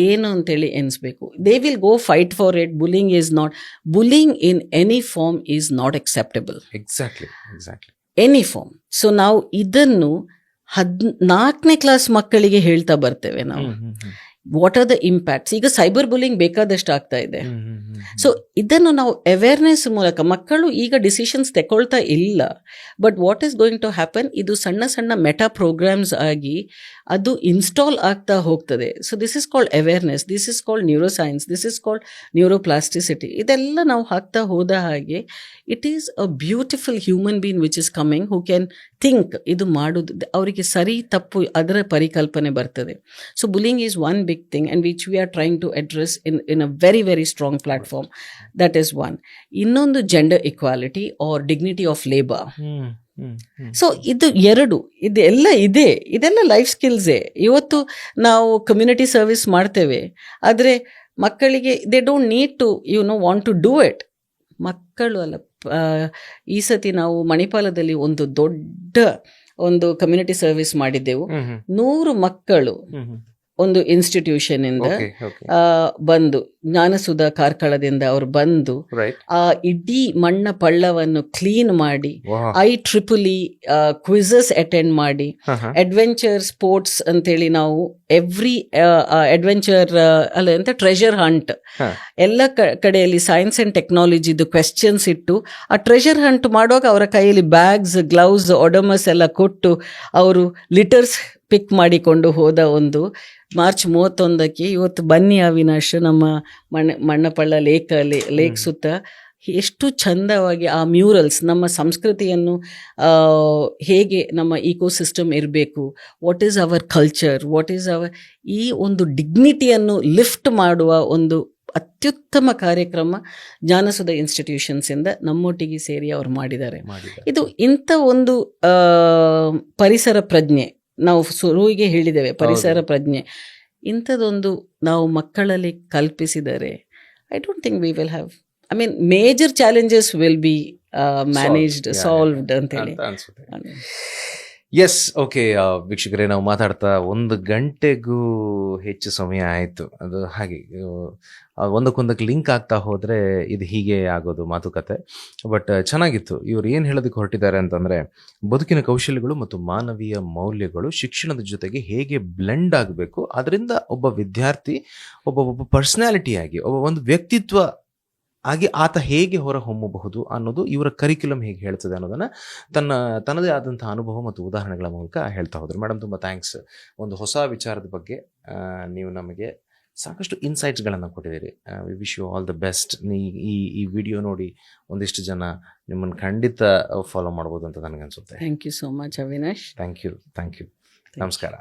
ಏನು ಅಂತೇಳಿ ಎನಿಸ್ಬೇಕು. They will go fight for it. Bullying in any form is not acceptable. Exactly any form. So ನಾವು ಇದನ್ನು 4ನೇ ಕ್ಲಾಸ್ ಮಕ್ಕಳಿಗೆ ಹೇಳ್ತಾ ಬರ್ತೇವೆ ನಾವು. What are the impacts? ಈಗ ಸೈಬರ್ ಬುಲಿಂಗ್ ಬೇಕಾದಷ್ಟು ಆಗ್ತಾ ಇದೆ. ಸೊ ಇದನ್ನು ನಾವು ಅವೇರ್ನೆಸ್ ಮೂಲಕ, ಮಕ್ಕಳು ಈಗ ಡಿಸಿಷನ್ಸ್ ತಗೊಳ್ತಾ ಇಲ್ಲ, but what is going to happen, ಇದು ಸಣ್ಣ ಸಣ್ಣ ಮೆಟಾ ಪ್ರೋಗ್ರಾಮ್ಸ್ ಆಗಿ ಅದು ಇನ್ಸ್ಟಾಲ್ ಆಗ್ತಾ ಹೋಗ್ತದೆ. So this is called awareness, this is called neuro science, this is called neuroplasticity. ಇದೆಲ್ಲ ನಾವು ಹಾಕ್ತಾ ಹೋದ ಹಾಗೆ it is a beautiful human being which is coming, who can think. ಇದು ಮಾಡೋದು ಅವರಿಗೆ ಸರಿ ತಪ್ಪು ಅದರ ಪರಿಕಲ್ಪನೆ ಬರ್ತದೆ. So bullying is one big thing and which we are trying to address in a very very strong platform. That is one. Innondu gender equality or dignity of labor. So ಇದು ಎರಡು, ಇದೆಲ್ಲ ಲೈಫ್ ಸ್ಕಿಲ್ಸೇ. ಇವತ್ತು ನಾವು community service ಮಾಡ್ತೇವೆ, ಆದರೆ ಮಕ್ಕಳಿಗೆ they don't need to want to do it. ಮಕ್ಕಳು ಅಲ್ಲ. ಈ ಸತಿ ನಾವು ಮಣಿಪಾಲದಲ್ಲಿ ಒಂದು ದೊಡ್ಡ ಒಂದು ಕಮ್ಯುನಿಟಿ ಸರ್ವಿಸ್ ಮಾಡಿದ್ದೆವು. 100 ಮಕ್ಕಳು ಒಂದು ಇನ್ಸ್ಟಿಟ್ಯೂಷನ್ ಇಂದ ಬಂದು, ಜ್ಞಾನಸುಧಾ ಕಾರ್ಕಳದಿಂದ ಅವರು ಬಂದು ಆ ಇಡೀ ಮಣ್ಣ ಪಳ್ಳವನ್ನು ಕ್ಲೀನ್ ಮಾಡಿ, IEEE ಕ್ವಿಝಸ್ ಅಟೆಂಡ್ ಮಾಡಿ, ಅಡ್ವೆಂಚರ್ ಸ್ಪೋರ್ಟ್ಸ್ ಅಂತೇಳಿ ನಾವು ಎವ್ರಿ ಅಡ್ವೆಂಚರ್ ಟ್ರೆಷರ್ ಹಂಟ್ ಎಲ್ಲ ಕಡೆಯಲ್ಲಿ ಸೈನ್ಸ್ ಅಂಡ್ ಟೆಕ್ನಾಲಜಿದು ಕ್ವೆಶ್ಚನ್ಸ್ ಇಟ್ಟು ಆ ಟ್ರೆಷರ್ ಹಂಟ್ ಮಾಡುವಾಗ ಅವರ ಕೈಯಲ್ಲಿ ಬ್ಯಾಗ್ಸ್, ಗ್ಲೌಸ್, ಒಡಮಸ್ ಎಲ್ಲ ಕೊಟ್ಟು ಅವರು ಲಿಟರ್ಸ್ ಪಿಕ್ ಮಾಡಿಕೊಂಡು ಹೋದ ಒಂದು ಮಾರ್ಚ್ 31ಕ್ಕೆ. ಇವತ್ತು ಬನ್ನಿ ಅವಿನಾಶ್, ನಮ್ಮ ಮಣ್ಣಪಳ್ಳ ಲೇಕ್ ಸುತ್ತ ಎಷ್ಟು ಚಂದವಾಗಿ ಆ ಮ್ಯೂರಲ್ಸ್ ನಮ್ಮ ಸಂಸ್ಕೃತಿಯನ್ನು ಹೇಗೆ ನಮ್ಮ ಇಕೋಸಿಸ್ಟಮ್ ಇರಬೇಕು, what is our culture, what is hour ಈ ಒಂದು ಡಿಗ್ನಿಟಿಯನ್ನು ಲಿಫ್ಟ್ ಮಾಡುವ ಒಂದು ಅತ್ಯುತ್ತಮ ಕಾರ್ಯಕ್ರಮ ಜ್ಞಾನಸುಧ ಇನ್ಸ್ಟಿಟ್ಯೂಷನ್ಸಿಂದ ನಮ್ಮೊಟ್ಟಿಗೆ ಸೇರಿ ಅವ್ರು ಮಾಡಿದ್ದಾರೆ. ಇದು ಇಂಥ ಒಂದು ಪರಿಸರ ಪ್ರಜ್ಞೆ, ನಾವು ಶುರುವಿಗೆ ಹೇಳಿದ್ದೇವೆ ಪರಿಸರ ಪ್ರಜ್ಞೆ, ಇಂಥದ್ದೊಂದು ನಾವು ಮಕ್ಕಳಲ್ಲಿ ಕಲ್ಪಿಸಿದರೆ I don't think we will have, I mean major challenges will be managed, solved ಅಂತೇಳಿ ಅನ್ಸುತ್ತೆ. ಎಸ್, ಓಕೆ ವೀಕ್ಷಕರೇ, ನಾವು ಮಾತಾಡ್ತಾ 1 ಗಂಟೆಗೂ ಹೆಚ್ಚು ಸಮಯ ಆಯಿತು. ಅದು ಹಾಗೆ ಒಂದಕ್ಕೊಂದಕ್ಕೆ ಲಿಂಕ್ ಆಗ್ತಾ ಹೋದರೆ ಇದು ಹೀಗೆ ಆಗೋದು ಮಾತುಕತೆ. ಬಟ್ ಚೆನ್ನಾಗಿತ್ತು. ಇವ್ರು ಏನು ಹೇಳೋದಕ್ಕೆ ಹೊರಟಿದ್ದಾರೆ ಅಂತಂದರೆ, ಬದುಕಿನ ಕೌಶಲ್ಯಗಳು ಮತ್ತು ಮಾನವೀಯ ಮೌಲ್ಯಗಳು ಶಿಕ್ಷಣದ ಜೊತೆಗೆ ಹೇಗೆ ಬ್ಲೆಂಡ್ ಆಗಬೇಕು, ಅದರಿಂದ ಒಬ್ಬ ವಿದ್ಯಾರ್ಥಿ ಒಬ್ಬ ಪರ್ಸ್ನಾಲಿಟಿಯಾಗಿ ಒಂದು ವ್ಯಕ್ತಿತ್ವ ಹಾಗೆ ಆತ ಹೇಗೆ ಹೊರ ಹೊಮ್ಮಬಹುದು ಅನ್ನೋದು ಇವರ ಕರಿಕ್ಯುಲಮ್ ಹೇಗೆ ಹೇಳ್ತದೆ ಅನ್ನೋದನ್ನು ತನ್ನದೇ ಆದಂಥ ಅನುಭವ ಮತ್ತು ಉದಾಹರಣೆಗಳ ಮೂಲಕ ಹೇಳ್ತಾ ಹೋದರು. ಮೇಡಮ್, ತುಂಬ ಥ್ಯಾಂಕ್ಸ್. ಒಂದು ಹೊಸ ವಿಚಾರದ ಬಗ್ಗೆ ನೀವು ನಮಗೆ ಸಾಕಷ್ಟು ಇನ್ಸೈಟ್ಸ್ಗಳನ್ನು ಕೊಟ್ಟಿದ್ದೀರಿ. We wish you all the best. ಈ ವಿಡಿಯೋ ನೋಡಿ ಒಂದಿಷ್ಟು ಜನ ನಿಮ್ಮನ್ನು ಖಂಡಿತ ಫಾಲೋ ಮಾಡ್ಬೋದು ಅಂತ ನನಗನ್ಸುತ್ತೆ. Thank you so much Avinash. Thank you. ನಮಸ್ಕಾರ.